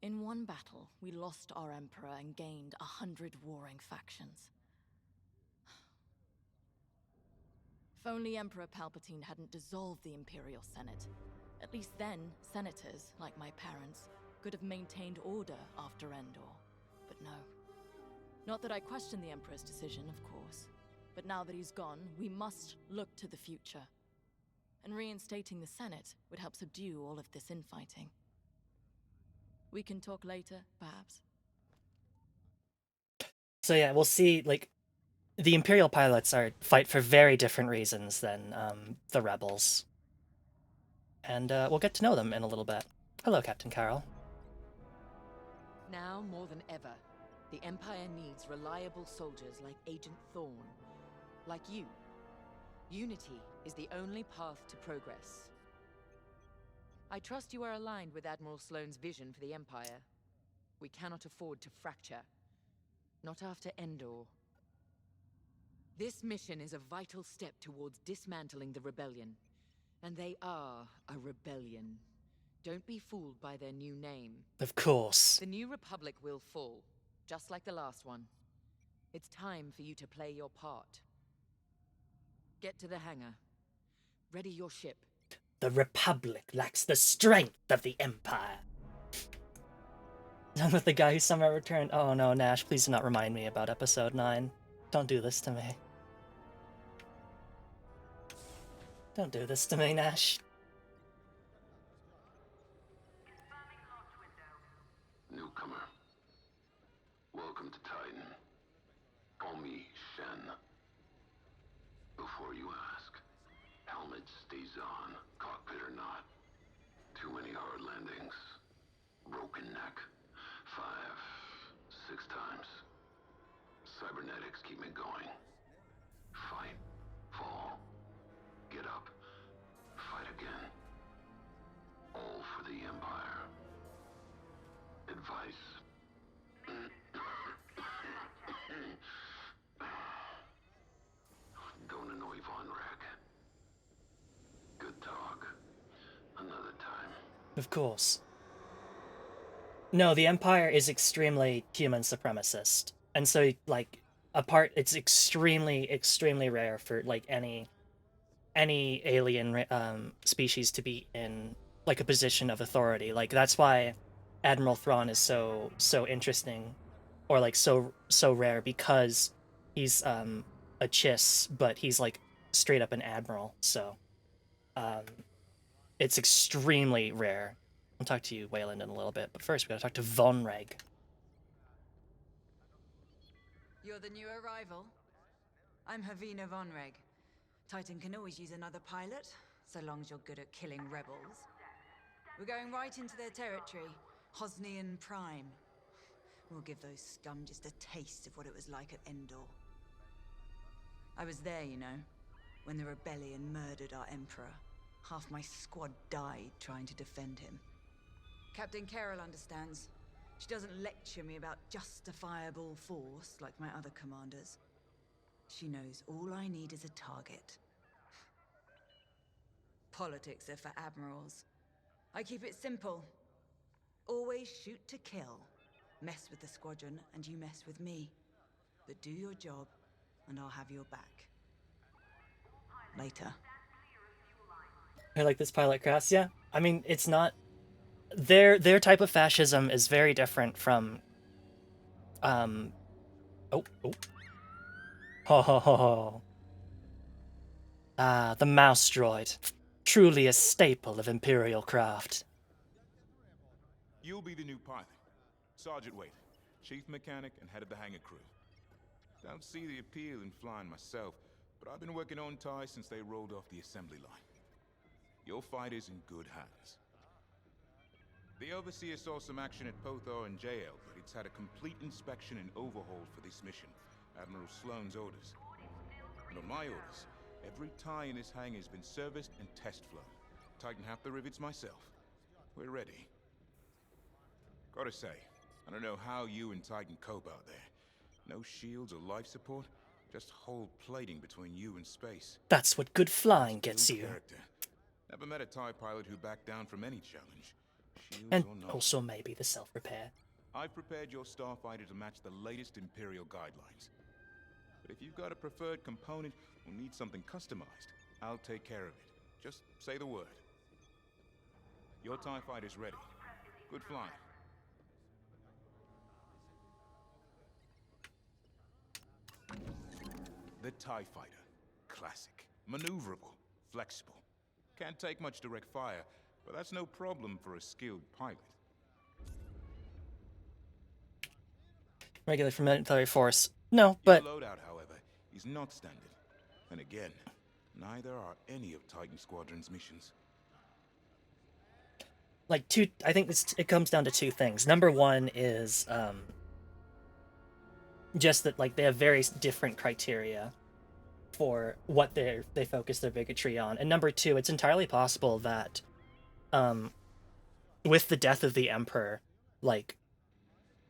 In one battle, we lost our Emperor and gained 100 warring factions. If only Emperor Palpatine hadn't dissolved the Imperial Senate. At least then, senators, like my parents, could have maintained order after Endor. But no. Not that I question the Emperor's decision, of course. But now that he's gone, we must look to the future. And reinstating the Senate would help subdue all of this infighting. We can talk later, perhaps? So yeah, we'll see, like, the Imperial pilots fight for very different reasons than the rebels. And we'll get to know them in a little bit. Hello, Captain Carol. Now more than ever, the Empire needs reliable soldiers like Agent Thorn. Like you. Unity is the only path to progress. I trust you are aligned with Admiral Sloane's vision for the Empire. We cannot afford to fracture. Not after Endor. This mission is a vital step towards dismantling the rebellion. And they are a rebellion. Don't be fooled by their new name. Of course. The New Republic will fall, just like the last one. It's time for you to play your part. Get to the hangar. Ready your ship. The Republic lacks the strength of the Empire. Done with the guy who somehow returned. Oh no, Nash, please do not remind me about episode 9. Don't do this to me. Don't do this to me, Nash. Newcomer. Welcome to Titan. Call me Shen. Before you ask, helmet stays on, cockpit or not. Too many hard landings. Broken neck. 5, 6 times. Cybernetics keep me going. Fight. Fall. Get up. Fight again. All for the Empire. Advice. Don't annoy Von Rack. Good talk. Another time. Of course. No, the Empire is extremely human supremacist. And so, like, it's extremely, extremely rare for, like, any alien species to be in, like, a position of authority. Like, that's why Admiral Thrawn is so interesting, or, like, so rare, because he's a Chiss, but he's, like, straight up an admiral. So, it's extremely rare. I'll talk to you, Wayland, in a little bit, but first we gotta talk to Von Reg. You're the new arrival? I'm Havina Von Reg. Titan can always use another pilot, so long as you're good at killing rebels. We're going right into their territory, Hosnian Prime. We'll give those scum just a taste of what it was like at Endor. I was there, you know, when the rebellion murdered our Emperor. Half my squad died trying to defend him. Captain Carol understands. She doesn't lecture me about justifiable force like my other commanders. She knows all I need is a target. Politics are for admirals. I keep it simple. Always shoot to kill. Mess with the squadron and you mess with me. But do your job and I'll have your back. Later. I like this pilot class, yeah. I mean, it's not... Their type of fascism is very different from Oh, oh. Ho ho ho ho. Ah, the mouse droid. Truly a staple of Imperial craft. You'll be the new pilot. Sergeant Wade, chief mechanic and head of the hangar crew. Don't see the appeal in flying myself, but I've been working on TIE since they rolled off the assembly line. Your fight is in good hands. The Overseer saw some action at Pothar and JL, but it's had a complete inspection and overhaul for this mission, Admiral Sloane's orders. And on my orders, every TIE in this hangar has been serviced and test flown. Tighten half the rivets myself. We're ready. Gotta say, I don't know how you and Titan cope out there. No shields or life support, just whole plating between you and space. That's what good flying gets you. Character. Never met a TIE pilot who backed down from any challenge. Shields And or not. also maybe the self-repair. I've prepared your starfighter to match the latest Imperial guidelines. But if you've got a preferred component or need something customized, I'll take care of it. Just say the word. Your TIE fighter's ready. Good flying. The TIE fighter. Classic. Maneuverable. Flexible. Can't take much direct fire, but that's no problem for a skilled pilot. Regular for military force. No, but... Your loadout, however, is not standard. And again, neither are any of Titan Squadron's missions. Like, I think it comes down to two things. Number one is, just that, like, they have very different criteria for what they focus their bigotry on. And number two, it's entirely possible that, with the death of the Emperor, like,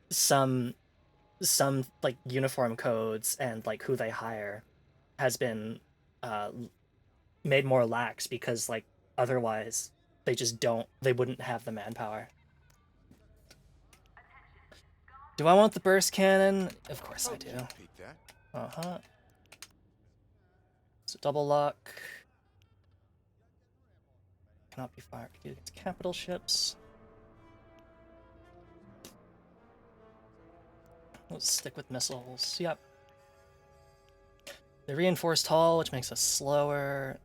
some like uniform codes and like who they hire has been made more lax because like otherwise they wouldn't have the manpower. Do I want the burst cannon? Of course I do. Uh-huh. So double lock. Cannot be fired against capital ships. Let's stick with missiles. Yep. The reinforced hull, which makes us slower.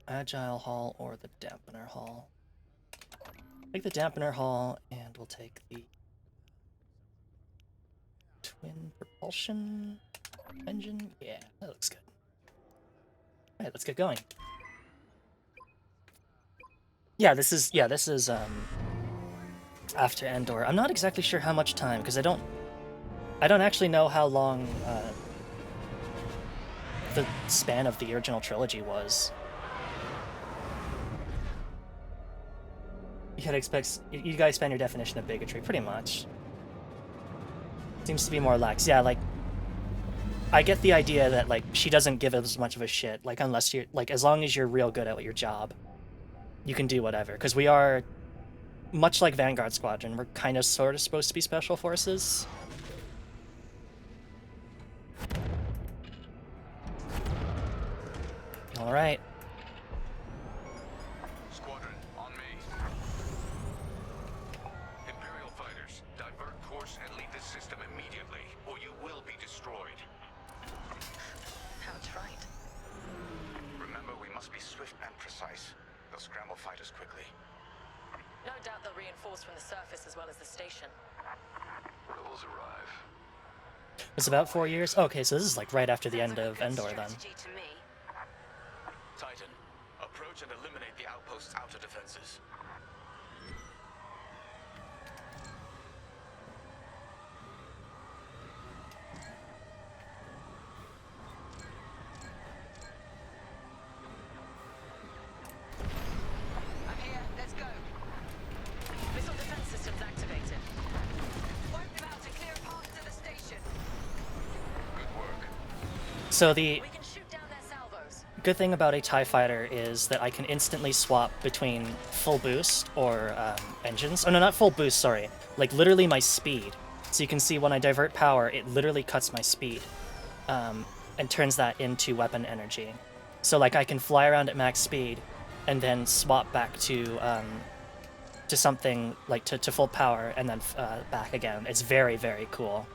Agile hull or the dampener hull. Take the dampener hull, and we'll take the twin propulsion engine. Yeah, that looks good. Alright, let's get going. Yeah, this is after Endor. I'm not exactly sure how much time, because I don't actually know how long the span of the original trilogy was. You gotta expand your definition of bigotry, pretty much. Seems to be more lax. Yeah, like, I get the idea that, like, she doesn't give as much of a shit, like, unless you're, like, as long as you're real good at your job, you can do whatever. Because we are, much like Vanguard Squadron, we're kind of sort of supposed to be special forces. Alright. Squadron, on me. Imperial fighters, divert course and leave this system immediately, or you will be destroyed. That's right. Remember, we must be swift and precise. They'll scramble fighters quickly. No doubt they'll reinforce from the surface as well as the station. Rebels arrive. It's about 4 years? Okay, so this is like right after the end of Endor then. To me. Titan, approach and eliminate the outpost's outer defenses. I'm here. Let's go. Missile defense systems activated. Wipe them out and clear a path to the station. Good work. So the We can shoot down their salvos. good thing about a TIE fighter is that I can instantly swap between full boost or engines. Oh no, not full boost, sorry. Like literally my speed. So you can see when I divert power, it literally cuts my speed and turns that into weapon energy. So like I can fly around at max speed and then swap back to something like to full power and then back again. It's very, very cool.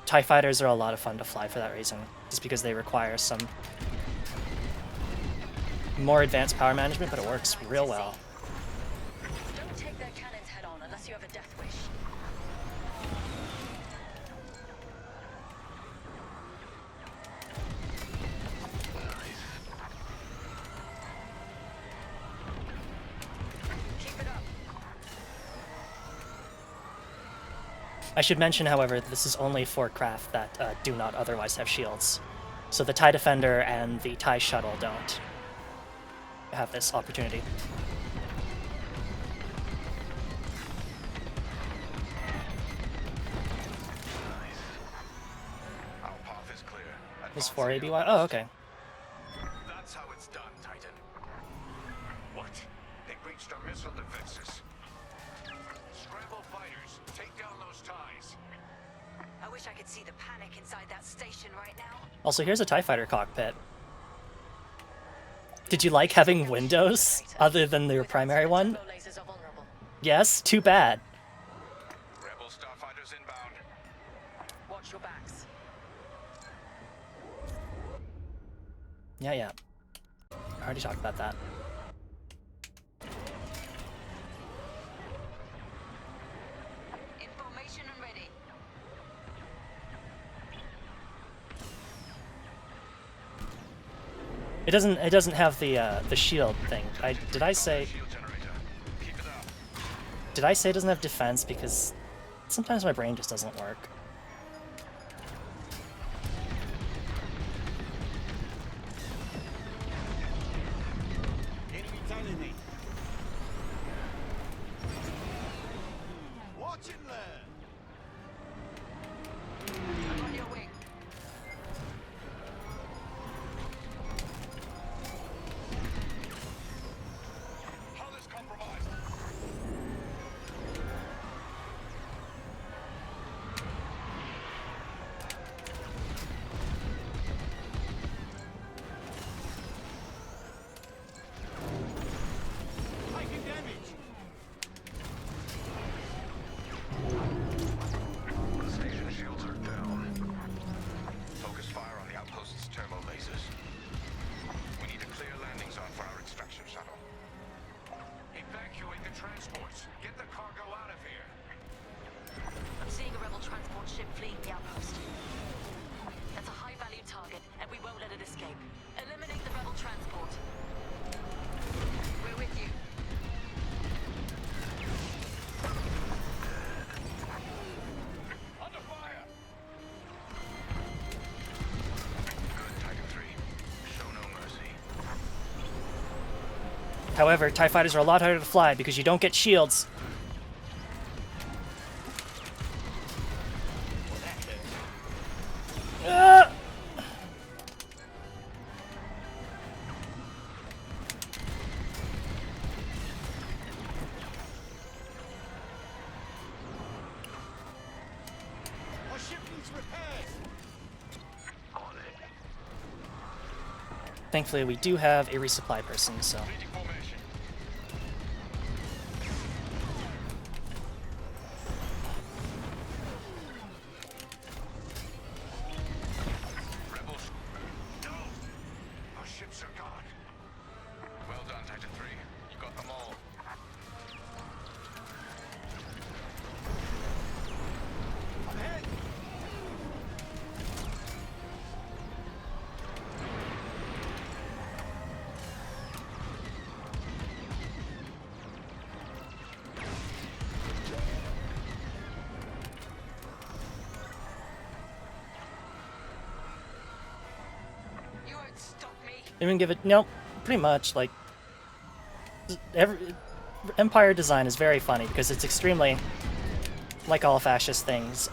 TIE fighters are a lot of fun to fly for that reason, just because they require some more advanced power management, but it works real well. Don't take their cannons head on unless you have a death wish. Keep it up. I should mention, however, that this is only for craft that do not otherwise have shields. So the TIE Defender and the TIE Shuttle don't have this opportunity. Our path is clear. This 4 ABY? Oh, okay. That's how it's done, Titan. What? They breached our missile defenses. Scramble fighters, take down those ties. I wish I could see the panic inside that station right now. Also, here's a TIE Fighter cockpit. Did you like having windows other than your primary one? Yes? Too bad. Rebel starfighters inbound. Watch your backs. Yeah. I already talked about that. Information and ready. It doesn't have the shield thing. Did I say it doesn't have defense? Because sometimes my brain just doesn't work. Enemy Titan. Watch and learn. I'm on your wing. Hull is compromised. Taking damage. The station shields are down. Focus fire on the outpost's turbo lasers. We need a clear landing zone for our extraction shuttle. Evacuate the transports. Get the cargo out of here. I'm seeing a rebel transport ship fleeing the outpost. That's a high-value target, and we won't let it escape. Eliminate the rebel transport. We're with you. Under fire! Good, Titan 3. Show no mercy. However, TIE Fighters are a lot harder to fly because you don't get shields. Ah! Our ship needs repairs. On it. Thankfully, we do have a resupply person, so... Leading formation. Rebels. No! Our ships are gone. Well done, Titan 3. You got them all. Ahead. You won't stop me. Even give it... Nope. Pretty much, like... Empire design is very funny because it's extremely... Like all fascist things,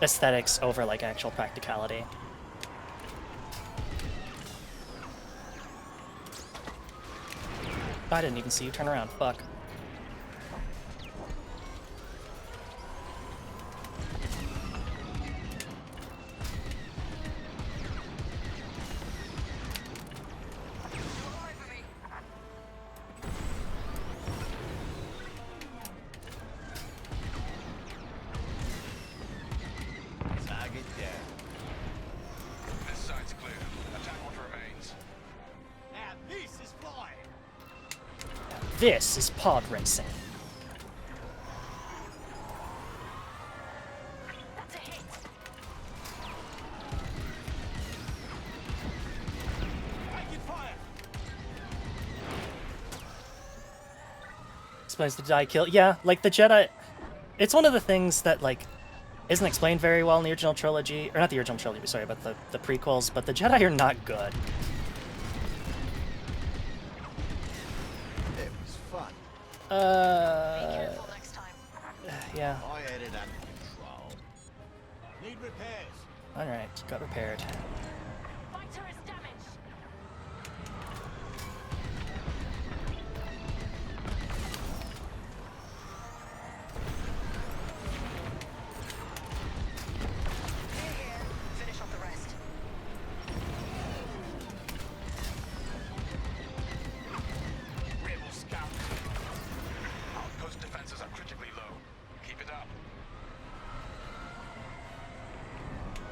aesthetics over, like, actual practicality. I didn't even see you turn around. Fuck. Target This is pod racing. That's a hit. Supposed to die kill. Yeah, like the Jedi. It's one of the things that like isn't explained very well in the original trilogy, or not the original trilogy. Sorry, but the prequels. But the Jedi are not good. It was fun. Be careful next time. Yeah. I had it under control. Need repairs. All right, got repaired. Fighter is damaged. Clear here. Finish off the rest. Rebel scouts. Outpost defenses are critically low. Keep it up.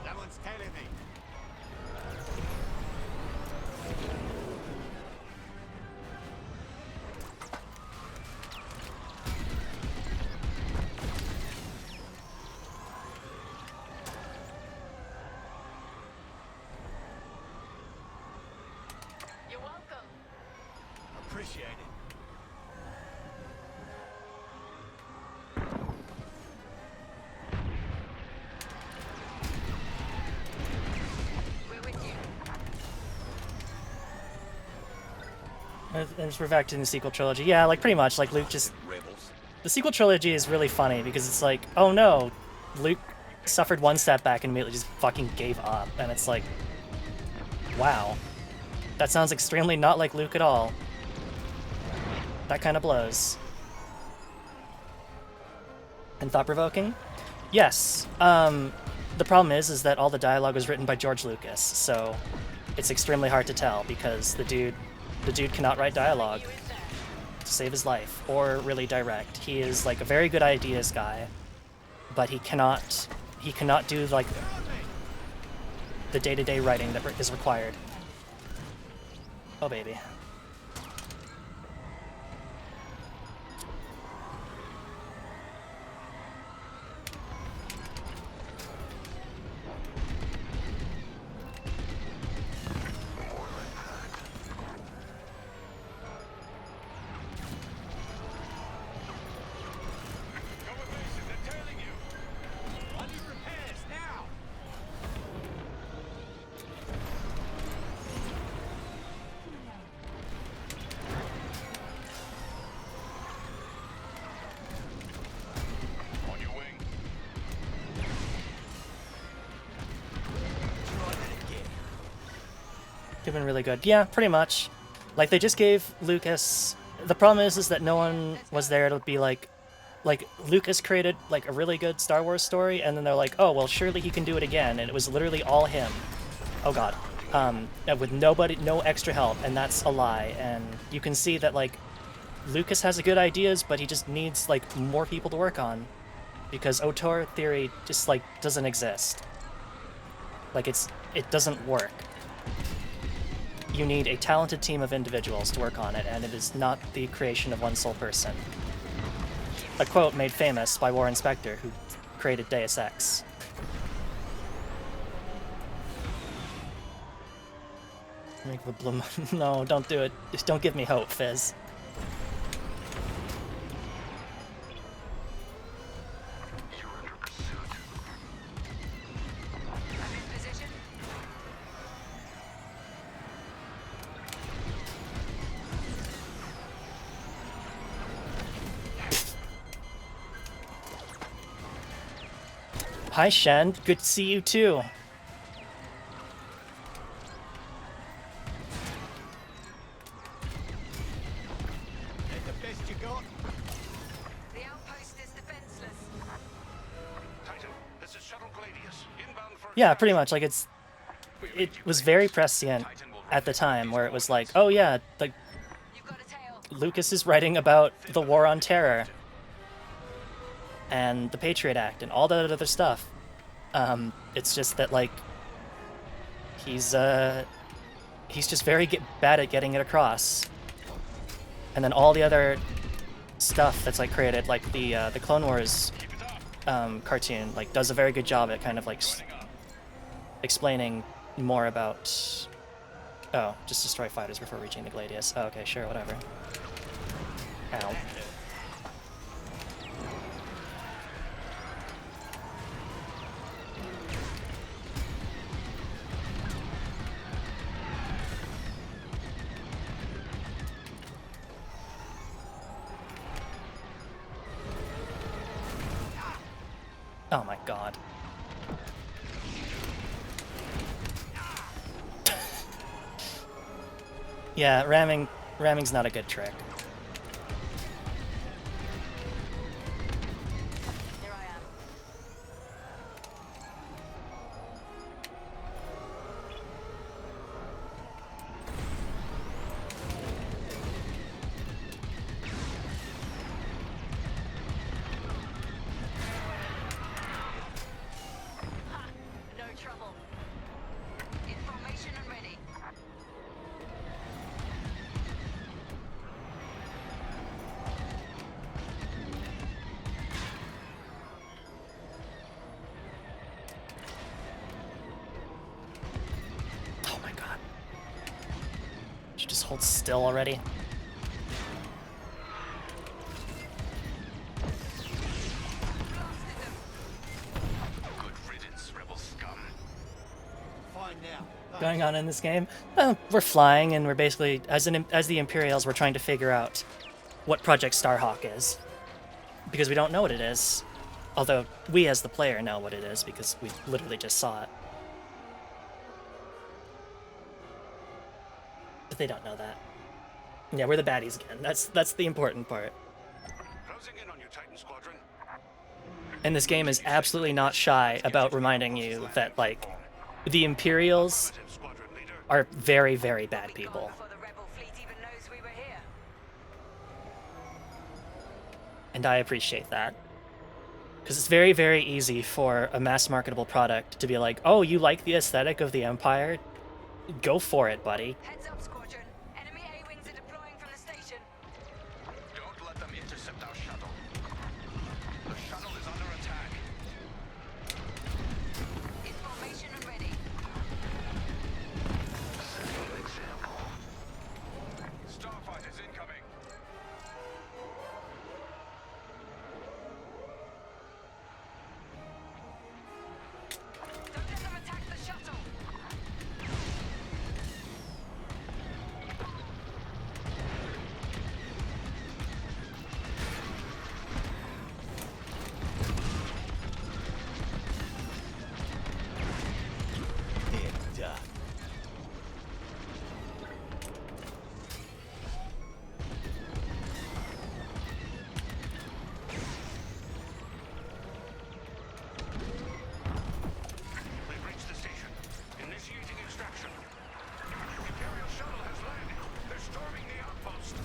That one's telling me. You're welcome. Appreciate it. We're with you. And we're back to the sequel trilogy. Yeah, like pretty much. Like Luke just. Rebels. The sequel trilogy is really funny because it's like, oh no, Luke suffered one setback and immediately just fucking gave up, and it's like, wow, that sounds extremely not like Luke at all. That kind of blows. And thought-provoking? Yes. The problem is that all the dialogue was written by George Lucas, so it's extremely hard to tell because the dude cannot write dialogue to save his life or really direct. He is like a very good ideas guy, but he cannot do like the day-to-day writing that is required. Oh baby. They've been really good. Yeah, pretty much. Like they just gave Lucas. The problem is that no one was there to be like Lucas created like a really good Star Wars story, and then they're like, oh well, surely he can do it again, and it was literally all him. Oh god. With nobody, no extra help, and that's a lie. And you can see that like Lucas has good ideas, but he just needs like more people to work on, because auteur theory just like doesn't exist. Like it doesn't work. You need a talented team of individuals to work on it, and it is not the creation of one sole person. A quote made famous by Warren Spector, who created Deus Ex. Make the bloom. No, don't do it. Just don't give me hope, Fizz. Hi, Shen. Good to see you, too. The best you got? The outpost is defenseless. Titan, this is Shuttle Gladius. Inbound for... Yeah, pretty much. Like, it was very prescient at the time, where it was like, oh yeah, like, Lucas is writing about the War on Terror and the Patriot Act and all that other stuff. It's just that, like, he's just very bad at getting it across. and then all the other stuff that's like created, like the Clone Wars cartoon, like does a very good job at kind of like explaining more about. Oh, just destroy fighters before reaching the Gladius. Oh, okay, sure, whatever. Ow. Oh my god. Yeah, ramming's not a good trick. Here I am. Ha! No trouble. In formation and ready. Oh my god. Should just hold still already. Good riddance, rebel scum. Fine now. Going on in this game? We're flying, and we're basically, as the Imperials, we're trying to figure out what Project Starhawk is. Because we don't know what it is. Although, we as the player know what it is, because we literally just saw it. But they don't know that. Yeah, we're the baddies again. That's the important part. Closing in on you, Titan Squadron. And this game is absolutely not shy about reminding you that, like, the Imperials are very, very bad people. And I appreciate that. Because it's very, very easy for a mass marketable product to be like, oh, you like the aesthetic of the Empire? Go for it, buddy. Heads up, Squadron. Enemy A-wings are deploying from the station. Don't let them intercept our shuttle. The shuttle is under attack. In formation and ready. Setting an example. Starfighters incoming. Don't let them attack the shuttle. We've reached the station. Initiating extraction. Imperial shuttle has landed. They're storming the outpost.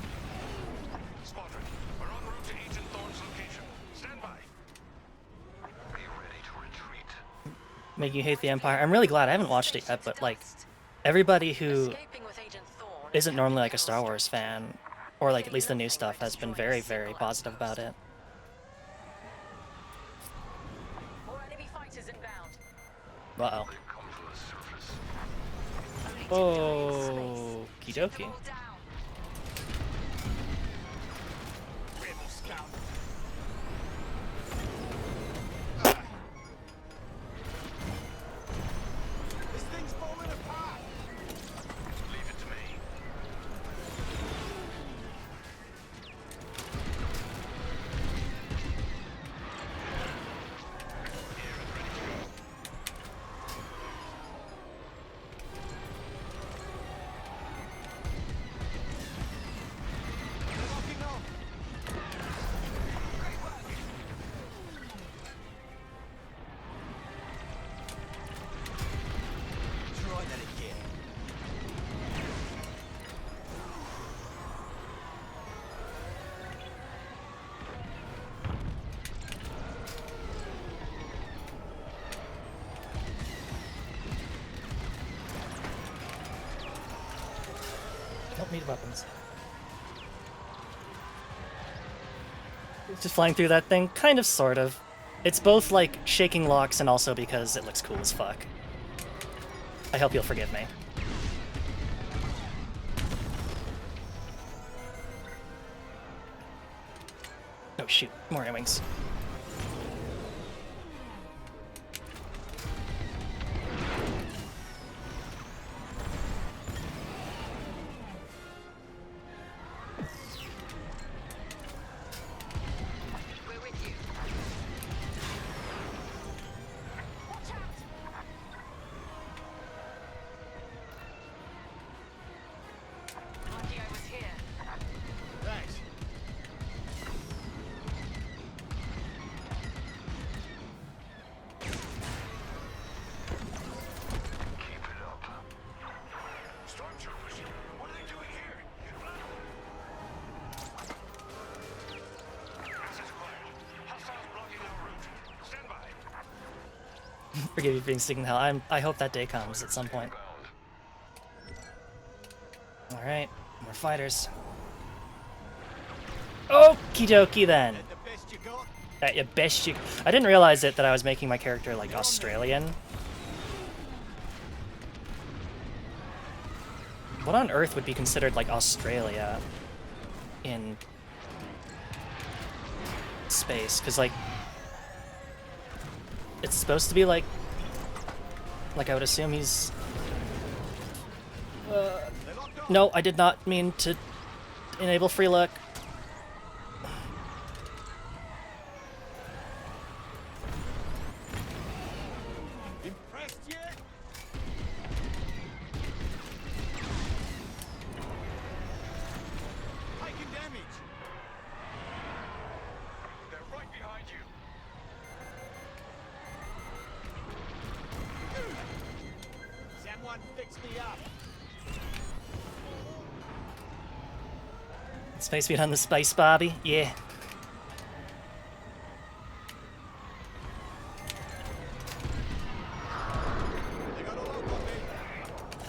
Squadron, we're en route to Agent Thorne's location. Stand by. Be ready to retreat. Make you hate the Empire. I'm really glad I haven't watched it yet, but, like, everybody who isn't normally, like, a Star Wars fan, or, like, at least the new stuff, has been very, very positive about it. More enemy fighters inbound. Uh-oh. Come from the surface. Okie dokie. Rebel scout. This thing's falling apart. Leave it to me. Here and ready to go. Locking on. Try that again. Don't need weapons. Just flying through that thing? Kind of, sort of. It's both, like, shaking locks and also because it looks cool as fuck. I hope you'll forgive me. Oh shoot, more A-wings. Forgive you for being stuck in hell. I hope that day comes at some point. Alright, more fighters. Okie dokie then. That your best you. I didn't realize it that I was making my character like Australian. What on earth would be considered like Australia in space? Because like it's supposed to be like I would assume he's. No, I did not mean to enable free look. Impressed yet? Taking damage. They're right behind you. Someone fix me up. Space beat on the space, Barbie? Yeah.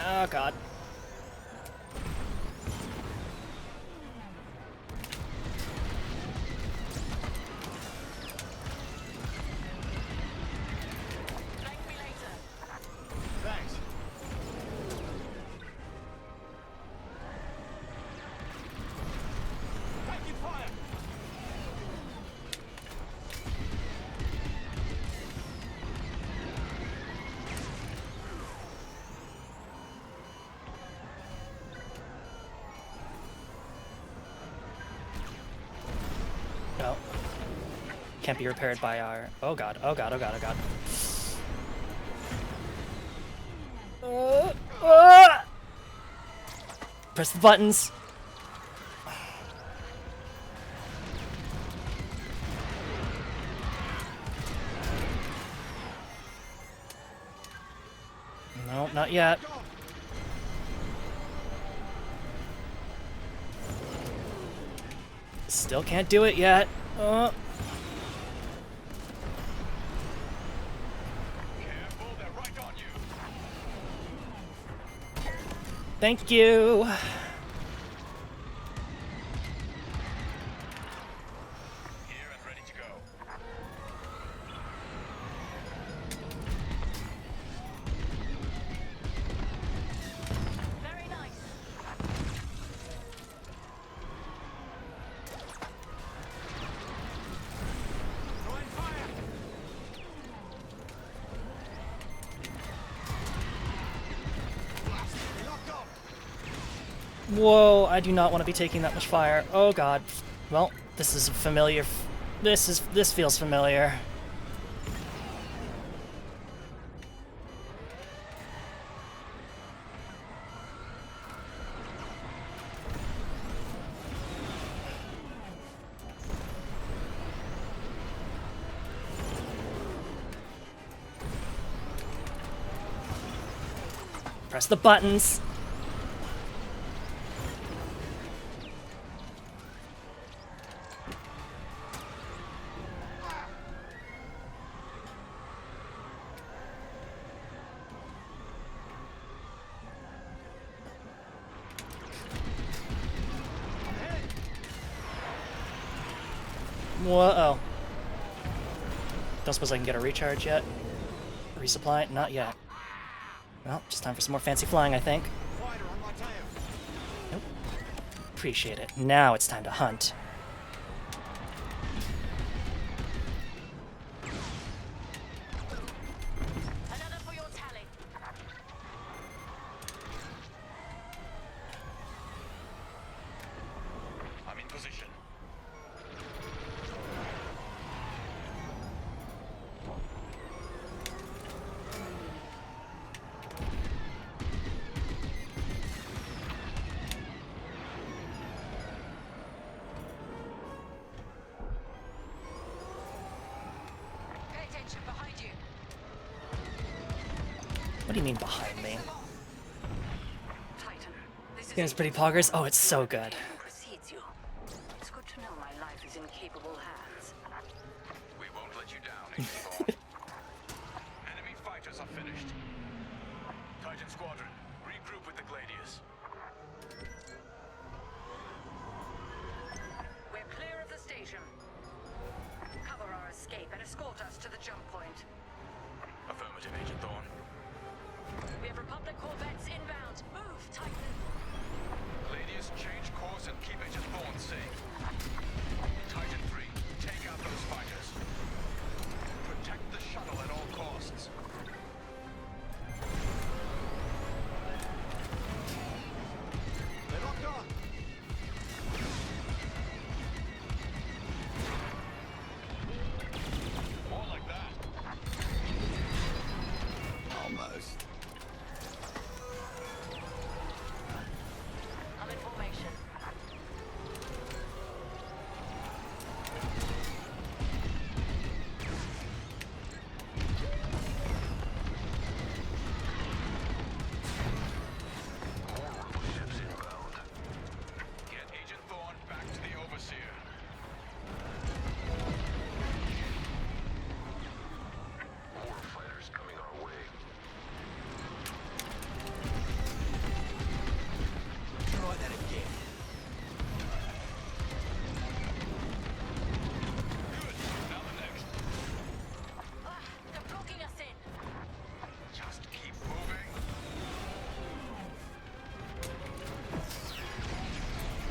Oh god. Thanks. Taking fire. No. Can't be repaired by our. Oh god, oh god, oh god, oh god. Press the buttons. No, not yet. Still can't do it yet. Thank you. Here and ready to go. Very nice. Throwing fire. Blast. Locked up. Whoa, I do not want to be taking that much fire. Oh god. Well, this is familiar. This feels familiar. Press the buttons. Whoa. Don't suppose I can get a recharge yet? Resupply? Not yet. Well, just time for some more fancy flying, I think. Nope. Appreciate it. Now it's time to hunt. Another for your tally. I'm in position. Pay attention behind you. What do you mean behind me? Titan, this is Game's pretty poggers. Oh, it's so good. precedes you. It's good to know my life is in capable hands. We won't let you down, Agent Thorne. Enemy fighters are finished. Titan Squadron, regroup with the Gladius. We're clear of the station. Cover our escape and escort us to the jump point. Affirmative, Agent Thorne. We have Republic corvettes inbound. Move, Titan. Gladius, change course and keep Agent Thorne safe. Titan 3, take out those fighters. Protect the shuttle at all costs. They're locked on. More like that. Almost. I'm in formation. Ships inbound. Get Agent Thorne back to the Overseer. More fighters coming our way. Try that again. Good. Now the next. They're blocking us in. Just keep moving.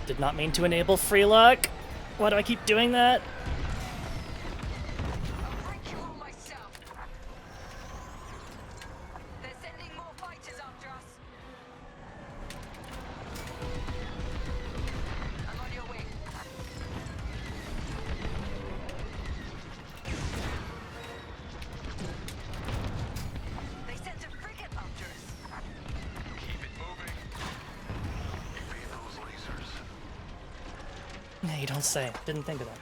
Did not mean to enable free luck. Why do I keep doing that? I'll break you all myself. They're sending more fighters after us. I'm on your way. They sent a frigate after us. Keep it moving. Evade those lasers. Nah, you don't say. Didn't think of that.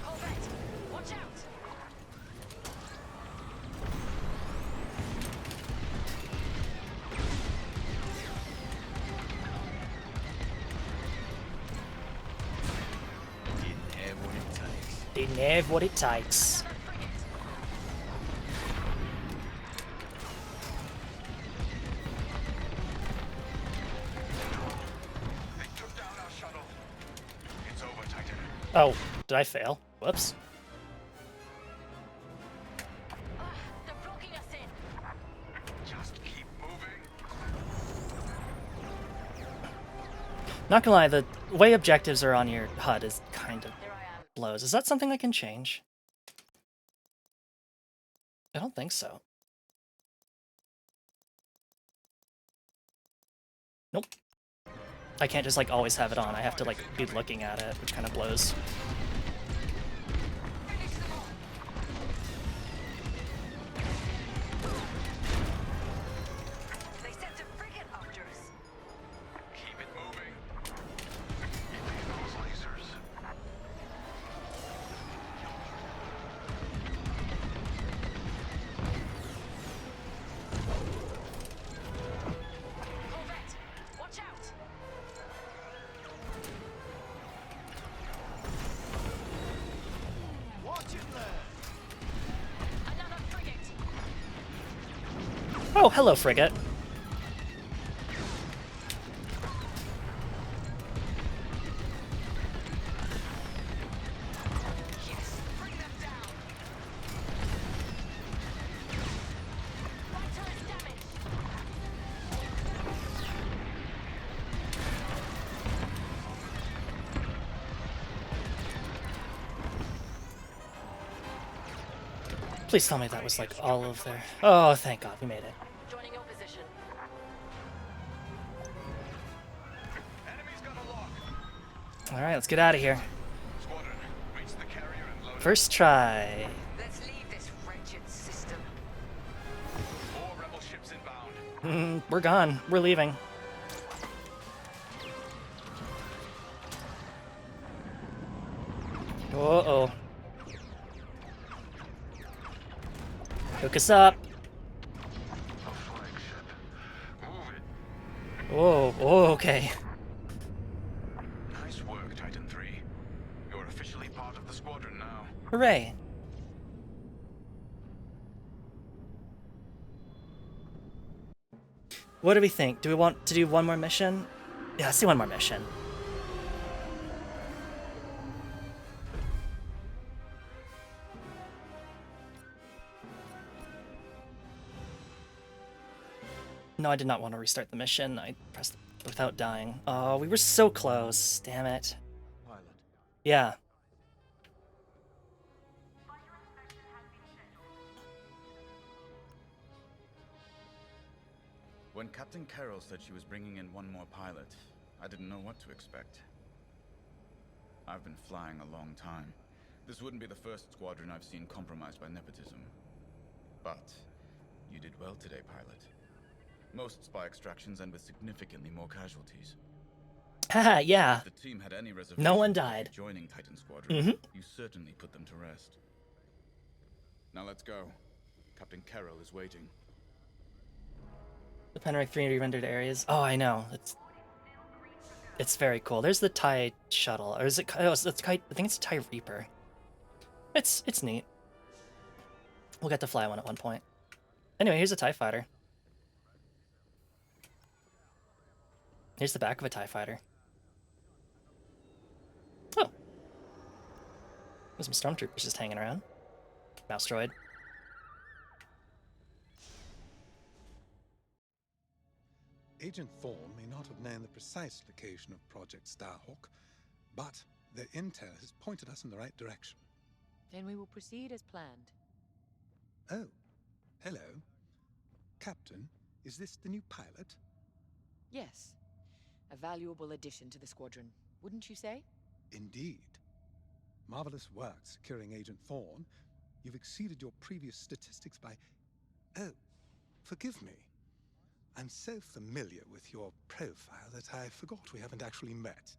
Corvette, watch out. Didn't have what it takes. Didn't have what it takes. Another frigate. They took down our shuttle. It's over, Titan. Oh, did I fail? Whoops. They're blocking us in. Just keep moving. Not gonna lie, the way objectives are on your HUD is kind of Here I am. blows. Is that something I can change? I don't think so. Nope. I can't just like always have it on. I have to like be looking at it, which kind of blows. Finish them all. They sent a frigate after us. Keep it moving. Evade those lasers. Corvette, watch out. Watch it learn. Another frigate. Oh, hello, frigate. Please tell me that was like all of their... Oh, thank God, we made it. Joining your position. Alright, let's get out of here. Squadron, reach the carrier and load First try. Let's leave this wretched system. More rebel ships inbound. We're gone. We're leaving. Uh-oh. Hook us up. Whoa, oh, okay. Nice work, Titan 3. You're officially part of the squadron now. Hooray. What do we think? Do we want to do one more mission? Yeah, let's do one more mission. No, I did not want to restart the mission. I pressed without dying. Oh, we were so close. Damn it. Pilot. Yeah. When Captain Carroll said she was bringing in one more pilot, I didn't know what to expect. I've been flying a long time. This wouldn't be the first squadron I've seen compromised by nepotism. But you did well today, pilot. Most spy extractions end with significantly more casualties. Haha, yeah. If the team had any reservations No one died. joining Titan Squadron, you certainly put them to rest. Now let's go. Captain Carroll is waiting. The panoramic 3D rendered areas. Oh, I know. It's very cool. There's the TIE shuttle, or is it? Oh, it's I think it's a TIE Reaper. It's neat. We'll get to fly one at one point. Anyway, here's a TIE fighter. Here's the back of a TIE fighter. Oh. There's some stormtroopers just hanging around. Mouse droid. Agent Thorne may not have known the precise location of Project Starhawk, but their intel has pointed us in the right direction. Then we will proceed as planned. Oh, hello. Captain, is this the new pilot? Yes. A valuable addition to the squadron, wouldn't you say? Indeed. Marvelous work securing Agent Thorne. You've exceeded your previous statistics by... Oh, forgive me. I'm so familiar with your profile that I forgot we haven't actually met.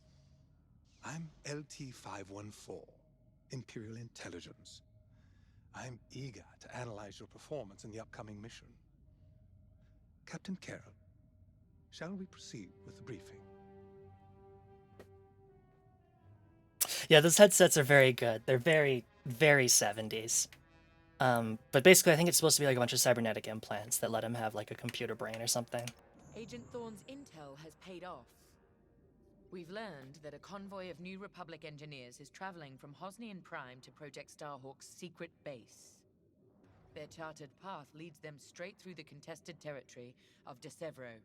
I'm LT-514, Imperial Intelligence. I'm eager to analyze your performance in the upcoming mission. Captain Carroll, shall we proceed with the briefing? Yeah, those headsets are very good. They're very, very 70s. But basically, I think it's supposed to be like a bunch of cybernetic implants that let him have like a computer brain or something. Agent Thorne's intel has paid off. We've learned that a convoy of New Republic engineers is traveling from Hosnian Prime to Project Starhawk's secret base. Their charted path leads them straight through the contested territory of De Severo.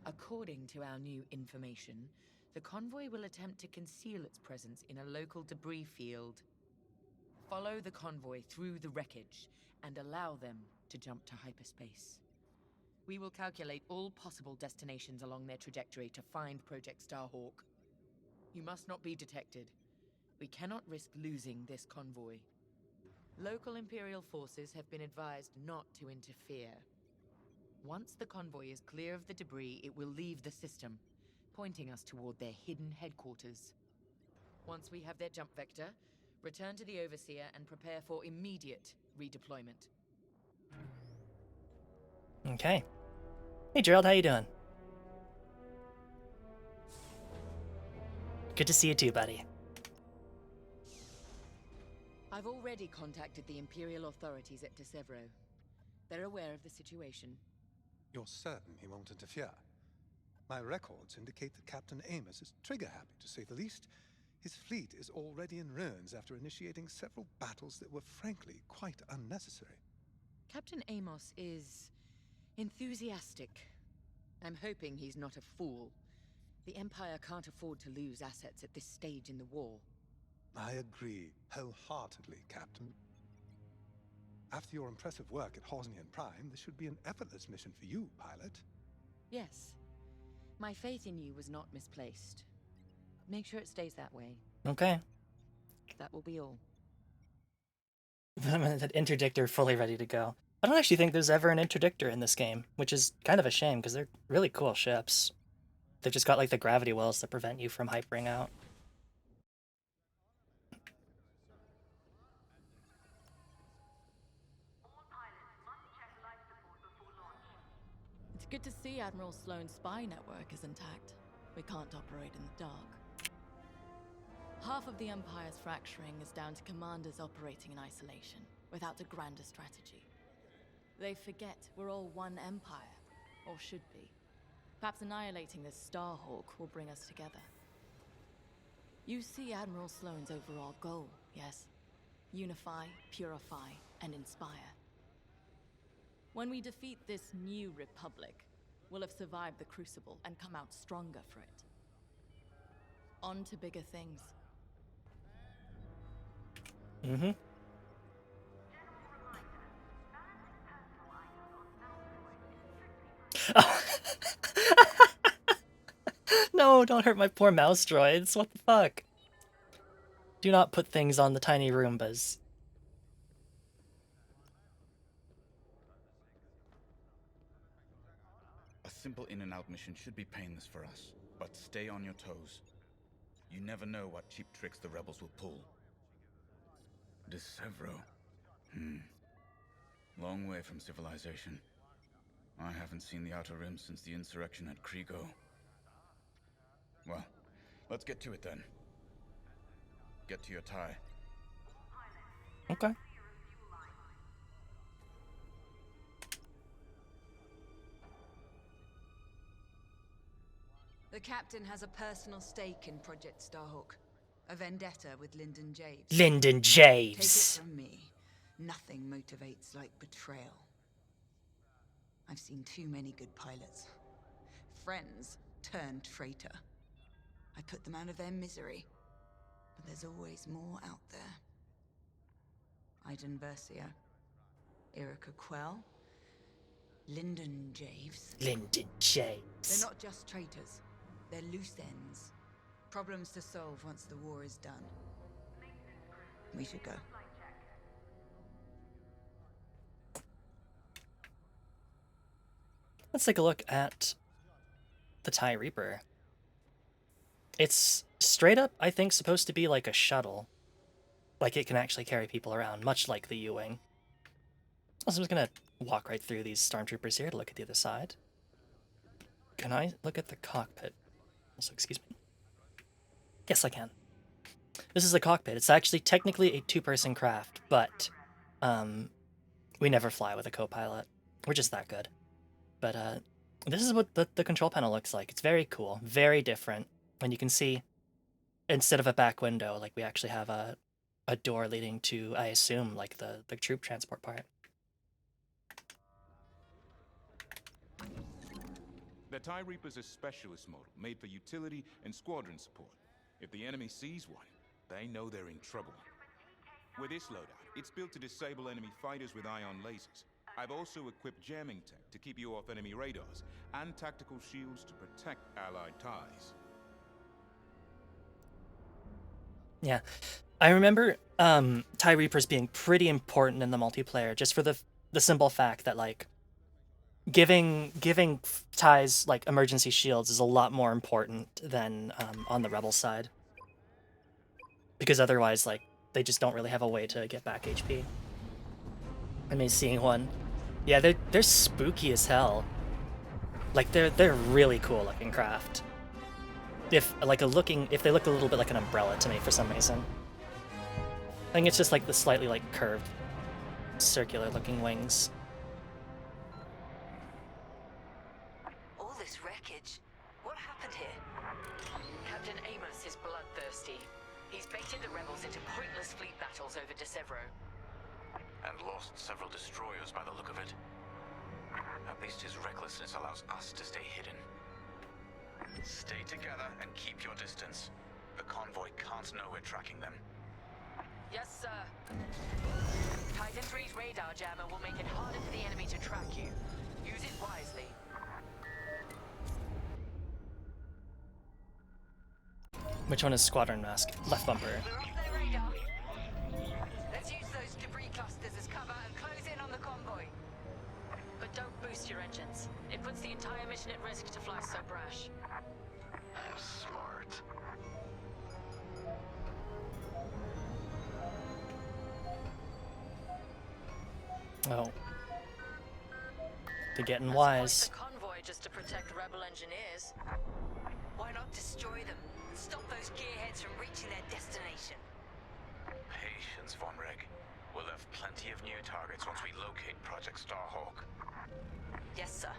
According to our new information, the convoy will attempt to conceal its presence in a local debris field. Follow the convoy through the wreckage and allow them to jump to hyperspace. We will calculate all possible destinations along their trajectory to find Project Starhawk. You must not be detected. We cannot risk losing this convoy. Local Imperial forces have been advised not to interfere. Once the convoy is clear of the debris, it will leave the system, pointing us toward their hidden headquarters. Once we have their jump vector, return to the Overseer and prepare for immediate redeployment. Okay. Hey, Gerald, how you doing? Good to see you too, buddy. I've already contacted the Imperial authorities at De Severo. They're aware of the situation. You're certain he won't interfere? My records indicate that Captain Amos is trigger-happy, to say the least. His fleet is already in ruins after initiating several battles that were frankly quite unnecessary. Captain Amos is enthusiastic. I'm hoping he's not a fool. The Empire can't afford to lose assets at this stage in the war. I agree wholeheartedly, Captain. After your impressive work at Hosnian Prime, this should be an effortless mission for you, pilot. Yes. My faith in you was not misplaced. Make sure it stays that way. Okay. That will be all. That interdictor fully ready to go. I don't actually think there's ever an interdictor in this game, which is kind of a shame because they're really cool ships. They've just got like the gravity wells that prevent you from hypering out. It's good to see Admiral Sloane's spy network is intact. We can't operate in the dark. Half of the Empire's fracturing is down to commanders operating in isolation, without a grander strategy. They forget we're all one empire, or should be. Perhaps annihilating this Starhawk will bring us together. You see Admiral Sloane's overall goal, yes? Unify, purify, and inspire. When we defeat this new republic, we'll have survived the Crucible and come out stronger for it. On to bigger things. Mm-hmm. Oh. No, don't hurt my poor mouse droids. What the fuck? Do not put things on the tiny Roombas. A simple in and out mission should be painless for us, but stay on your toes. You never know what cheap tricks the rebels will pull. Decevro. Long way from civilization. I haven't seen the Outer Rim since the insurrection at Kriego. Well, let's get to it then. Get to your tie. Okay. The captain has a personal stake in Project Starhawk. A vendetta with Lyndon Javes. Lyndon Take it Javes. from me. Nothing motivates like betrayal. I've seen too many good pilots. Friends turned traitor. I put them out of their misery. But there's always more out there. Iden Versio. Erica Quell. Lyndon Javes. Lyndon Javes. They're not just traitors. They're loose ends. Problems to solve once the war is done. We should go. Let's take a look at the TIE Reaper. It's straight up, I think, supposed to be like a shuttle. Like it can actually carry people around, much like the U-Wing. So I'm just gonna walk right through these stormtroopers here to look at the other side. Can I look at the cockpit? Also, excuse me. Yes, I can. This is a cockpit. It's actually technically a two-person craft, but we never fly with a co-pilot. We're just that good. But this is what the control panel looks like. It's very cool, very different. And you can see, instead of a back window, like we actually have a door leading to, I assume, like the troop transport part. The TIE Reaper's a specialist model, made for utility and squadron support. If the enemy sees one, they know they're in trouble. With this loadout, it's built to disable enemy fighters with ion lasers. I've also equipped jamming tech to keep you off enemy radars, and tactical shields to protect Allied TIEs. Yeah, I remember TIE Reapers being pretty important in the multiplayer, just for the simple fact that, like, giving TIEs, like, emergency shields is a lot more important than on the Rebel side. Because otherwise, like, they just don't really have a way to get back HP. I mean, seeing one. Yeah, they're spooky as hell. Like, they're really cool looking craft. If they look a little bit like an umbrella to me for some reason. I think it's just like the slightly like curved, circular looking wings. All this wreckage. What happened here? Captain Amos is bloodthirsty. He's baited the rebels into pointless fleet battles over Decevro. And lost several destroyers by the look of it. At least his recklessness allows us to stay hidden. Stay together and keep your distance. The convoy can't know we're tracking them. Yes, sir. Titan 3's radar jammer will make it harder for the enemy to track you. Use it wisely. Which one is Squadron Mask? Left bumper. We're off their radar. Let's use those debris clusters as cover and close in on the convoy. But don't boost your engines. It puts the entire mission at risk to fly so brash. Smart. Oh. They're getting That's wise. quite the convoy just to protect rebel engineers. Why not destroy them and stop those gearheads from reaching their destination? Patience, Von Reg. We'll have plenty of new targets once we locate Project Starhawk. Yes, sir.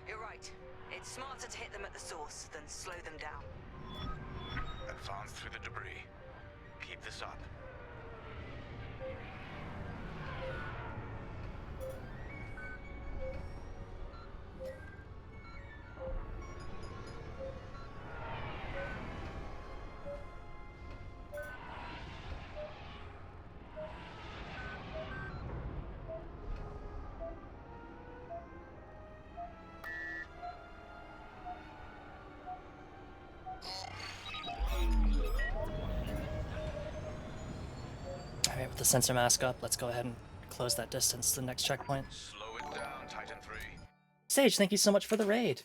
You're right. It's smarter to hit them at the source than slow them down. Advance through the debris. Keep this up. Alright, with the sensor mask up, let's go ahead and close that distance to the next checkpoint. Slow it down, Titan 3. Sage, thank you so much for the raid.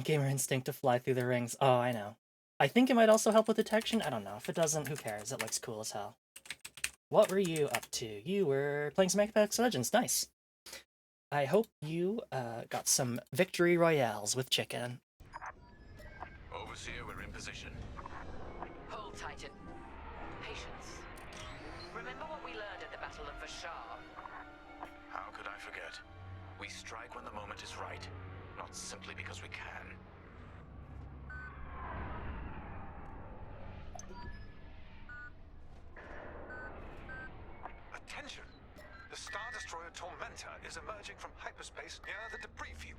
Gamer instinct to fly through the rings. Oh, I know. I think it might also help with detection. I don't know. If it doesn't, who cares? It looks cool as hell. What were you up to? You were playing some Apex Legends. Nice. I hope you got some victory royales with chicken. Overseer, we're in position. Hold, Titan. Patience. Remember what we learned at the Battle of Vashar? How could I forget? We strike when the moment is right, not simply because we can. Attention! The Star Destroyer Tormentor is emerging from hyperspace near the debris field.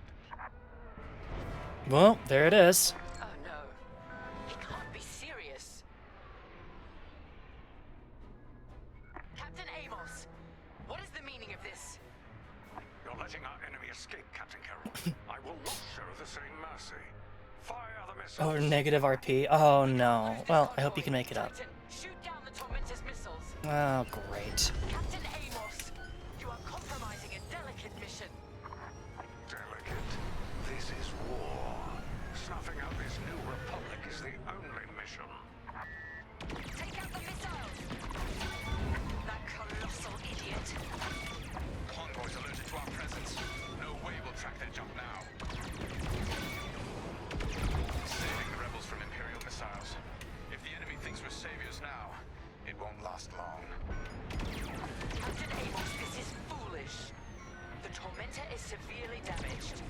Well, there it is. Oh no. He can't be serious. Captain Amos, what is the meaning of this? You're letting our enemy escape, Captain Carroll. I will not show the same mercy. Fire the missiles. Oh, negative RP. Oh no. Well, I hope you can make it up. Shoot down the Tormentor's missiles. Oh, great. Captain Amos, you are compromising a delicate mission. Delicate. This is war. Snuffing out this new republic is the only mission. Take out the missiles. That colossal idiot. Convoys alerted to our presence. No way we'll track their jump now. Saving the rebels from Imperial missiles. If the enemy thinks we're saviors now, it won't last long. Captain Amos, this is foolish. The Tormentor is severely damaged.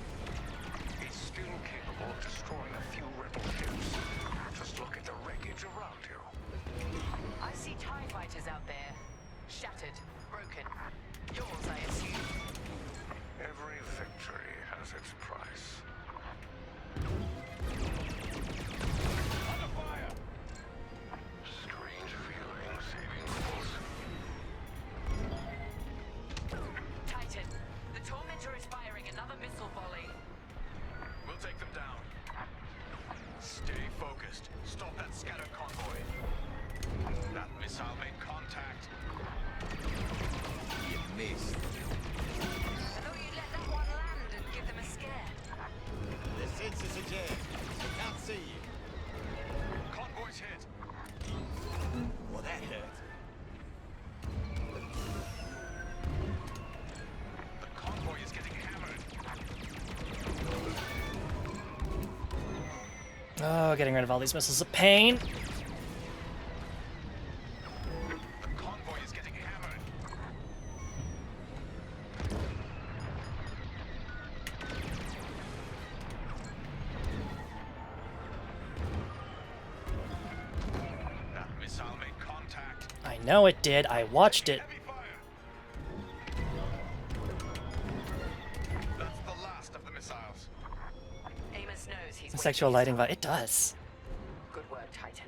It's still capable of destroying a few rebel ships. Just look at the wreckage around you. I see TIE fighters out there. Shattered, broken. Yours, I assume. Every victory has its price. Under fire! Strange feeling saving rebels. Titan, the Tormentor is firing another missile volley. We'll take them down. Stay focused. Stop that scattered convoy. That missile made contact. You missed. I thought you'd let that one land and give them a scare. The sensors are jammed. I can't see you. Convoy's hit. Well, that hurt. The convoy is getting hammered. Oh, getting rid of all these missiles is a pain. The convoy is getting hammered. That missile made contact. I know it did. I watched it. Heavy fire. That's the last of the missiles. Amos knows he's Sexual lighting vibe. It does. Good work, Titan.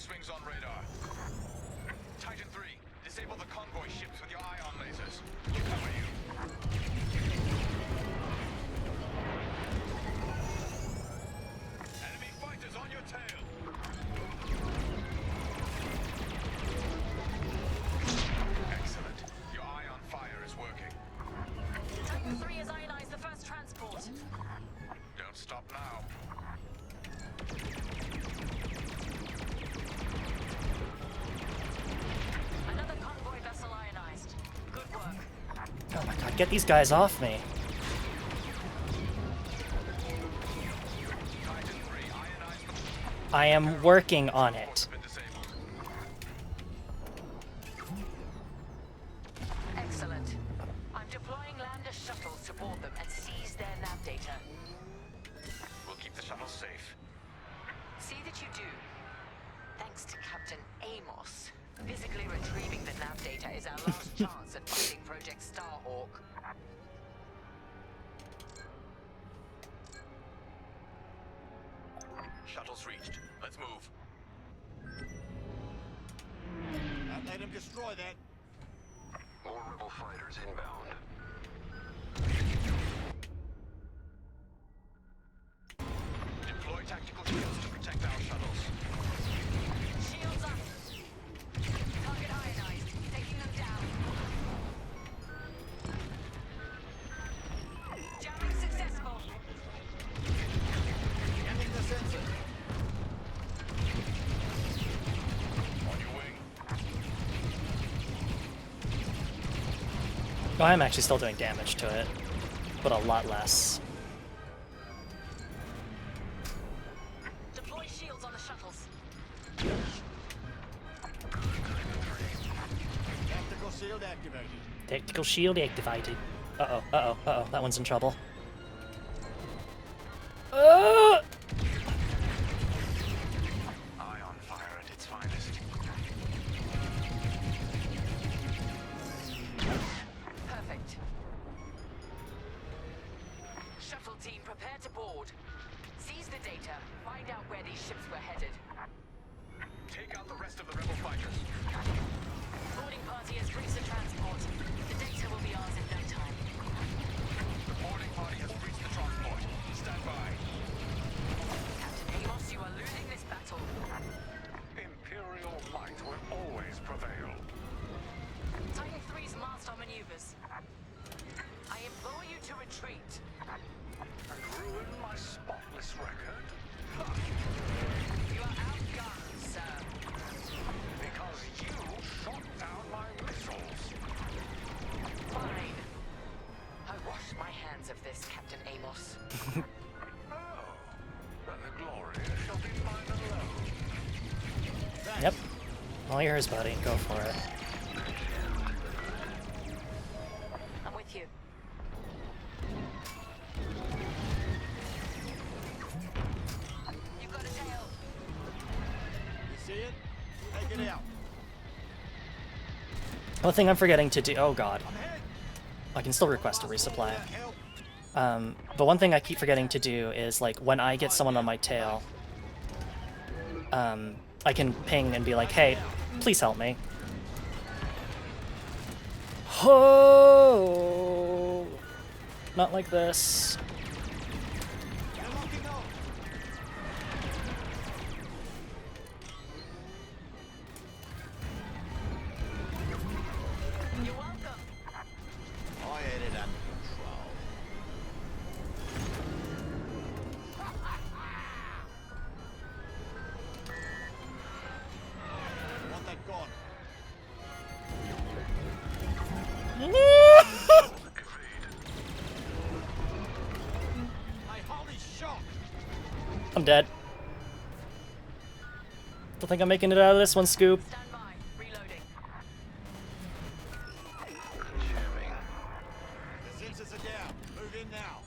X-Wings on radar. Titan 3, disable the convoy ships with your ion lasers. We'll cover you. Enemy fighters on your tail. Excellent. Your ion fire is working. Titan 3 has ionized the first transport. Don't stop now. Another convoy vessel ionized. Good work. Oh my god, get these guys off me. I am working on it. Excellent. I'm deploying lander shuttles to board them and seize their nav data. We'll keep the shuttle safe. See that you do. Thanks to Captain Amos. Physically retrieving the nav data is our last chance at fighting Project Starhawk. Shuttle's reached. Let's move. Let him destroy that. More rebel fighters inbound. Deploy tactical shields to protect our shuttles. Shields up. Target ionized. Taking them down. Jamming successful. Ending the sensor. On your wing. Oh, I'm actually still doing damage to it, but a lot less. Deploy shields on the shuttles. Tactical shield activated. Tactical shield activated. Uh-oh, uh-oh, uh-oh, that one's in trouble. Ion fire at its finest. Perfect. Shuttle team, prepare to board. Seize the data. Find out where these ships were headed. Take out the rest of the rebel fighters. Boarding party has reached the transport. The data will be ours in no time. The boarding party has reached the transport. Stand by. Captain Amos, you are losing this battle. Imperial might will always prevail. Titan 3's master maneuvers. I implore you to retreat. And ruin my spotless record? You are outgunned, sir. Because you shot down my missiles. Fine. I wash my hands of this, Captain Amos. Oh, then the glory shall be mine alone. Yep. All yours, buddy. Go for it. I'm with you. You've got a tail. You see it? Take it out. One thing I'm forgetting to do. Oh god. I can still request a resupply. But one thing I keep forgetting to do is, like, when I get someone on my tail, I can ping and be like, hey, please help me. Oh, not like this. You're welcome. I had it under control. Want that gone? Hey, holy shot! I'm dead. Don't think I'm making it out of this one, Scoop. Stand by. Reloading. The sensors are down. Move in now.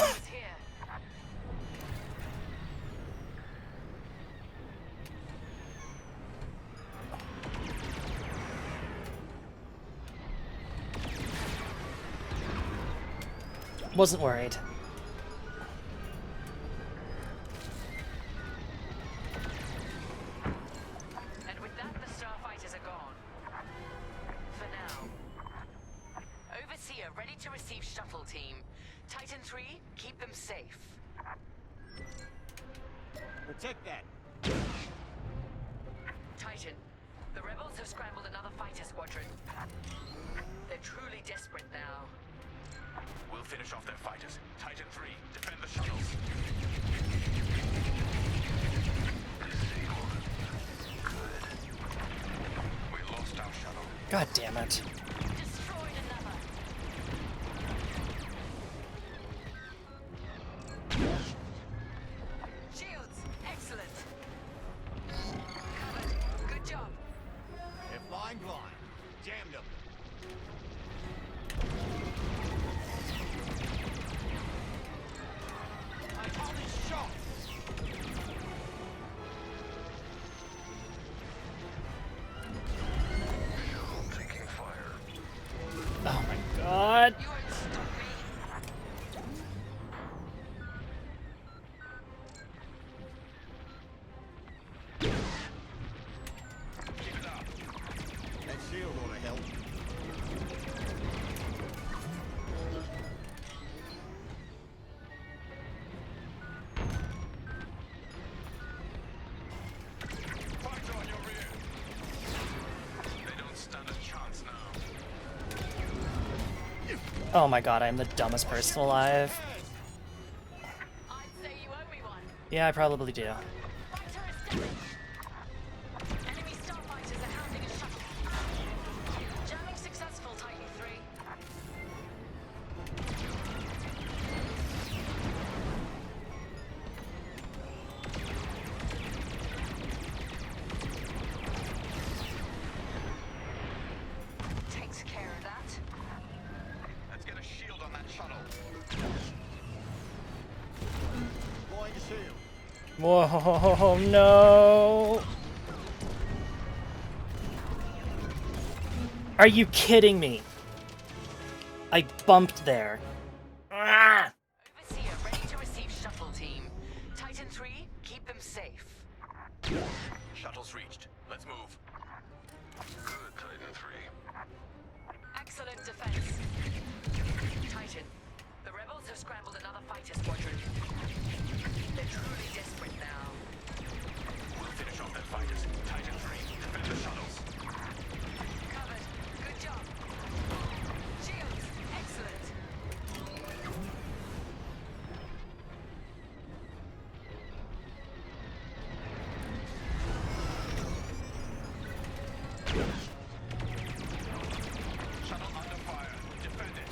It's here. Wasn't worried. safe. Protect that. Titan, the rebels have scrambled another fighter squadron. They're truly desperate now. We'll finish off their fighters. Titan 3, defend the shuttles. We lost our shuttle. God damn it. Destroyed another. Shields, excellent. Covered. Good job. They're flying blind. Jammed them. I call these shots. Taking fire. Oh my god. You won't stop me. Keep it up. That shield ought to help. Fight on your rear. They don't stand a chance now. Oh my god, I'm the dumbest person alive. I'd say you owe me one. Yeah, I probably do. Fighter is damaged. Enemy starfighters are hounding a shuttle. Jamming successful, Titan 3. Takes care of that. Let's get a shield on that shuttle. Deploying a shield. Whoa, no. Are you kidding me? I bumped there. Ah! Overseer ready to receive shuttle team. Titan 3, keep them safe. Shuttle's reached. Let's move. Good, Titan 3. Excellent defense. Titan, the rebels have scrambled another fighter squadron. They're truly desperate now. We'll finish off their fighters. Titan 3, defend the shuttles. Covered. Good job. Shields, excellent. Shuttle under fire. Defend it.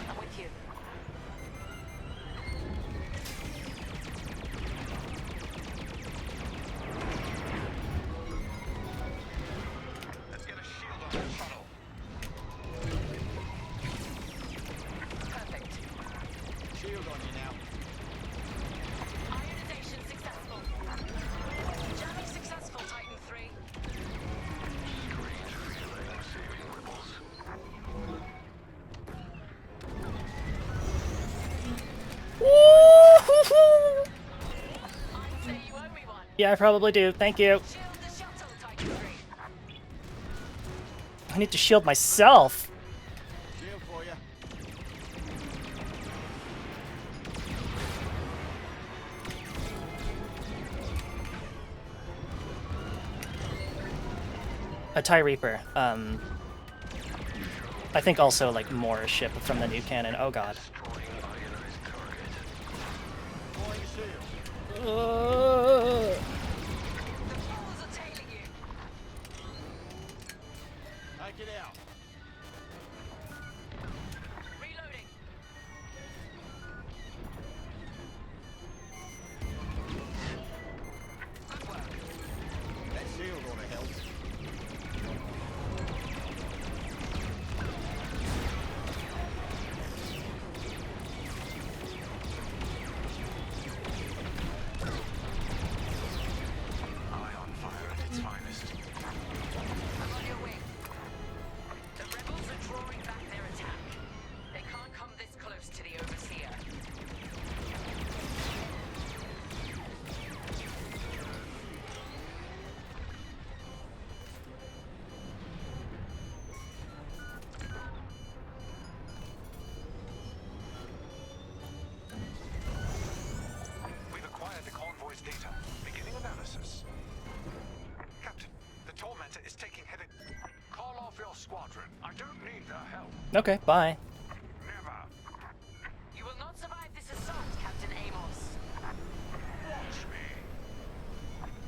I'm with you. Let's get a shield on that shuttle. Perfect. Shield on you now. Ionization successful. Jamming successful, Titan 3. Strange feeling saving rebels. Woo-hoo-hoo! I'd say you owe me one. Yeah, I probably do. Thank you. Shield the shuttle, Titan 3. I need to shield myself. Shield for you. A TIE Reaper. I think also like more ship from the new canon. Oh god. Destroying ionized target. Deploying a shield. The balls are tailing you. Take it out. Reloading. Good work. That shield ought to help. the hell? Okay, bye. Never. You will not survive this assault, Captain Amos. Watch me.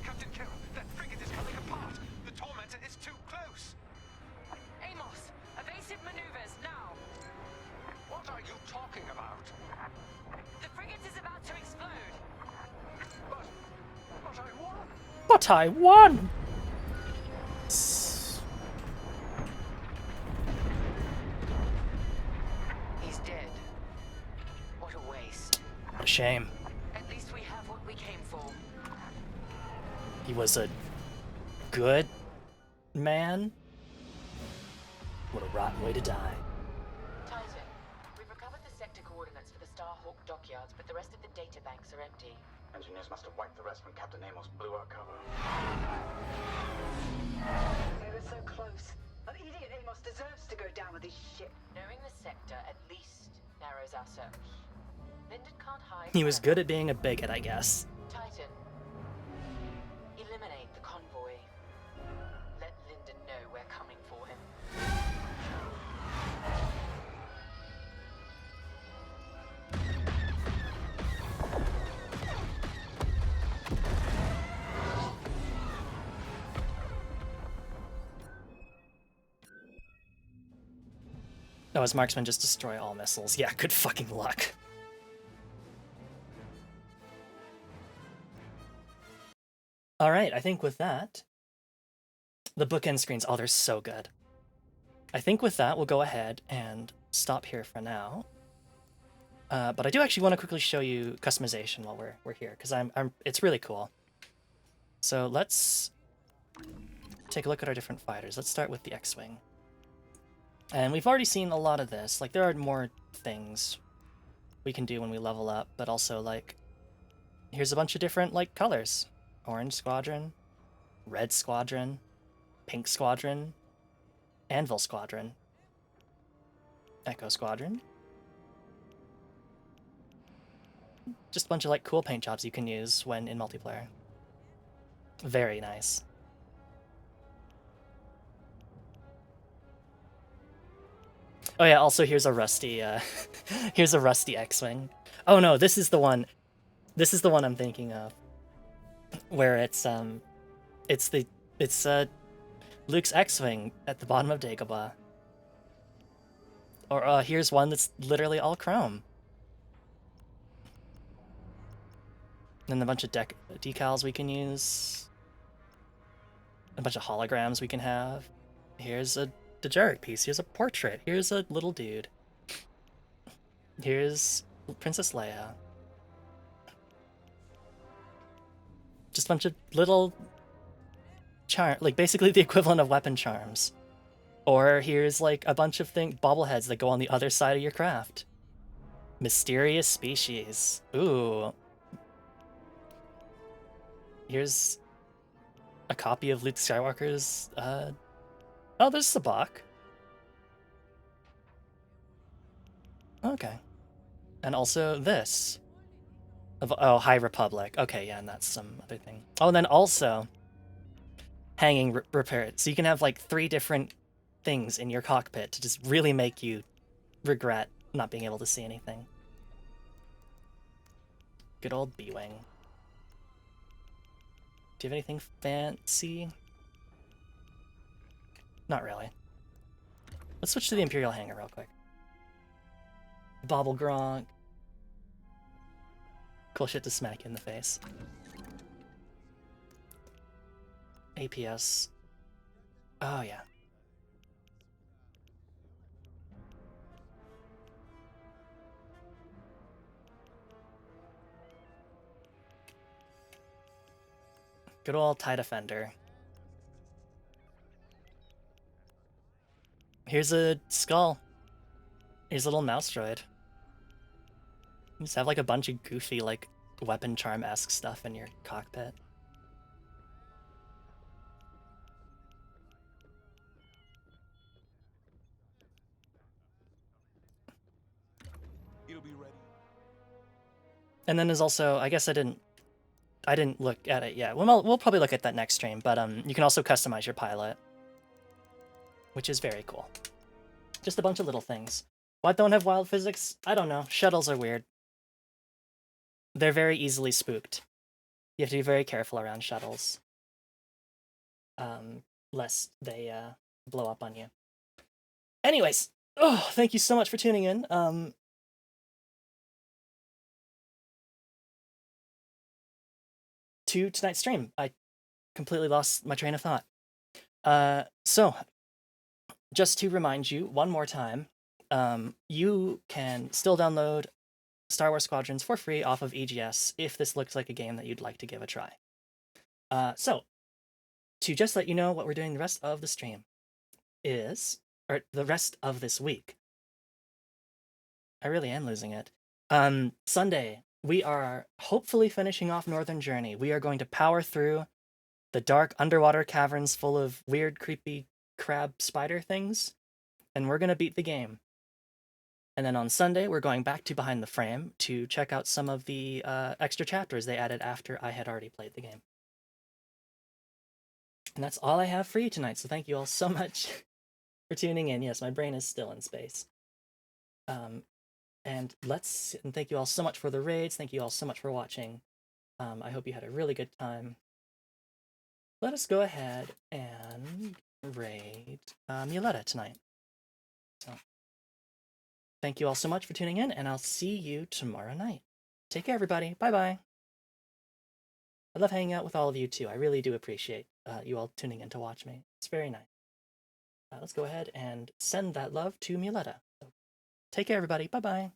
Captain Carroll, that frigate is coming apart. The Tormentor is too close. Amos, evasive maneuvers, now. What are you talking about? The frigate is about to explode. But I won. But I won! He's dead. What a waste. A shame. At least we have what we came for. He was a good man? What a rotten way to die. Titan, we've recovered the sector coordinates for the Starhawk dockyards, but the rest of the data banks are empty. Engineers must have wiped the rest when Captain Amos blew our cover. We were so close. An idiot Amos deserves to go down with his ship. Knowing the sector at least narrows our search. Lyndon can't hide. He was good at being a bigot, I guess. Titan, eliminate the convoy. Let Lyndon know we're coming for him. Oh, as marksman, just destroy all missiles. Yeah, good fucking luck. Alright, I think with that, the bookend screens, oh, they're so good. I think with that, we'll go ahead and stop here for now. But I do actually want to quickly show you customization while we're here, because it's really cool. So let's take a look at our different fighters. Let's start with the X-Wing. And we've already seen a lot of this. Like, there are more things we can do when we level up, but also, like, here's a bunch of different, like, colors. Orange Squadron, Red Squadron, Pink Squadron, Anvil Squadron, Echo Squadron. Just a bunch of, like, cool paint jobs you can use when in multiplayer. Very nice. Oh yeah, also here's a rusty, here's a rusty X-Wing. Oh no, this is the one I'm thinking of. Where it's Luke's X-Wing at the bottom of Dagobah. Or here's one that's literally all chrome. And a bunch of decals we can use. A bunch of holograms we can have. Here's a Dejarik piece. Here's a portrait. Here's a little dude. Here's Princess Leia. Just a bunch of little like basically the equivalent of weapon charms. Or here's like a bunch of bobbleheads that go on the other side of your craft. Mysterious species. Ooh. Here's a copy of Luke Skywalker's, oh, there's Sabak. Okay. And also this. Oh, High Republic. Okay, yeah, and that's some other thing. Oh, and then also hanging repair. So you can have like 3 different things in your cockpit to just really make you regret not being able to see anything. Good old B-Wing. Do you have anything fancy? Not really. Let's switch to the Imperial hangar real quick. Bobble Gronk. Cool shit to smack you in the face. APS. Oh, yeah. Good old TIE Defender. Here's a skull. Here's a little mouse droid. You just have like a bunch of goofy, like, weapon charm-esque stuff in your cockpit. It'll be ready. And then there's also, I guess I didn't look at it yet. We'll probably look at that next stream, but you can also customize your pilot, which is very cool. Just a bunch of little things. What don't have wild physics? I don't know. Shuttles are weird. They're very easily spooked. You have to be very careful around shuttles. Lest they blow up on you. Anyways, oh, thank you so much for tuning in. To tonight's stream. I completely lost my train of thought. So, just to remind you one more time, you can still download Star Wars Squadrons for free off of EGS if this looks like a game that you'd like to give a try. So, to just let you know what we're doing the rest of the stream is, or the rest of this week. I really am losing it. Sunday, we are hopefully finishing off Northern Journey. We are going to power through the dark underwater caverns full of weird, creepy crab spider things, and we're going to beat the game. And then on Sunday, we're going back to Behind the Frame to check out some of the extra chapters they added after I had already played the game. And that's all I have for you tonight, so thank you all so much for tuning in. Yes, my brain is still in space. And thank you all so much for the raids. Thank you all so much for watching. I hope you had a really good time. Let us go ahead and raid Muleta tonight. So, thank you all so much for tuning in, and I'll see you tomorrow night. Take care, everybody. Bye-bye. I love hanging out with all of you, too. I really do appreciate you all tuning in to watch me. It's very nice. Let's go ahead and send that love to Muleta. So, take care, everybody. Bye-bye.